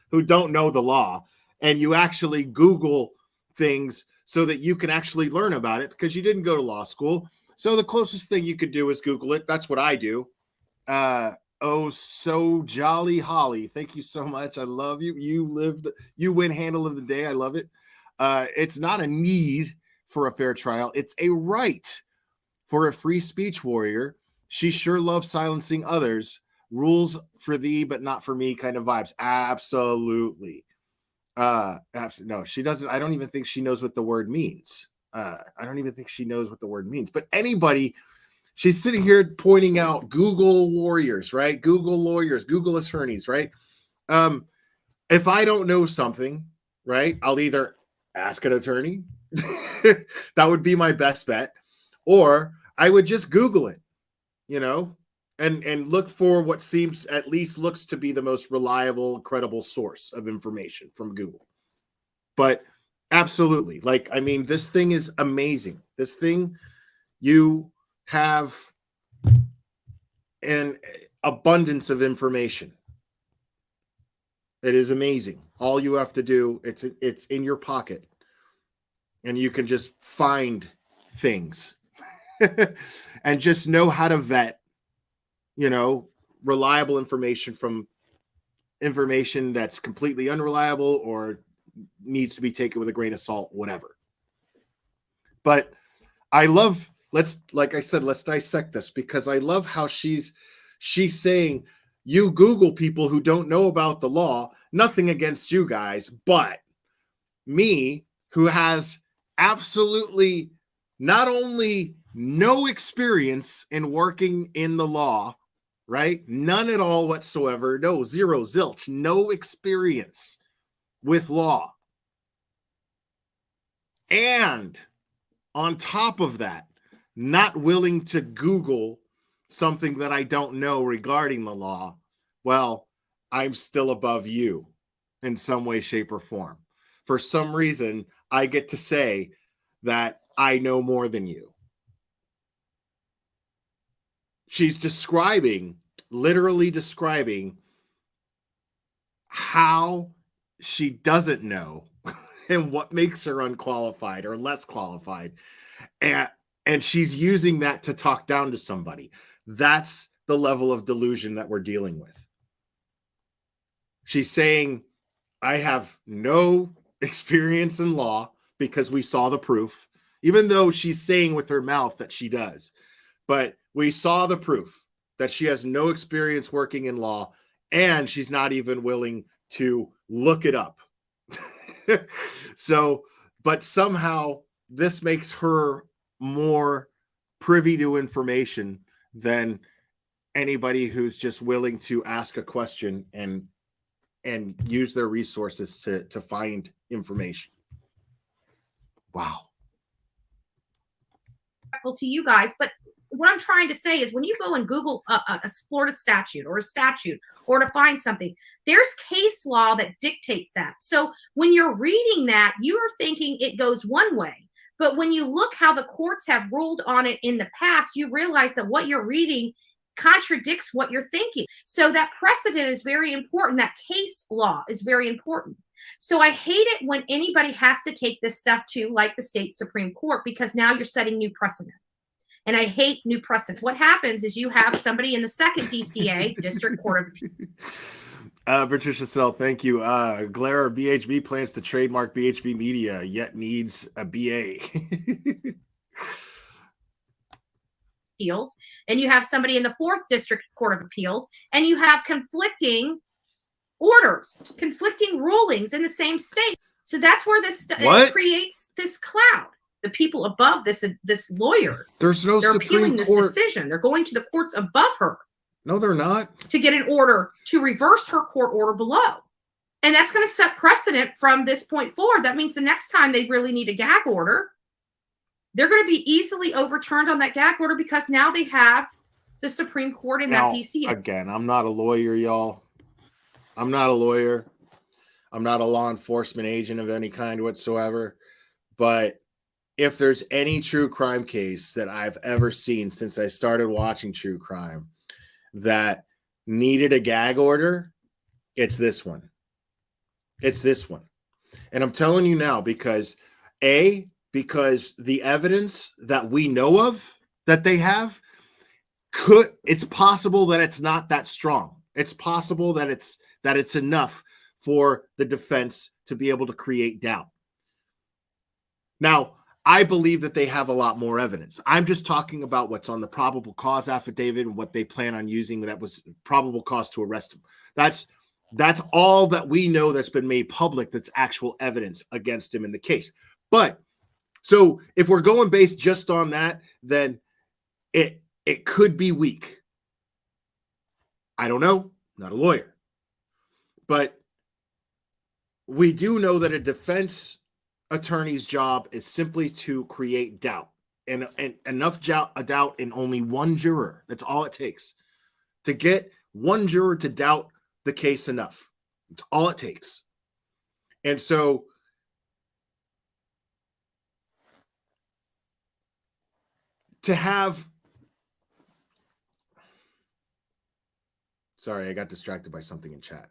I: who don't know the law, and you actually Google things so that you can actually learn about it because you didn't go to law school. So the closest thing you could do is Google it. That's what I do. Oh, so jolly Holly. Thank you so much. I love you. You win handle of the day. I love it. It's not a need for a fair trial. It's a right for a free speech warrior. She sure loves silencing others. Rules for thee, but not for me kind of vibes. Absolutely. No, she doesn't. I don't even think she knows what the word means. But anybody, she's sitting here pointing out Google warriors, right? Google lawyers, Google attorneys, right? If I don't know something, right, I'll either ask an attorney. That would be my best bet. Or I would just Google it, and look for what seems at least looks to be the most reliable, credible source of information from Google. But absolutely. This thing is amazing. This thing, you have an abundance of information. It is amazing. All you have to do, it's in your pocket, and you can just find things and just know how to vet, reliable information from information that's completely unreliable or needs to be taken with a grain of salt, whatever. But I love, let's dissect this, because I love how she's saying you Google people who don't know about the law, nothing against you guys, but me, who has absolutely not only no experience in working in the law, right? None at all whatsoever. No, zero, zilch, no experience with law. And on top of that, not willing to Google something that I don't know regarding the law. Well, I'm still above you in some way, shape, or form. For some reason, I get to say that I know more than you. She's literally describing how she doesn't know and what makes her unqualified or less qualified. And she's using that to talk down to somebody. That's the level of delusion that we're dealing with. She's saying, I have no experience in law because we saw the proof, even though she's saying with her mouth that she does. But we saw the proof that she has no experience working in law, and she's not even willing to look it up. So, but somehow this makes her more privy to information than anybody who's just willing to ask a question and use their resources to find information. Wow.
N: To you guys, but what I'm trying to say is when you go and Google a Florida statute or a statute or to find something, there's case law that dictates that. So when you're reading that, you are thinking it goes one way. But when you look how the courts have ruled on it in the past, you realize that what you're reading contradicts what you're thinking. So that precedent is very important. That case law is very important. So I hate it when anybody has to take this stuff to like the state Supreme Court, because now you're setting new precedent. And I hate new precedents. What happens is you have somebody in the second DCA, District Court of Appeals.
I: Patricia Sell, thank you. Glare BHB plans to trademark BHB Media, yet needs a BA.
N: Appeals, and you have somebody in the fourth District Court of Appeals, and you have conflicting orders, conflicting rulings in the same state. So that's where this creates this cloud. The people above this lawyer,
I: they're
N: appealing this
I: Court
N: decision. They're going to the courts above her.
I: No, they're not.
N: To get an order to reverse her court order below. And that's going to set precedent from this point forward. That means the next time they really need a gag order, they're going to be easily overturned on that gag order because now they have the Supreme Court in that DC.
I: Again, I'm not a lawyer, y'all. I'm not a lawyer. I'm not a law enforcement agent of any kind whatsoever. But if there's any true crime case that I've ever seen since I started watching true crime that needed a gag order, it's this one. It's this one. And I'm telling you now because the evidence that we know of that they have it's possible that it's not that strong. It's possible that it's enough for the defense to be able to create doubt. Now, I believe that they have a lot more evidence. I'm just talking about what's on the probable cause affidavit and what they plan on using that was probable cause to arrest him. That's all that we know that's been made public that's actual evidence against him in the case. But so if we're going based just on that, then it could be weak. I don't know. I'm not a lawyer. But we do know that a defense attorney's job is simply to create doubt and enough doubt in only one juror. That's all it takes to get one juror to doubt the case enough. It's all it takes. And so to have, sorry, I got distracted by something in chat.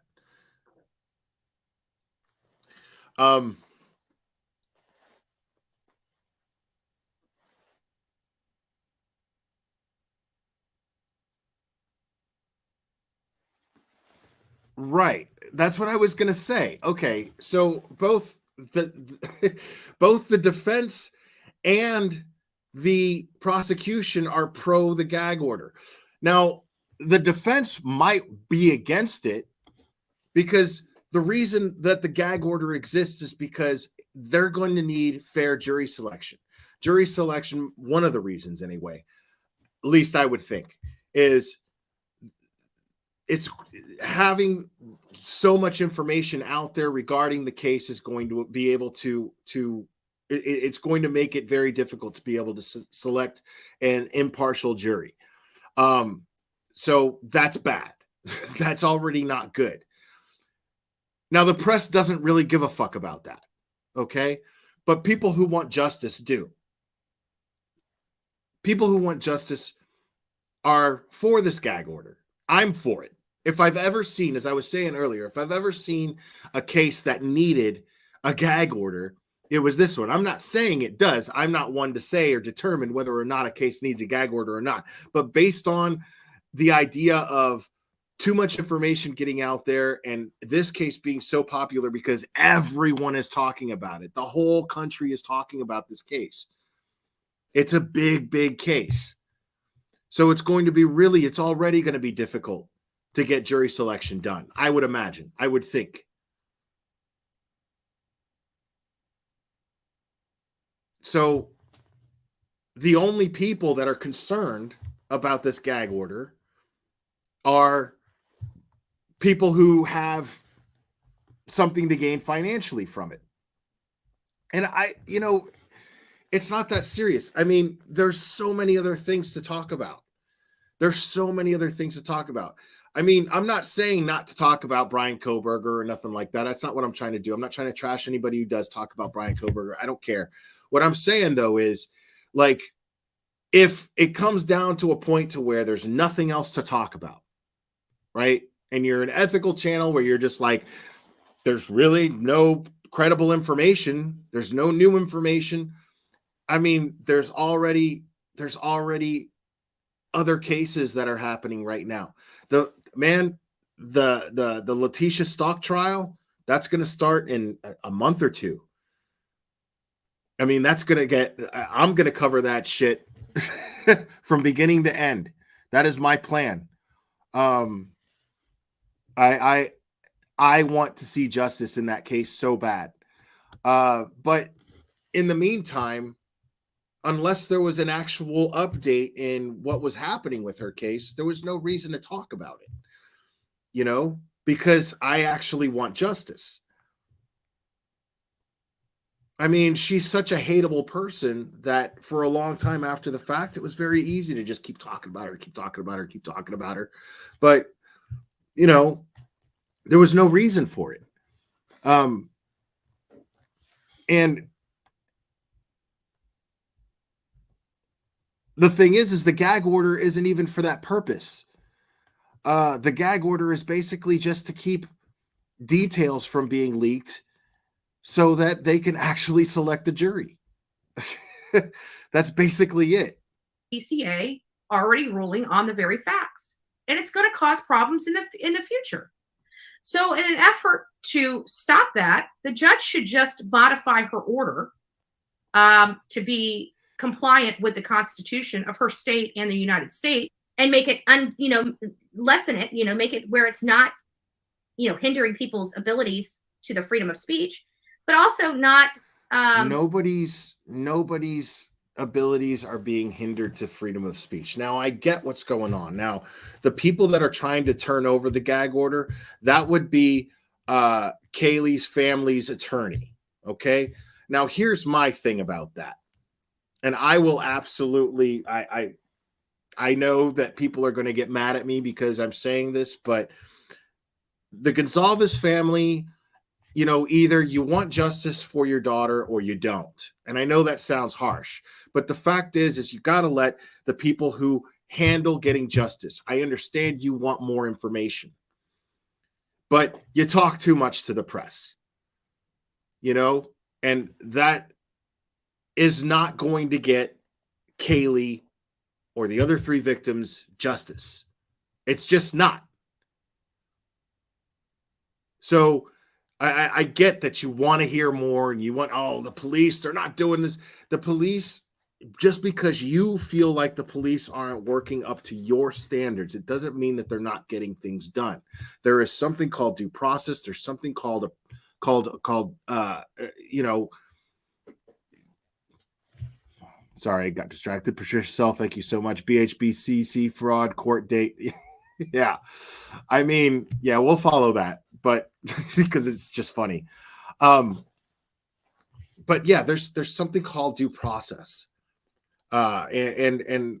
I: Right. That's what I was going to say. Okay. So both the defense and the prosecution are pro the gag order. Now, the defense might be against it because the reason that the gag order exists is because they're going to need fair jury selection. Jury selection, one of the reasons anyway, at least I would think, is it's having so much information out there regarding the case is going to be able to it's going to make it very difficult to be able to select an impartial jury. So that's bad. That's already not good. Now, the press doesn't really give a fuck about that. Okay. But people who want justice do. People who want justice are for this gag order. I'm for it. If I've ever seen, as I was saying earlier, if I've ever seen a case that needed a gag order, it was this one. I'm not saying it does. I'm not one to say or determine whether or not a case needs a gag order or not. But based on the idea of too much information getting out there and this case being so popular because everyone is talking about it, the whole country is talking about this case. It's a big, big case. So it's going to be it's already going to be difficult to get jury selection done. I would imagine. I would think. So the only people that are concerned about this gag order are people who have something to gain financially from it. And it's not that serious. I mean, there's so many other things to talk about. I mean, I'm not saying not to talk about Brian Koberger or nothing like that. That's not what I'm trying to do. I'm not trying to trash anybody who does talk about Brian Koberger. I don't care. What I'm saying, though, is like, if it comes down to a point to where there's nothing else to talk about, right? And you're an ethical channel where you're just like, there's really no credible information. There's no new information. I mean, there's already other cases that are happening right now. The Letitia Stock trial, that's going to start in a month or two. I mean, I'm going to cover that shit from beginning to end. That is my plan. I want to see justice in that case so bad. But in the meantime, unless there was an actual update in what was happening with her case, there was no reason to talk about it, because I actually want justice. I mean, she's such a hateable person that for a long time after the fact, it was very easy to just keep talking about her. But, there was no reason for it. And the thing is the gag order isn't even for that purpose. The gag order is basically just to keep details from being leaked so that they can actually select a jury. That's basically it.
N: DCA already ruling on the very facts, and it's going to cause problems in the future. So in an effort to stop that, the judge should just modify her order to be compliant with the Constitution of her state and the United States, and make it lessen it, make it where it's not hindering people's abilities to the freedom of speech, but also not
I: nobody's abilities are being hindered to freedom of speech. Now, I get what's going on. Now, the people that are trying to turn over the gag order, that would be Kaylee's family's attorney. Okay. Now, here's my thing about that. And I will absolutely, I know that people are going to get mad at me because I'm saying this, but the Gonzalez family, either you want justice for your daughter or you don't. And I know that sounds harsh, but the fact is you got to let the people who handle getting justice. I understand you want more information, but you talk too much to the press, and that is not going to get Kaylee or the other three victims justice. It's just not. So I get that you want to hear more and you want, the police, they're not doing this. The police just because you feel like the police aren't working up to your standards, it doesn't mean that they're not getting things done. There is something called due process. There's something called sorry, I got distracted. Patricia Sell, thank you so much. BHBCC fraud court date. Yeah. I mean, yeah, we'll follow that, but because it's just funny. But yeah, there's something called due process. And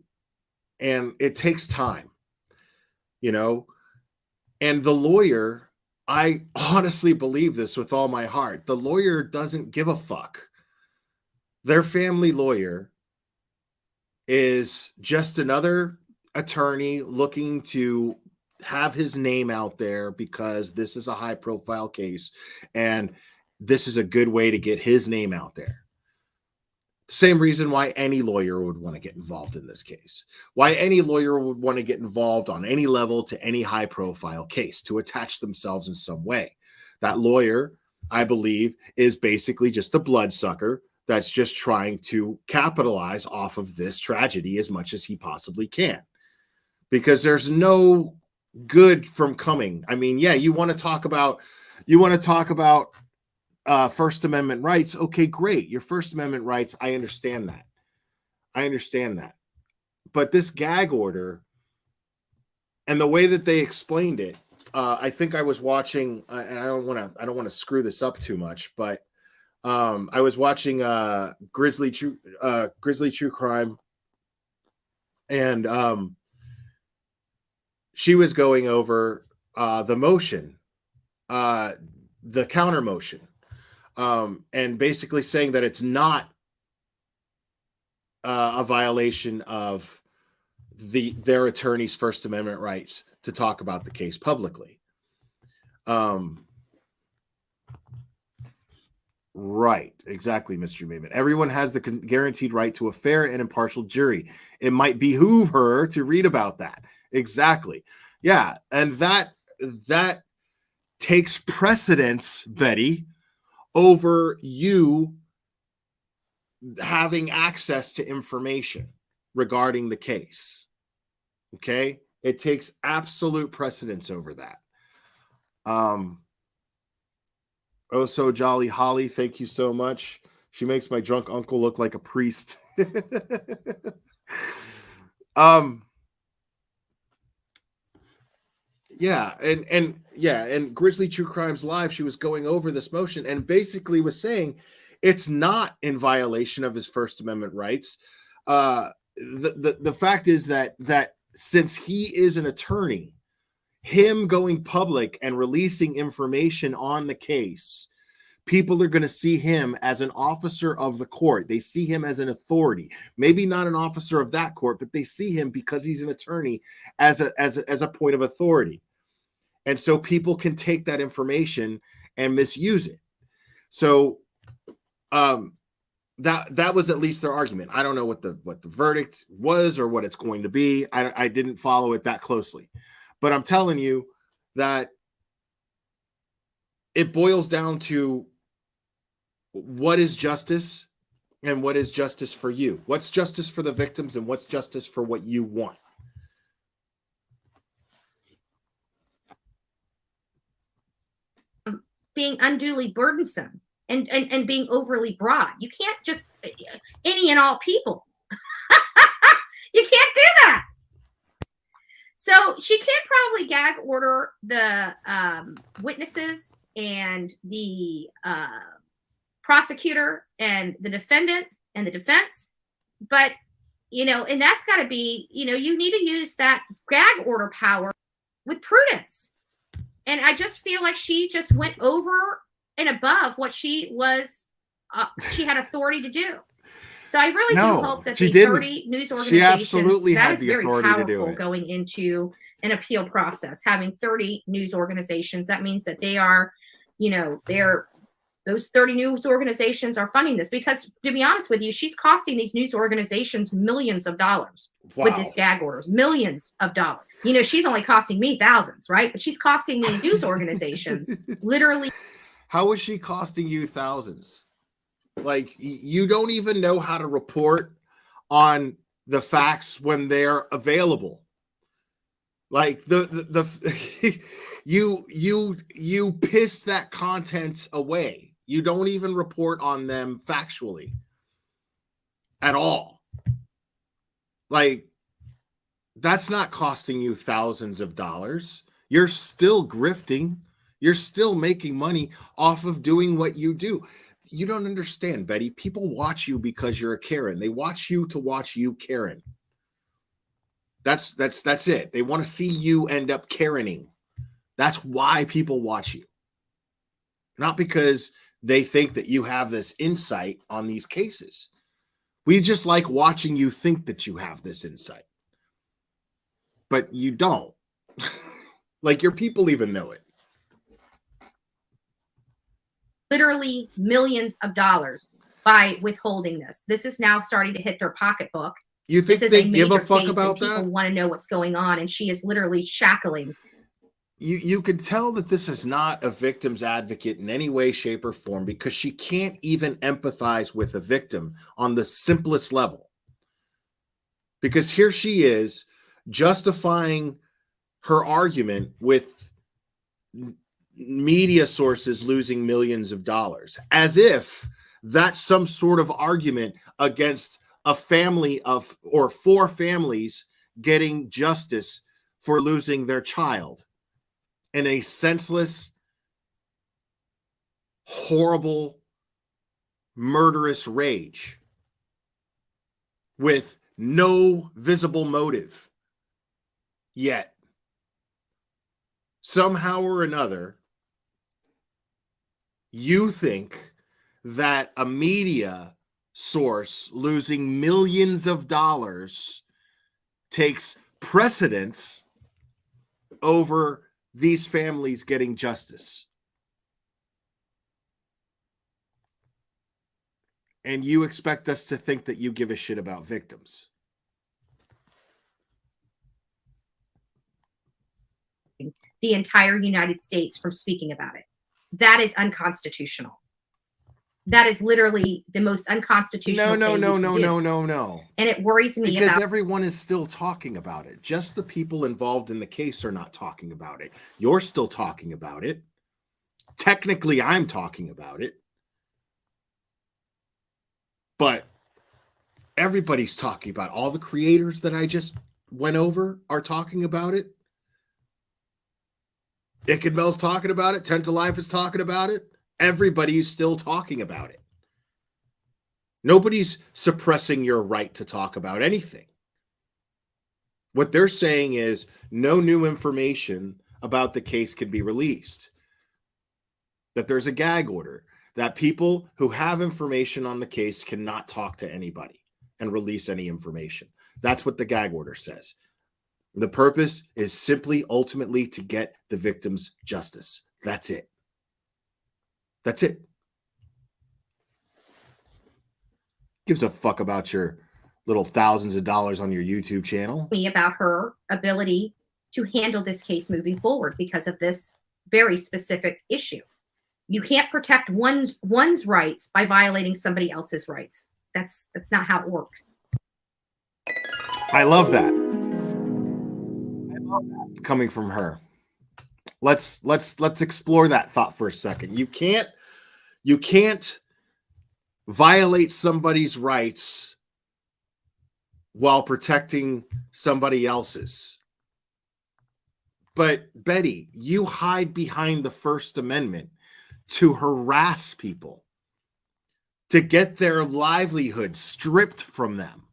I: it takes time, and the lawyer, I honestly believe this with all my heart. The lawyer doesn't give a fuck. Their family lawyer is just another attorney looking to have his name out there because this is a high profile case and this is a good way to get his name out there. Same reason why any lawyer would want to get involved in this case. Why any lawyer would want to get involved on any level to any high profile case to attach themselves in some way. That lawyer, I believe, is basically just a bloodsucker that's just trying to capitalize off of this tragedy as much as he possibly can. Because there's no good from coming. I mean, yeah, you want to talk about First Amendment rights. Okay, great. Your First Amendment rights. I understand that. But this gag order and the way that they explained it, I think I was watching, and I don't want to screw this up too much, but I was watching Grizzly True Crime, and she was going over the motion, the counter motion. And basically saying that it's not a violation of their attorney's First Amendment rights to talk about the case publicly. Right, exactly, Mr. Maven. Everyone has the guaranteed right to a fair and impartial jury. It might behoove her to read about that. Exactly. Yeah, and that takes precedence, Betty, over you having access to information regarding the case. Okay? It takes absolute precedence over that. Oh, so jolly Holly, thank you so much. She makes my drunk uncle look like a priest. Yeah, and Grizzly True Crimes Live, she was going over this motion and basically was saying it's not in violation of his First Amendment rights. The fact is that since he is an attorney, him going public and releasing information on the case, people are going to see him as an officer of the court. They see him as an authority, maybe not an officer of that court, but they see him because he's an attorney as a point of authority. And so people can take that information and misuse it. So that was at least their argument. I don't know what the verdict was or what it's going to be. I didn't follow it that closely. But I'm telling you that it boils down to what is justice and what is justice for you. What's justice for the victims and what's justice for what you want.
N: Being unduly burdensome and being overly broad. You can't just any and all people. You can't do that. So she can probably gag order the witnesses and the prosecutor and the defendant and the defense. But, and that's got to be, you need to use that gag order power with prudence. And I just feel like she just went over and above what she was, she had authority to do. So I really do hope that the 30 news organizations,
I: she absolutely
N: that
I: had
N: is
I: the
N: very
I: authority to do
N: powerful
I: it.
N: Going into an appeal process, having 30 news organizations, that means that they are, those 30 news organizations are funding this, because to be honest with you, she's costing these news organizations millions of dollars with this gag orders, millions of dollars. She's only costing me thousands, right? But she's costing these news organizations literally.
I: How is she costing you thousands? Like, you don't even know how to report on the facts when they're available. Like you piss that content away. You don't even report on them factually at all. Like, that's not costing you thousands of dollars. You're still grifting. You're still making money off of doing what you do. You don't understand, Betty. People watch you because you're a Karen. They watch you to watch you Karen. That's it. They want to see you end up Karening. That's why people watch you. Not because they think that you have this insight on these cases. We just like watching you think that you have this insight. But you don't. Like, your people even know it.
N: Literally millions of dollars by withholding this. This is now starting to hit their pocketbook.
I: You think
N: this is
I: they
N: a
I: give a
N: major
I: fuck
N: case
I: about
N: and people
I: that?
N: want to know what's going on, and she is literally shackling.
I: You could tell that this is not a victim's advocate in any way, shape, or form, because she can't even empathize with a victim on the simplest level. Because here she is justifying her argument with media sources losing millions of dollars, as if that's some sort of argument against a family of, or 4 families getting justice for losing their child in a senseless, horrible, murderous rage with no visible motive yet. Somehow or another, you think that a media source losing millions of dollars takes precedence over these families getting justice. And you expect us to think that you give a shit about victims.
N: The entire United States from speaking about it. That is unconstitutional. That is literally the most unconstitutional
I: No.
N: No. And it worries me
I: because
N: about
I: everyone is still talking about it. Just the people involved in the case are not talking about it. You're still talking about it. Technically, I'm talking about it. But everybody's talking about it. All the creators that I just went over are talking about it. Icked Mel's talking about it. 10 to Life is talking about it. Everybody's still talking about it. Nobody's suppressing your right to talk about anything. What they're saying is no new information about the case can be released. That there's a gag order. That people who have information on the case cannot talk to anybody and release any information. That's what the gag order says. The purpose is simply ultimately to get the victims justice. That's it. That's it. Gives a fuck about your little thousands of dollars on your YouTube channel.
N: Me about her ability to handle this case moving forward because of this very specific issue. You can't protect one's rights by violating somebody else's rights. That's not how it works.
I: I love that. Coming from her. Let's explore that thought for a second. You can't violate somebody's rights while protecting somebody else's. But Betty, you hide behind the First Amendment to harass people, to get their livelihood stripped from them.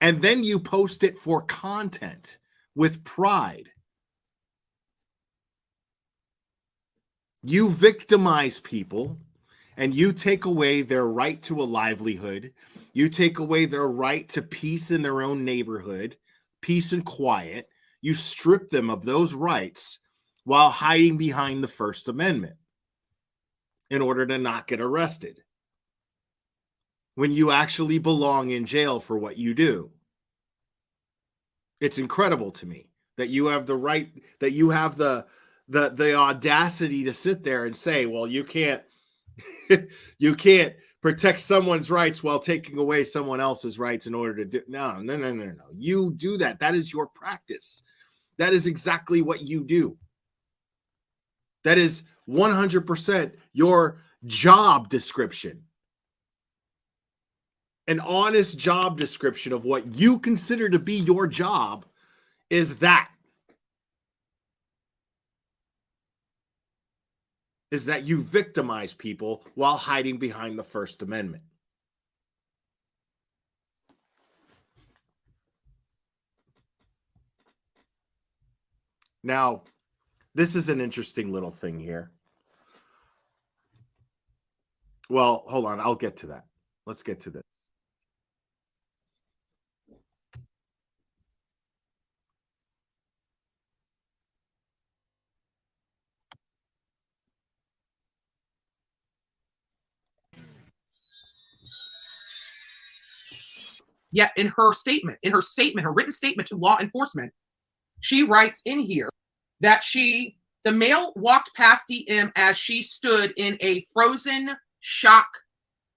I: And then you post it for content with pride. You victimize people and you take away their right to a livelihood. You take away their right to peace in their own neighborhood, peace and quiet. You strip them of those rights while hiding behind the First Amendment in order to not get arrested when you actually belong in jail for what you do. It's incredible to me that you have the right, that you have the audacity to sit there and say, well, you can't protect someone's rights while taking away someone else's rights in order to do. No. You do that. That is your practice. That is exactly what you do. That is 100% your job description. An honest job description of what you consider to be your job is that. Is that you victimize people while hiding behind the First Amendment. Now, this is an interesting little thing here. Well, hold on. I'll get to that. Let's get to this.
O: Yet in her statement, her written statement to law enforcement, she writes in here that the male walked past DM as she stood in a frozen shock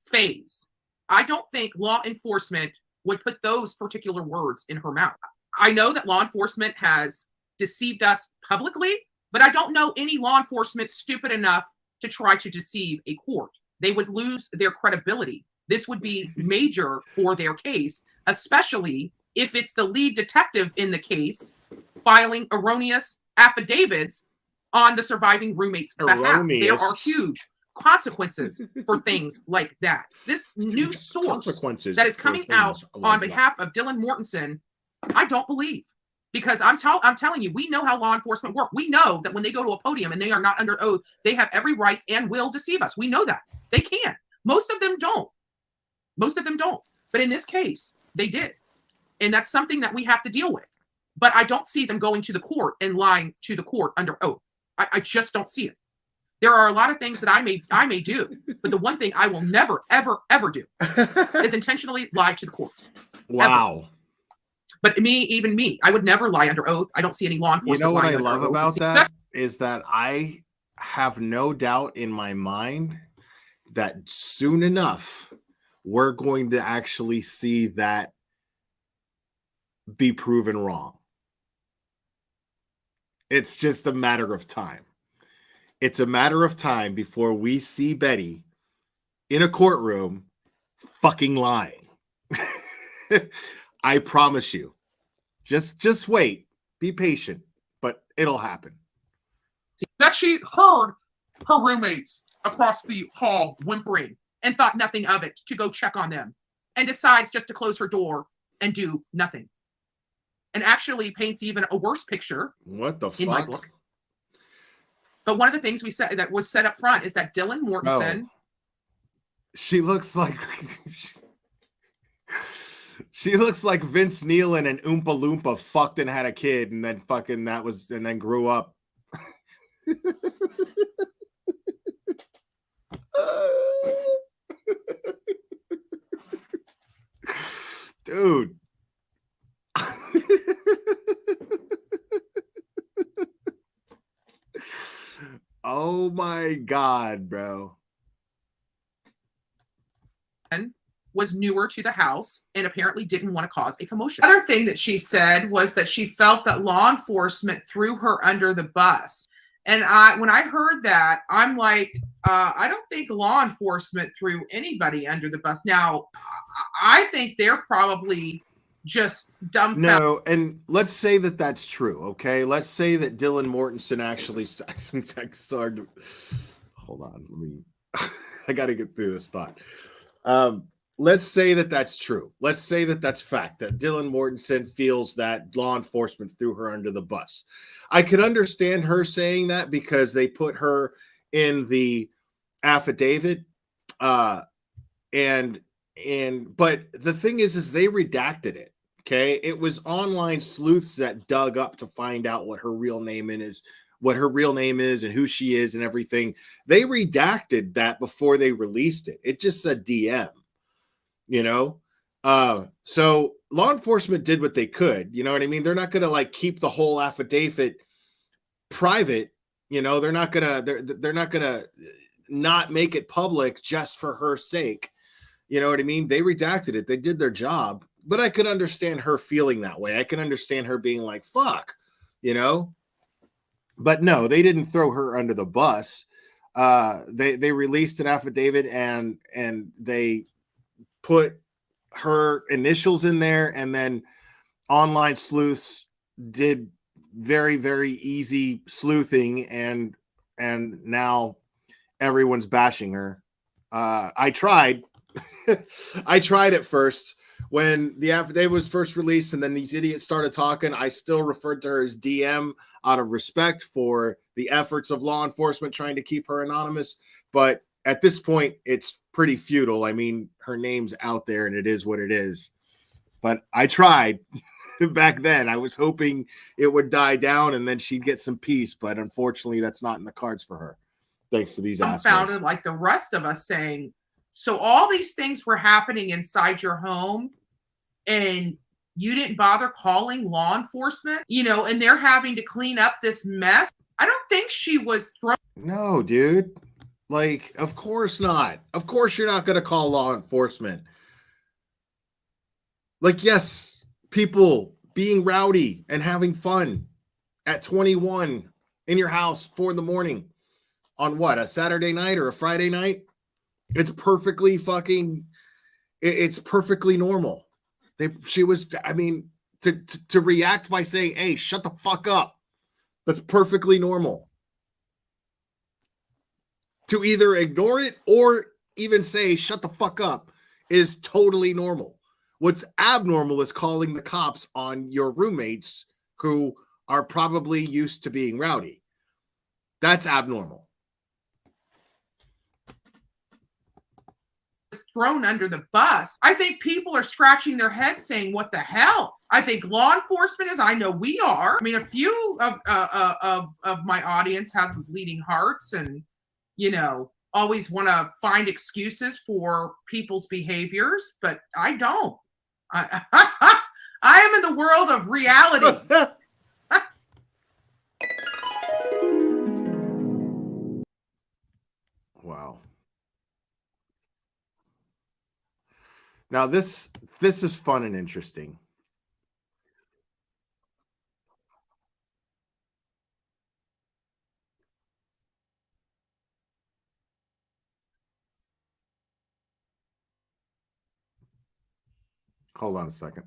O: phase. I don't think law enforcement would put those particular words in her mouth. I know that law enforcement has deceived us publicly, but I don't know any law enforcement stupid enough to try to deceive a court. They would lose their credibility. This would be major for their case, especially if it's the lead detective in the case filing erroneous affidavits on the surviving roommate's behalf. There are huge consequences for things like that. This new source that is coming out on behalf of Dylan Mortensen, I don't believe. Because I'm telling you, we know how law enforcement work. We know that when they go to a podium and they are not under oath, they have every right and will deceive us. We know that. They can. Most of them don't. But in this case, they did. And that's something that we have to deal with. But I don't see them going to the court and lying to the court under oath. I just don't see it. There are a lot of things that I may do, but the one thing I will never, ever, ever do is intentionally lie to the courts.
I: Wow.
O: Ever. But even me, I would never lie under oath. I don't see any law enforcement.
I: You know what I love about that is that I have no doubt in my mind that soon enough, we're going to actually see that be proven wrong. It's just a matter of time. It's a matter of time before we see Betty in a courtroom fucking lying. I promise you. Just wait. Be patient, but it'll happen.
O: That she heard her roommates across the hall whimpering and thought nothing of it to go check on them and decides just to close her door and do nothing. And actually paints even a worse picture.
I: What the
O: in my
I: fuck?
O: book. But one of the things we said that was set up front is that Dylan Mortensen.
I: She looks like she looks like Vince Neil and an Oompa Loompa fucked and had a kid and then and then grew up. Dude. Oh my God, bro.
O: Was newer to the house and apparently didn't want to cause a commotion. Other thing that she said was that she felt that law enforcement threw her under the bus. And when I heard that, I'm like, I don't think law enforcement threw anybody under the bus. Now, I think they're probably just dumbfounded.
I: No, and let's say that that's true, okay? Let's say that Dylan Mortensen actually started. Hold on, let me. I got to get through this thought. Let's say that that's true. Let's say that that's fact, that Dylan Mortensen feels that law enforcement threw her under the bus. I could understand her saying that because they put her in the affidavit. But the thing is they redacted it. Okay. It was online sleuths that dug up to find out what her real name is and who she is and everything. They redacted that before they released it. It just said DM. You know, so law enforcement did what they could. You know what I mean? They're not going to like keep the whole affidavit private. You know, they're not going to not make it public just for her sake. You know what I mean? They redacted it. They did their job. But I could understand her feeling that way. I can understand her being like, fuck, you know? But no, they didn't throw her under the bus. They released an affidavit and they put her initials in there, and then online sleuths did very, very easy sleuthing, and now everyone's bashing her. I tried. I tried at first when the affidavit was first released, and then these idiots started talking. I still referred to her as DM out of respect for the efforts of law enforcement trying to keep her anonymous. But at this point, it's pretty futile. I mean, her name's out there and it is what it is. But I tried back then. I was hoping it would die down and then she'd get some peace. But unfortunately, that's not in the cards for her. Thanks to these assholes.
O: Dumbfounded like the rest of us, saying, so all these things were happening inside your home and you didn't bother calling law enforcement, you know, and they're having to clean up this mess. I don't think she was thrown.
I: No, dude. Like, of course not. Of course you're not going to call law enforcement. Like, yes, people being rowdy and having fun at 21 in your house 4 a.m. on what, a Saturday night or a Friday night? It's perfectly fucking, it's perfectly normal. She was, I mean, to react by saying, hey, shut the fuck up. That's perfectly normal. To either ignore it or even say, shut the fuck up, is totally normal. What's abnormal is calling the cops on your roommates who are probably used to being rowdy. That's abnormal.
O: Thrown under the bus. I think people are scratching their heads saying, what the hell? I think law enforcement is, I know we are. I mean, a few of my audience have bleeding hearts and, you know, always want to find excuses for people's behaviors, but I don't. I am in the world of reality.
I: Wow. Now this is fun and interesting. Hold on a second.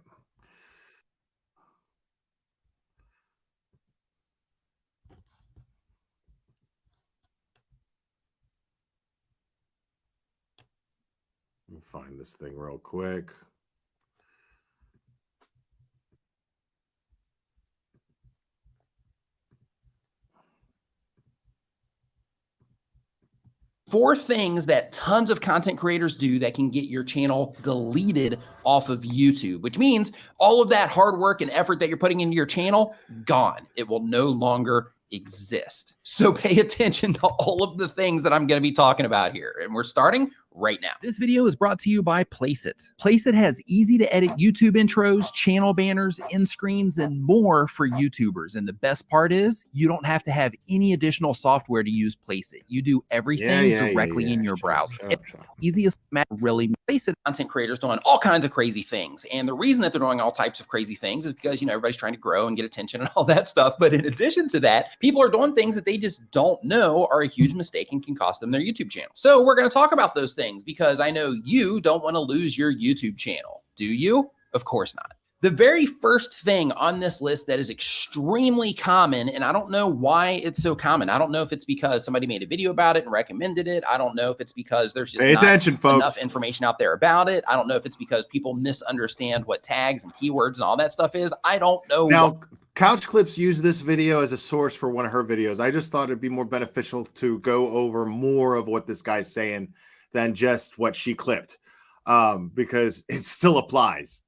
I: Let me find this thing real quick.
Q: Four things that tons of content creators do that can get your channel deleted off of YouTube, which means all of that hard work and effort that you're putting into your channel, gone. It will no longer exist. So pay attention to all of the things that I'm going to be talking about here. And we're starting right now. This video is brought to you by Placeit. Placeit has easy to edit YouTube intros, channel banners, end screens, and more for YouTubers. And the best part is you don't have to have any additional software to use Placeit. You do everything directly in your browser. Easiest really. Placeit content creators doing all kinds of crazy things. And the reason that they're doing all types of crazy things is because, you know, everybody's trying to grow and get attention and all that stuff. But in addition to that, people are doing things that they just don't know are a huge mistake and can cost them their YouTube channel. So we're going to talk about those things because I know you don't want to lose your YouTube channel. Do you? Of course not. The very first thing on this list that is extremely common, and I don't know why it's so common. I don't know if it's because somebody made a video about it and recommended it. I don't know if it's because there's just not enough information out there about it. I don't know if it's because people misunderstand what tags and keywords and all that stuff is. I don't know.
I: Now, Couch Clips used this video as a source for one of her videos. I just thought it'd be more beneficial to go over more of what this guy's saying than just what she clipped, because it still applies.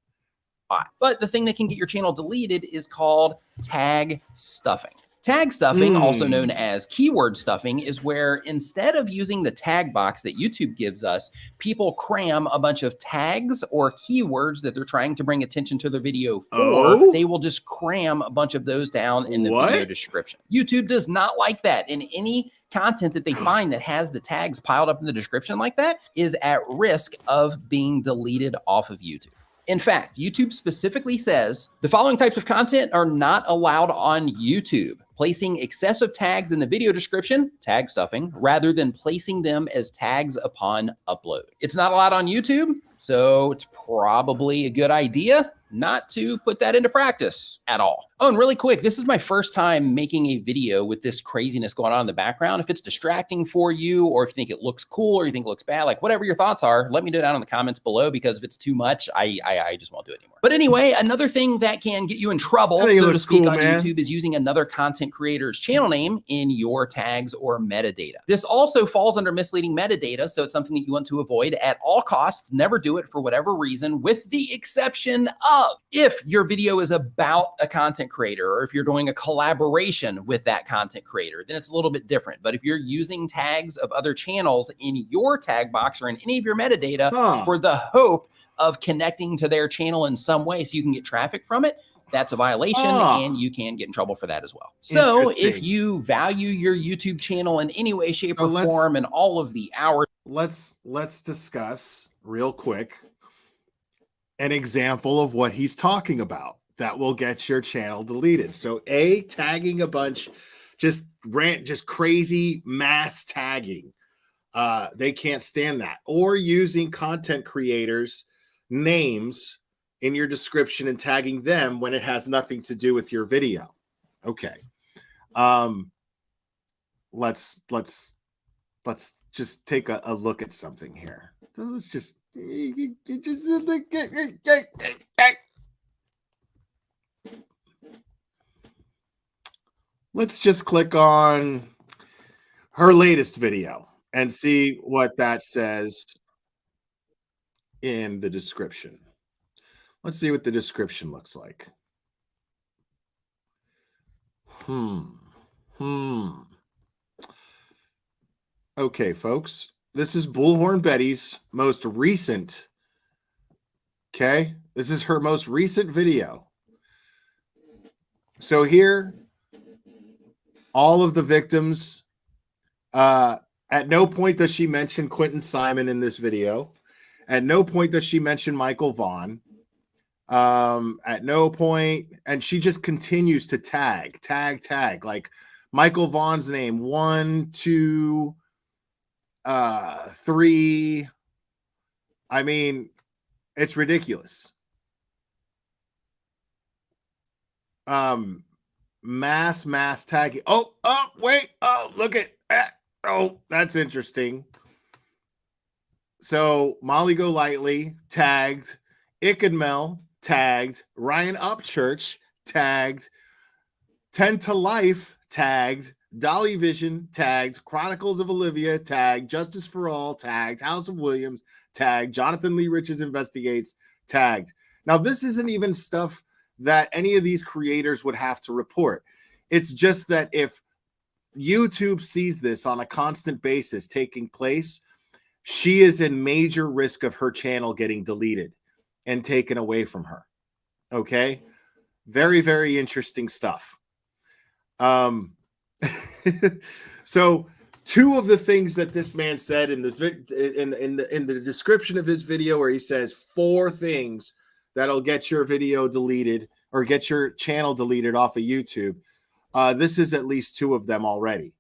Q: But the thing that can get your channel deleted is called tag stuffing. Tag stuffing, also known as keyword stuffing, is where instead of using the tag box that YouTube gives us, people cram a bunch of tags or keywords that they're trying to bring attention to their video for. They will just cram a bunch of those down in the video description. YouTube does not like that in any content that they find that has the tags piled up in the description like that is at risk of being deleted off of YouTube. In fact, YouTube specifically says the following types of content are not allowed on YouTube. Placing excessive tags in the video description, tag stuffing, rather than placing them as tags upon upload. It's not allowed on YouTube, so it's probably a good idea not to put that into practice at all. Oh, and really quick, this is my first time making a video with this craziness going on in the background. If it's distracting for you, or if you think it looks cool, or you think it looks bad, like whatever your thoughts are, let me know down in the comments below, because if it's too much, I just won't do it anymore. But anyway, another thing that can get you in trouble, so to speak, on YouTube is using another content creator's channel name in your tags or metadata. This also falls under misleading metadata, so it's something that you want to avoid at all costs. Never do it for whatever reason, with the exception of if your video is about a content creator, or if you're doing a collaboration with that content creator, then it's a little bit different. But if you're using tags of other channels in your tag box or in any of your metadata for the hope of connecting to their channel in some way so you can get traffic from it, that's a violation, and you can get in trouble for that as well. So if you value your YouTube channel in any way, shape, or form, and all of the hours,
I: let's discuss real quick an example of what he's talking about that will get your channel deleted. So tagging a bunch, just crazy mass tagging. They can't stand that. Or using content creators' names in your description and tagging them when it has nothing to do with your video. Okay. Let's just take a look at something here. Let's just let's just click on her latest video and see what that says in the description. Let's see what the description looks like. Okay, folks. This is Bullhorn Betty's most recent. Okay, this is her most recent video. So here, all of the victims. At no point does she mention Quentin Simon in this video. At no point does she mention Michael Vaughn. At no point, and she just continues to tag, like Michael Vaughn's name 1, 2, 3. I mean, it's ridiculous. Mass tagging. Wait. Look at that. That's interesting. So Molly Golightly tagged, Ickadmel tagged, Ryan Upchurch tagged, 10 to Life tagged, Dolly Vision tagged, Chronicles of Olivia tagged, Justice for All tagged, House of Williams tagged, Jonathan Lee Riches Investigates tagged. Now, this isn't even stuff that any of these creators would have to report. It's just that if YouTube sees this on a constant basis taking place, she is in major risk of her channel getting deleted and taken away from her. Okay? Very, very interesting stuff. So two of the things that this man said in the description of his video, where he says 4 things that'll get your video deleted or get your channel deleted off of YouTube. This is at least 2 of them already.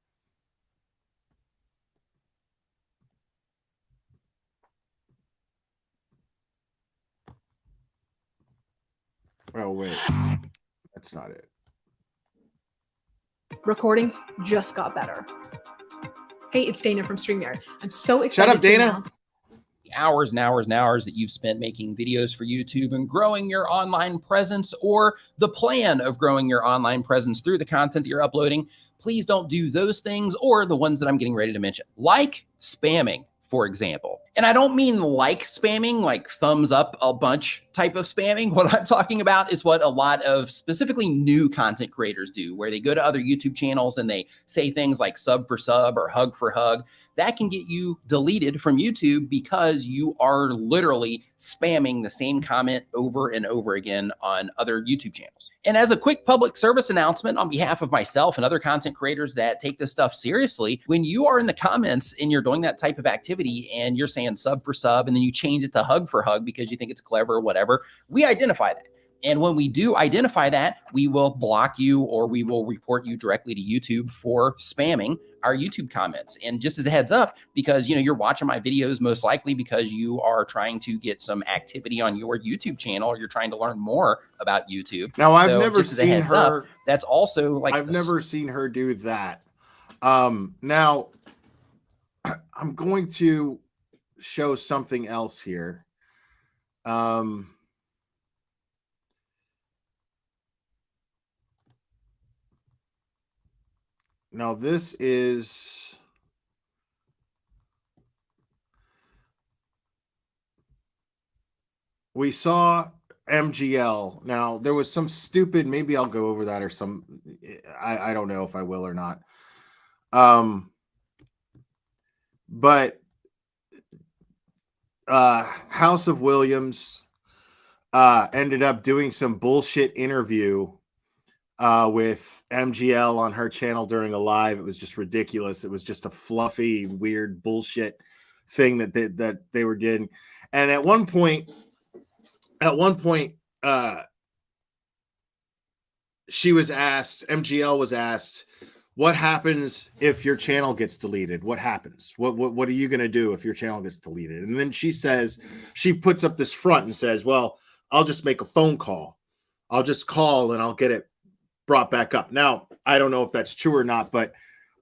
I: Oh, wait. That's not it.
K: Recordings just got better. Hey, it's Dana from StreamYard. I'm so excited.
Q: Shut up, Dana. Hours and hours and hours that you've spent making videos for YouTube and growing your online presence, or the plan of growing your online presence through the content that you're uploading. Please don't do those things or the ones that I'm getting ready to mention, like spamming, for example. And I don't mean like spamming, like thumbs up a bunch type of spamming. What I'm talking about is what a lot of specifically new content creators do, where they go to other YouTube channels and they say things like sub for sub or hug for hug. That can get you deleted from YouTube because you are literally spamming the same comment over and over again on other YouTube channels. And as a quick public service announcement on behalf of myself and other content creators that take this stuff seriously, when you are in the comments and you're doing that type of activity and you're saying sub for sub and then you change it to hug for hug because you think it's clever or whatever, we identify that. And when we do identify that, we will block you or we will report you directly to YouTube for spamming our YouTube comments. And just as a heads up, because you're watching my videos most likely because you are trying to get some activity on your YouTube channel or you're trying to learn more about YouTube.
I: Now, I've
Q: So
I: never
Q: just as a
I: seen
Q: heads
I: her.
Q: up, that's also like
I: I've never seen her do that. Now, I'm going to show something else here. Now, this is we saw MGL. Now, there was some stupid, maybe I'll go over that or some, I don't know if I will or not. But House of Williams ended up doing some bullshit interview with MGL on her channel during a live. It was just ridiculous. It was just a fluffy, weird bullshit thing that they were doing. And at one point, MGL was asked, what happens if your channel gets deleted? What happens? What are you going to do if your channel gets deleted? And then she puts up this front and says, well, I'll just make a phone call. I'll just call and I'll get it brought back up. Now, I don't know if that's true or not, but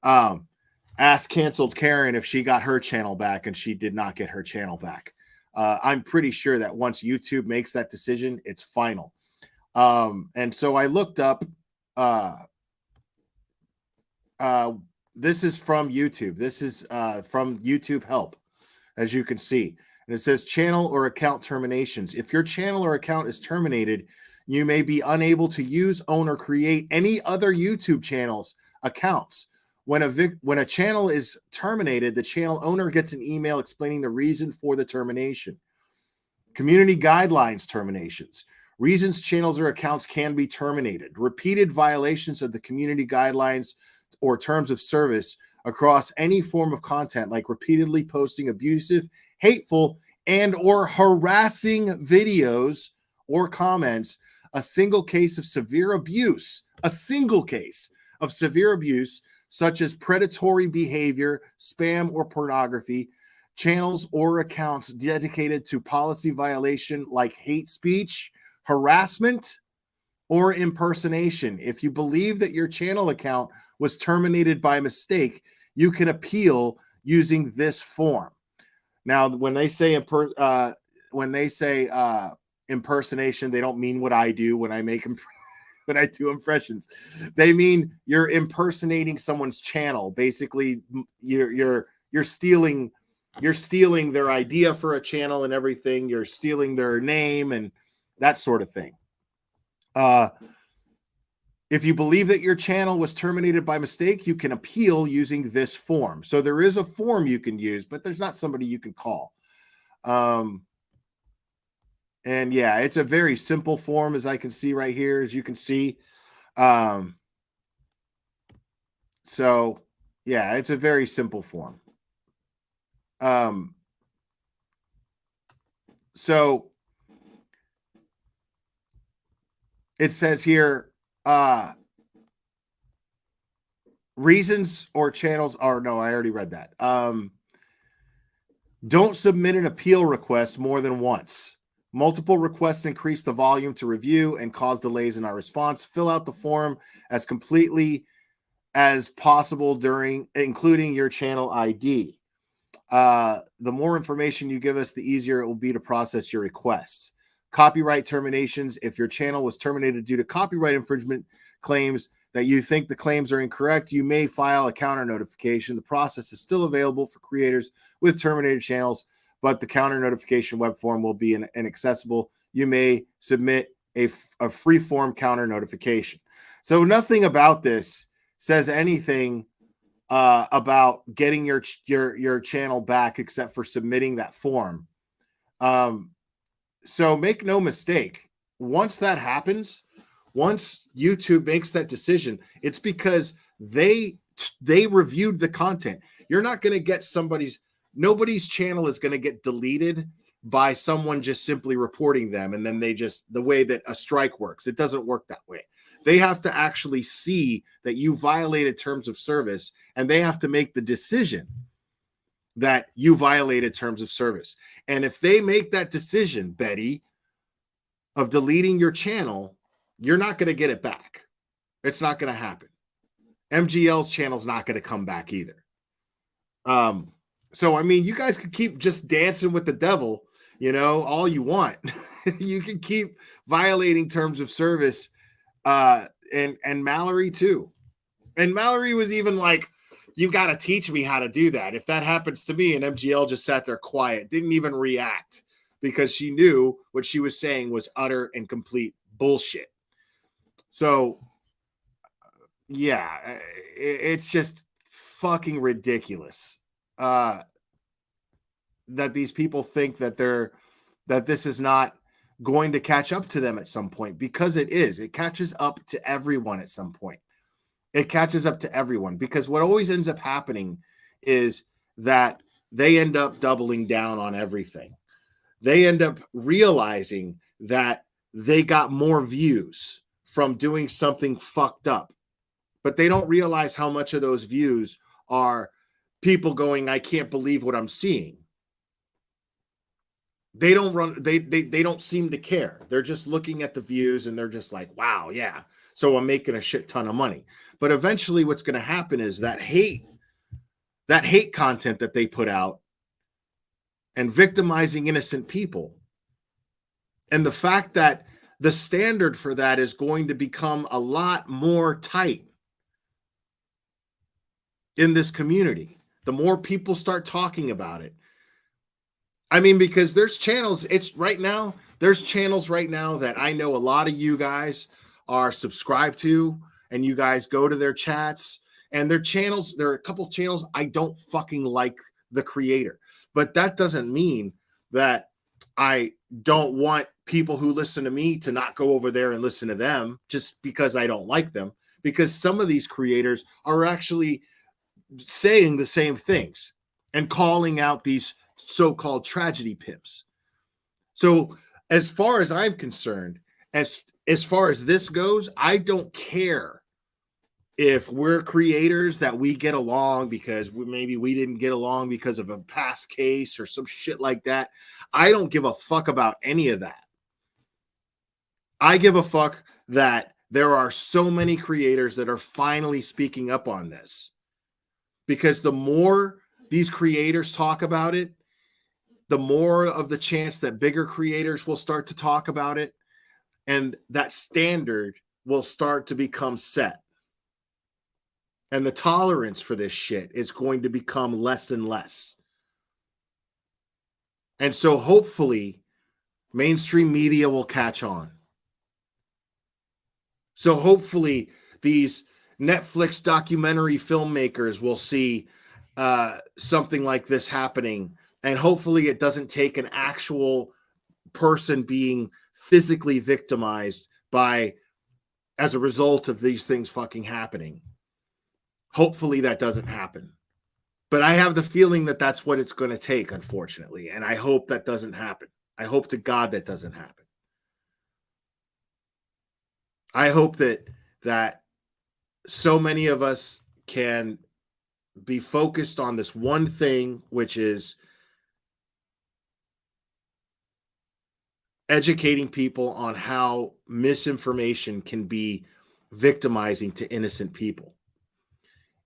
I: ask Canceled Karen if she got her channel back, and she did not get her channel back. I'm pretty sure that once YouTube makes that decision, it's final. And so I looked up, this is from YouTube. This is from YouTube Help, as you can see. And it says channel or account terminations. If your channel or account is terminated, you may be unable to use, own, or create any other YouTube channels accounts. When a channel is terminated, the channel owner gets an email explaining the reason for the termination. Community guidelines terminations. Reasons channels or accounts can be terminated. Repeated violations of the community guidelines or terms of service across any form of content, like repeatedly posting abusive, hateful, and or harassing videos or comments. A single case of severe abuse, such as predatory behavior, spam, or pornography, channels or accounts dedicated to policy violation like hate speech, harassment, or impersonation. If you believe that your channel account was terminated by mistake, you can appeal using this form. Now, when they say impersonation, they don't mean what I do when I do impressions. They mean you're impersonating someone's channel. Basically, you're stealing their idea for a channel and everything. You're stealing their name and that sort of thing. If you believe that your channel was terminated by mistake, you can appeal using this form. So there is a form you can use, but there's not somebody you can call. And yeah, it's a very simple form, as I can see right here, as you can see. So yeah, it's a very simple form. So it says here, reasons or channels are, no, I already read that. Don't submit an appeal request more than once. Multiple requests increase the volume to review and cause delays in our response. Fill out the form as completely as possible including your channel ID. The more information you give us, the easier it will be to process your requests. Copyright terminations. If your channel was terminated due to copyright infringement claims that you think the claims are incorrect, you may file a counter notification. The process is still available for creators with terminated channels, but the counter notification web form will be inaccessible. You may submit a free form counter notification. So nothing about this says anything about getting your channel back except for submitting that form. So make no mistake, once that happens, once YouTube makes that decision, it's because they reviewed the content. You're not going to get nobody's channel is going to get deleted by someone just simply reporting them. And then the way that a strike works, it doesn't work that way. They have to actually see that you violated terms of service, and they have to make the decision that you violated terms of service. And if they make that decision, Betty, of deleting your channel, you're not going to get it back. It's not going to happen. MGL's channel's not going to come back either. So, I mean, you guys could keep just dancing with the devil, all you want. You can keep violating terms of service, and Mallory too. And Mallory was even like, you got to teach me how to do that. If that happens to me, and MGL just sat there quiet, didn't even react, because she knew what she was saying was utter and complete bullshit. So, yeah, it's just fucking ridiculous that these people think that this is not going to catch up to them at some point, because it is. It catches up to everyone at some point. It catches up to everyone, because what always ends up happening is that they end up doubling down on everything. They end up realizing that they got more views from doing something fucked up, but they don't realize how much of those views are people going, I can't believe what I'm seeing. They don't seem to care. They're just looking at the views and they're just like, wow, yeah. So I'm making a shit ton of money. But eventually what's going to happen is that hate content that they put out and victimizing innocent people, and the fact that the standard for that is going to become a lot more tight in this community. The more people start talking about it. I mean, because there's channels, there's channels right now that I know a lot of you guys are subscribed to, and you guys go to their chats, and their channels, there are a couple channels I don't fucking like the creator. But that doesn't mean that I don't want people who listen to me to not go over there and listen to them just because I don't like them, because some of these creators are actually saying the same things and calling out these so-called tragedy pimps. So as far as I'm concerned, as far as this goes, I don't care if we're creators that we get along because maybe we didn't get along because of a past case or some shit like that. I don't give a fuck about any of that. I give a fuck that there are so many creators that are finally speaking up on this, because the more these creators talk about it, the more of the chance that bigger creators will start to talk about it, and that standard will start to become set. And the tolerance for this shit is going to become less and less. And so hopefully mainstream media will catch on. So hopefully these Netflix documentary filmmakers will see something like this happening. And hopefully it doesn't take an actual person being physically victimized as a result of these things fucking happening. Hopefully that doesn't happen. But I have the feeling that that's what it's going to take, unfortunately. And I hope that doesn't happen. I hope to God that doesn't happen. I hope that so many of us can be focused on this one thing, which is educating people on how misinformation can be victimizing to innocent people.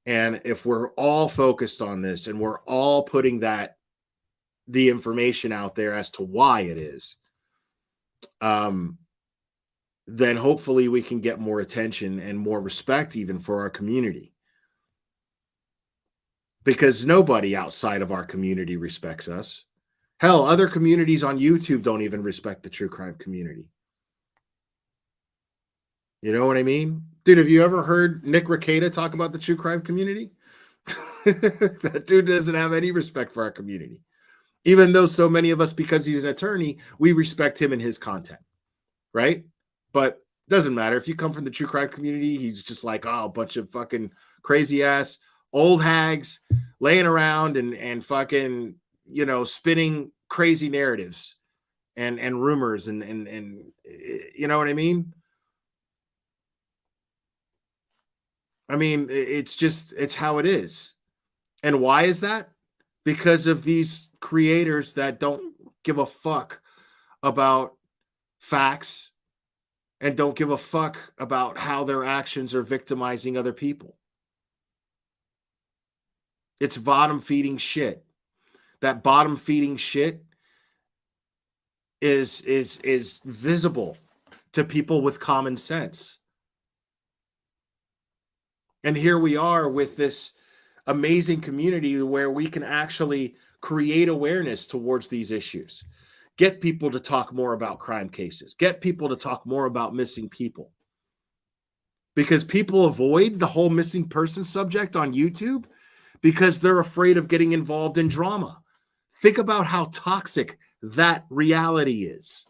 I: And if we're all focused on this and we're all putting the information out there as to why it is, then hopefully we can get more attention and more respect even for our community. Because nobody outside of our community respects us. Hell, other communities on YouTube don't even respect the true crime community. You know what I mean? Dude, have you ever heard Nick Rekieta talk about the true crime community? That dude doesn't have any respect for our community. Even though so many of us, because he's an attorney, we respect him and his content, right? But doesn't matter. If you come from the true crime community, he's just like, oh, a bunch of fucking crazy ass old hags laying around and fucking, you know, spinning crazy narratives and rumors and you know what I mean? I mean, it's how it is. And why is that? Because of these creators that don't give a fuck about facts and don't give a fuck about how their actions are victimizing other people. It's bottom feeding shit. That bottom feeding shit is visible to people with common sense. And here we are with this amazing community where we can actually create awareness towards these issues, get people to talk more about crime cases, get people to talk more about missing people. Because people avoid the whole missing person subject on YouTube because they're afraid of getting involved in drama. Think about how toxic that reality is.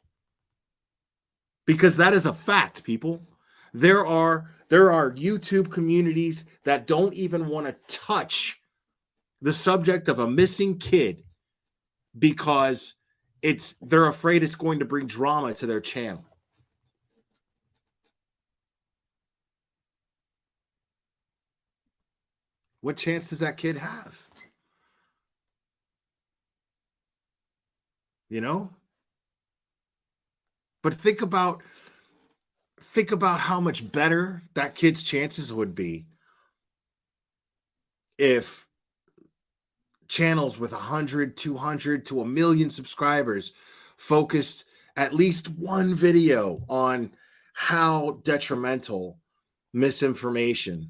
I: Because that is a fact, people. There are YouTube communities that don't even want to touch the subject of a missing kid because they're afraid it's going to bring drama to their channel. What chance does that kid have? You know? But think about how much better that kid's chances would be if channels with 100, 200 to 1 million subscribers focused at least one video on how detrimental misinformation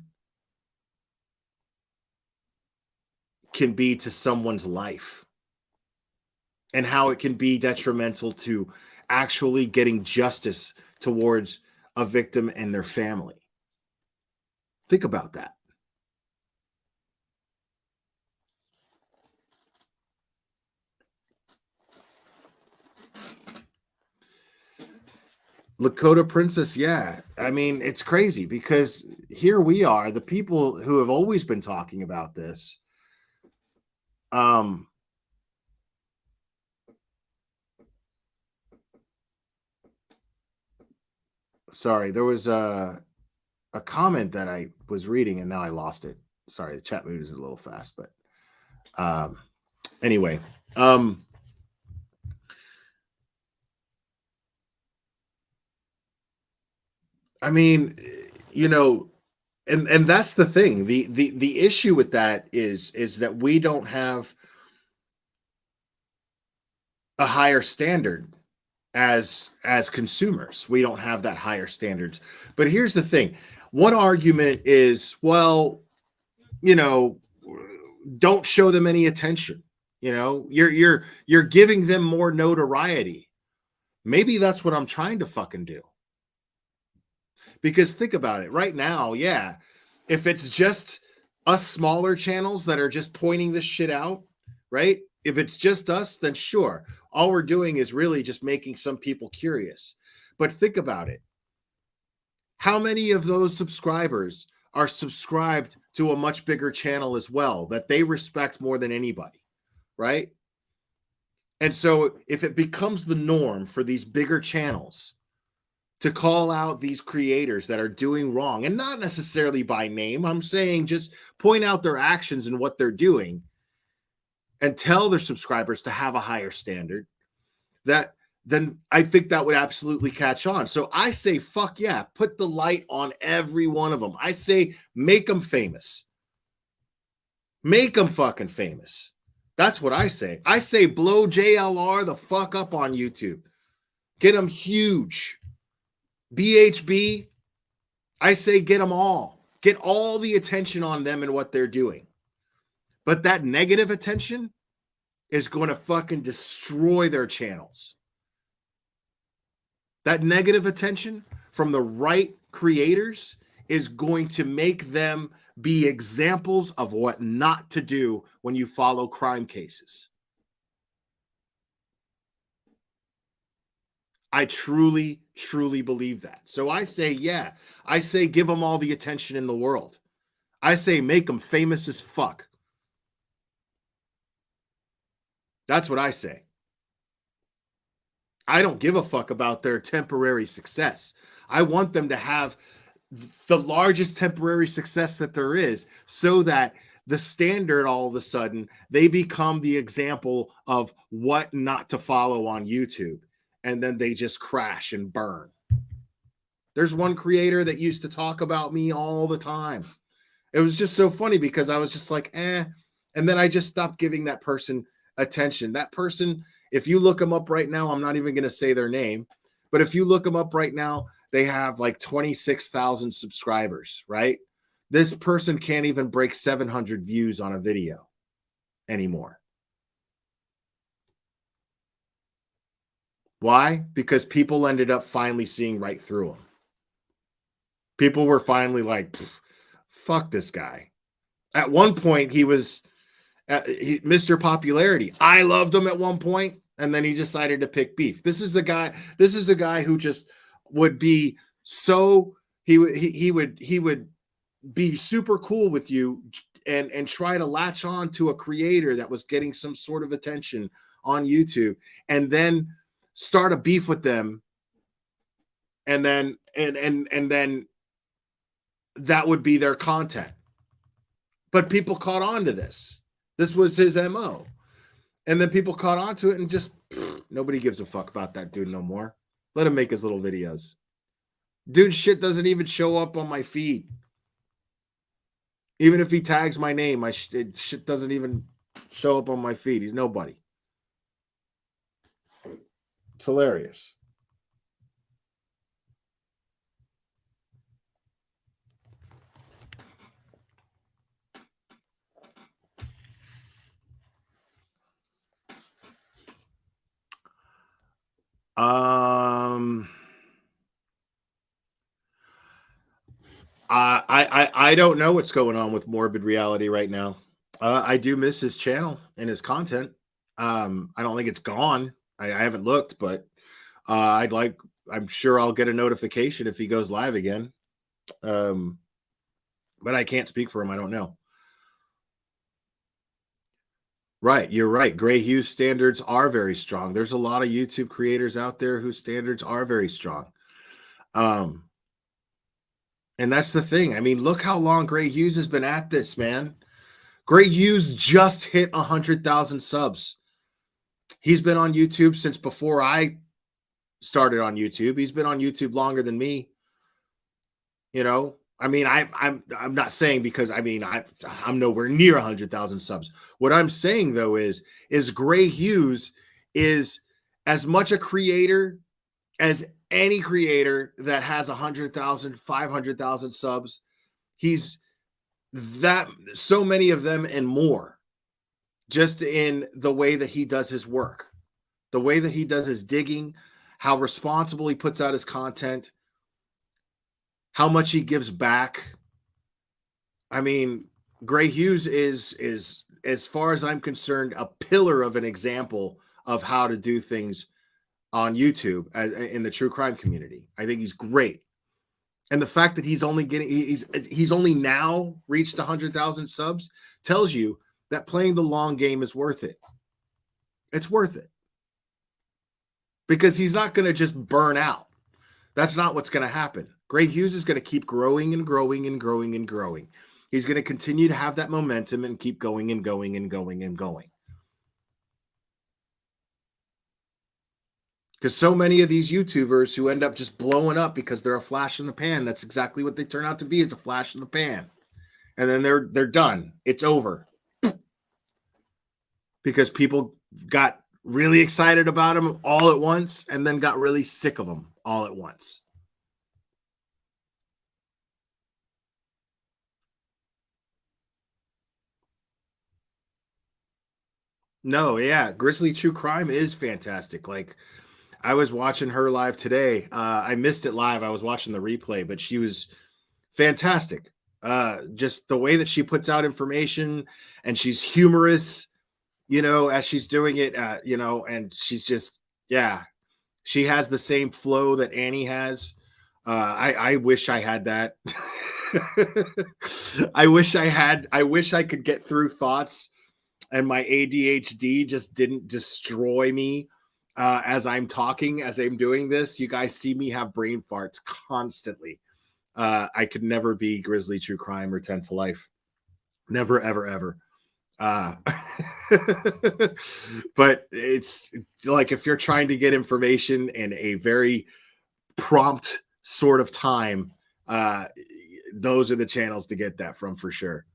I: can be to someone's life and how it can be detrimental to actually getting justice towards a victim and their family. Think about that. Lakota Princess, yeah. I mean, it's crazy because here we are, the people who have always been talking about this. Sorry, there was a comment that I was reading and now I lost it. Sorry, the chat moves a little fast, but anyway, I mean, you know, and that's the thing. The issue with that is that we don't have a higher standard as consumers. We don't have that higher standards. But here's the thing. One argument is, well, you know, don't show them any attention. You know, you're giving them more notoriety. Maybe that's what I'm trying to fucking do. Because think about it right now. Yeah. If it's just us smaller channels that are just pointing this shit out, right? If it's just us, then sure. All we're doing is really just making some people curious. But think about it. How many of those subscribers are subscribed to a much bigger channel as well that they respect more than anybody, right? And so if it becomes the norm for these bigger channels to call out these creators that are doing wrong, and not necessarily by name, I'm saying just point out their actions and what they're doing and tell their subscribers to have a higher standard, then I think that would absolutely catch on. So I say, fuck yeah, put the light on every one of them. I say, make them famous. Make them fucking famous. That's what I say. I say, blow JLR the fuck up on YouTube. Get them huge. BHB, I say get them all. Get all the attention on them and what they're doing. But that negative attention, is going to fucking destroy their channels. That negative attention from the right creators is going to make them be examples of what not to do when you follow crime cases. I truly, truly believe that. So I say, yeah, I say give them all the attention in the world. I say make them famous as fuck. That's what I say. I don't give a fuck about their temporary success. I want them to have the largest temporary success that there is, so that the standard, all of a sudden, they become the example of what not to follow on YouTube. And then they just crash and burn. There's one creator that used to talk about me all the time. It was just so funny because I was just like, eh. And then I just stopped giving that person attention. That person, if you look them up right now, I'm not even going to say their name, but if you look them up right now, they have like 26,000 subscribers, right? This person can't even break 700 views on a video anymore. Why? Because people ended up finally seeing right through him. People were finally like, fuck this guy. At one point, he was Mr. Popularity. I loved him at one point, and then he decided to pick beef. This is the guy. This is a guy who just would be so he would be super cool with you and try to latch on to a creator that was getting some sort of attention on YouTube, and then start a beef with them, and then that would be their content. But people caught on to this. This was his MO. And then people caught on to it and just nobody gives a fuck about that dude no more. Let him make his little videos. Dude, shit doesn't even show up on my feed. Even if he tags my name, shit doesn't even show up on my feed. He's nobody. It's hilarious. I don't know what's going on with Morbid Reality right now. I do miss his channel and his content. I don't think it's gone. I haven't looked, but I'm sure I'll get a notification if he goes live again. But I can't speak for him. I don't know. Right. You're right. Gray Hughes standards are very strong. There's a lot of YouTube creators out there whose standards are very strong. And that's the thing. I mean, look how long Gray Hughes has been at this, man. Gray Hughes just hit 100,000 subs. He's been on YouTube since before I started on YouTube. He's been on YouTube longer than me. You know, I mean, I'm not saying because I'm nowhere near 100,000 subs. What I'm saying though is Gray Hughes is as much a creator as any creator that has 100,000, 500,000 subs. He's that, so many of them and more, just in the way that he does his work, the way that he does his digging, how responsible he puts out his content, how much he gives back. I mean, Gray Hughes is, as far as I'm concerned, a pillar of an example of how to do things on YouTube in the true crime community. I think he's great. And the fact that he's only now reached 100,000 subs tells you that playing the long game is worth it. It's worth it. Because he's not going to just burn out. That's not what's going to happen. Gray Hughes is going to keep growing and growing and growing and growing. He's going to continue to have that momentum and keep going and going and going and going. Because so many of these YouTubers who end up just blowing up because they're a flash in the pan, that's exactly what they turn out to be, is a flash in the pan. And then they're done. It's over. Because people got really excited about them all at once and then got really sick of them all at once. No, yeah, Grizzly True Crime is fantastic. Like, I was watching her live today. I missed it live. I was watching the replay, but she was fantastic. Just the way that she puts out information, and she's humorous, as she's doing it, and she's just, yeah, she has the same flow that Annie has. I wish I had that. I wish I could get through thoughts and my ADHD just didn't destroy me as I'm talking, as I'm doing this. You guys see me have brain farts constantly. I could never be Grizzly True Crime or 10 to Life. Never, ever, ever. But it's like, if you're trying to get information in a very prompt sort of time, those are the channels to get that from, for sure.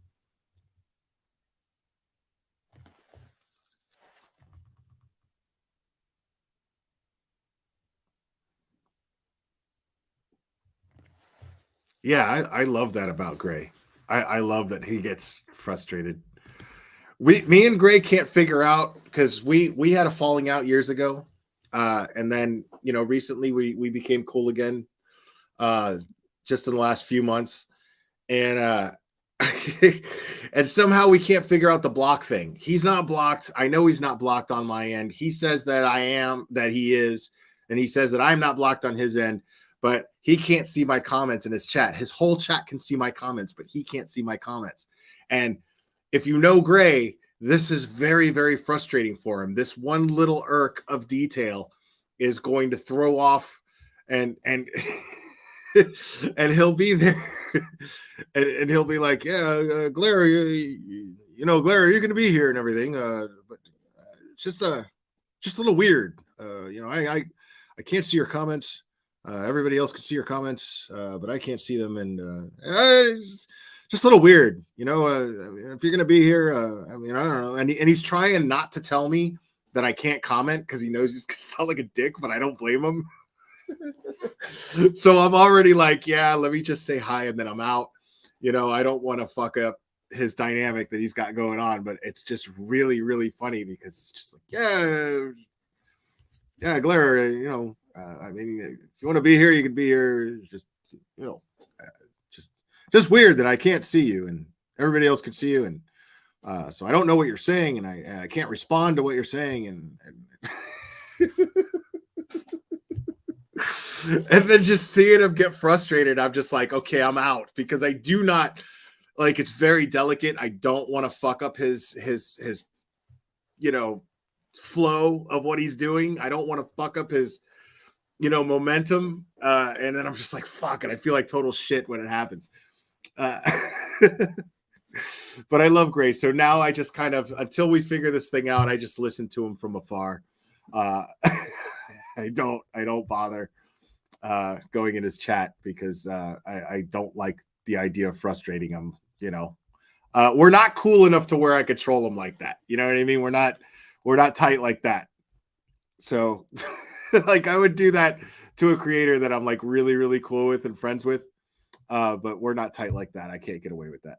I: Yeah, I love that about Gray. I love that he gets frustrated. Me and Gray can't figure out, because we had a falling out years ago, and then recently we became cool again, just in the last few months, and and somehow we can't figure out the block thing. He's not blocked. I know he's not blocked on my end. He says that I am, that he is, and he says that I'm not blocked on his end. But he can't see my comments in his chat. His whole chat can see my comments, but he can't see my comments. And if you know Gray, this is very, very frustrating for him. This one little irk of detail is going to throw off, and and he'll be there, and he'll be like, yeah, Glare, Glare, you're going to be here and everything, but it's just a little weird. I can't see your comments. Everybody else can see your comments, but I can't see them, and just a little weird, if you're gonna be here. I don't know, and he's trying not to tell me that I can't comment because he knows he's gonna sound like a dick, but I don't blame him. So I'm already like, yeah, let me just say hi and then I'm out. I don't want to fuck up his dynamic that he's got going on, but it's just really, really funny because it's just like, yeah, Glare, I mean, if you want to be here, you can be here. Just, just weird that I can't see you and everybody else can see you. And so I don't know what you're saying, and I can't respond to what you're saying. And and then just seeing him get frustrated, I'm just like, okay, I'm out, because I do not, like, it's very delicate. I don't want to fuck up his flow of what he's doing. I don't want to fuck up his momentum, and then I'm just like, fuck it, I feel like total shit when it happens. But I love Gray, so now I just kind of, until we figure this thing out, I just listen to him from afar. I don't bother going in his chat, because I don't like the idea of frustrating him. We're not cool enough to where I could troll him like that. You know what I mean? We're not tight like that. So like, I would do that to a creator that I'm like really, really cool with and friends with. But we're not tight like that. I can't get away with that.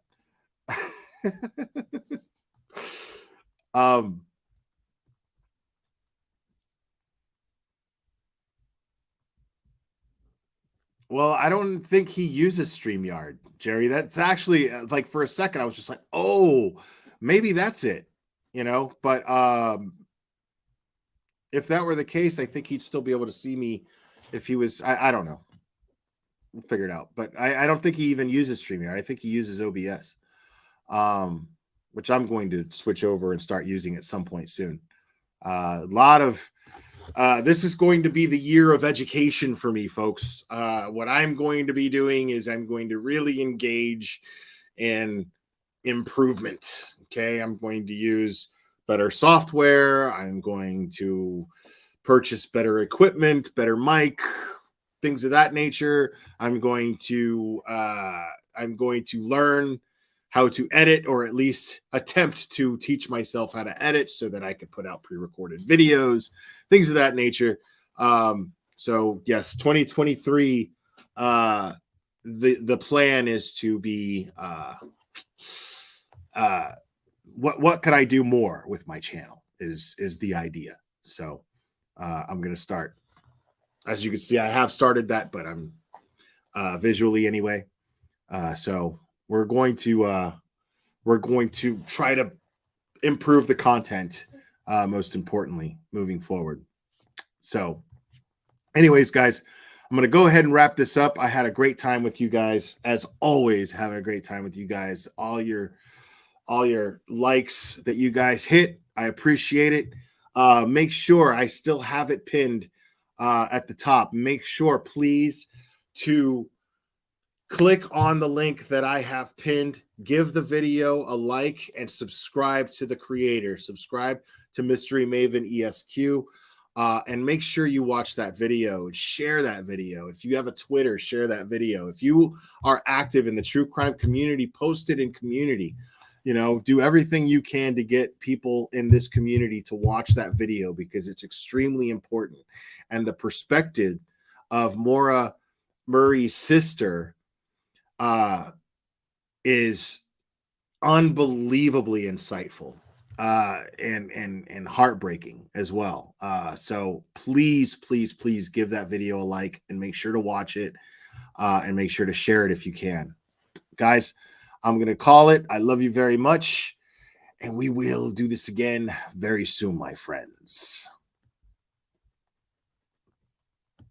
I: Well, I don't think he uses StreamYard, Jerry. That's actually, like, for a second I was just like, oh, maybe that's it, but if that were the case, I think he'd still be able to see me if he was, I don't know. We'll figure it out. But I don't think he even uses StreamYard. I think he uses OBS, which I'm going to switch over and start using at some point soon. A lot of this is going to be the year of education for me, folks. What I'm going to be doing is I'm going to really engage in improvement. Okay, I'm going to use better software. I'm going to purchase better equipment, better mic, things of that nature. I'm going to learn how to edit, or at least attempt to teach myself how to edit so that I can put out pre-recorded videos, things of that nature. So yes, 2023, the plan is to be, what could I do more with my channel? is the idea. So I'm going to start. As you can see, I have started that, but I'm visually anyway. So we're going to try to improve the content, most importantly, moving forward. So anyways, guys, I'm going to go ahead and wrap this up. I had a great time with you guys, as always, having a great time with you guys. All your likes that you guys hit, I appreciate it. Make sure I still have it pinned at the top. Make sure, please, to click on the link that I have pinned. Give the video a like and subscribe to the creator. Subscribe to Mystery Maven ESQ. And make sure you watch that video and share that video. If you have a Twitter, share that video. If you are active in the true crime community, post it in community. Do everything you can to get people in this community to watch that video, because it's extremely important. And the perspective of Maura Murray's sister is unbelievably insightful. And heartbreaking as well. So please give that video a like and make sure to watch it and make sure to share it if you can. Guys, I'm going to call it. I love you very much, and we will do this again very soon, my friends.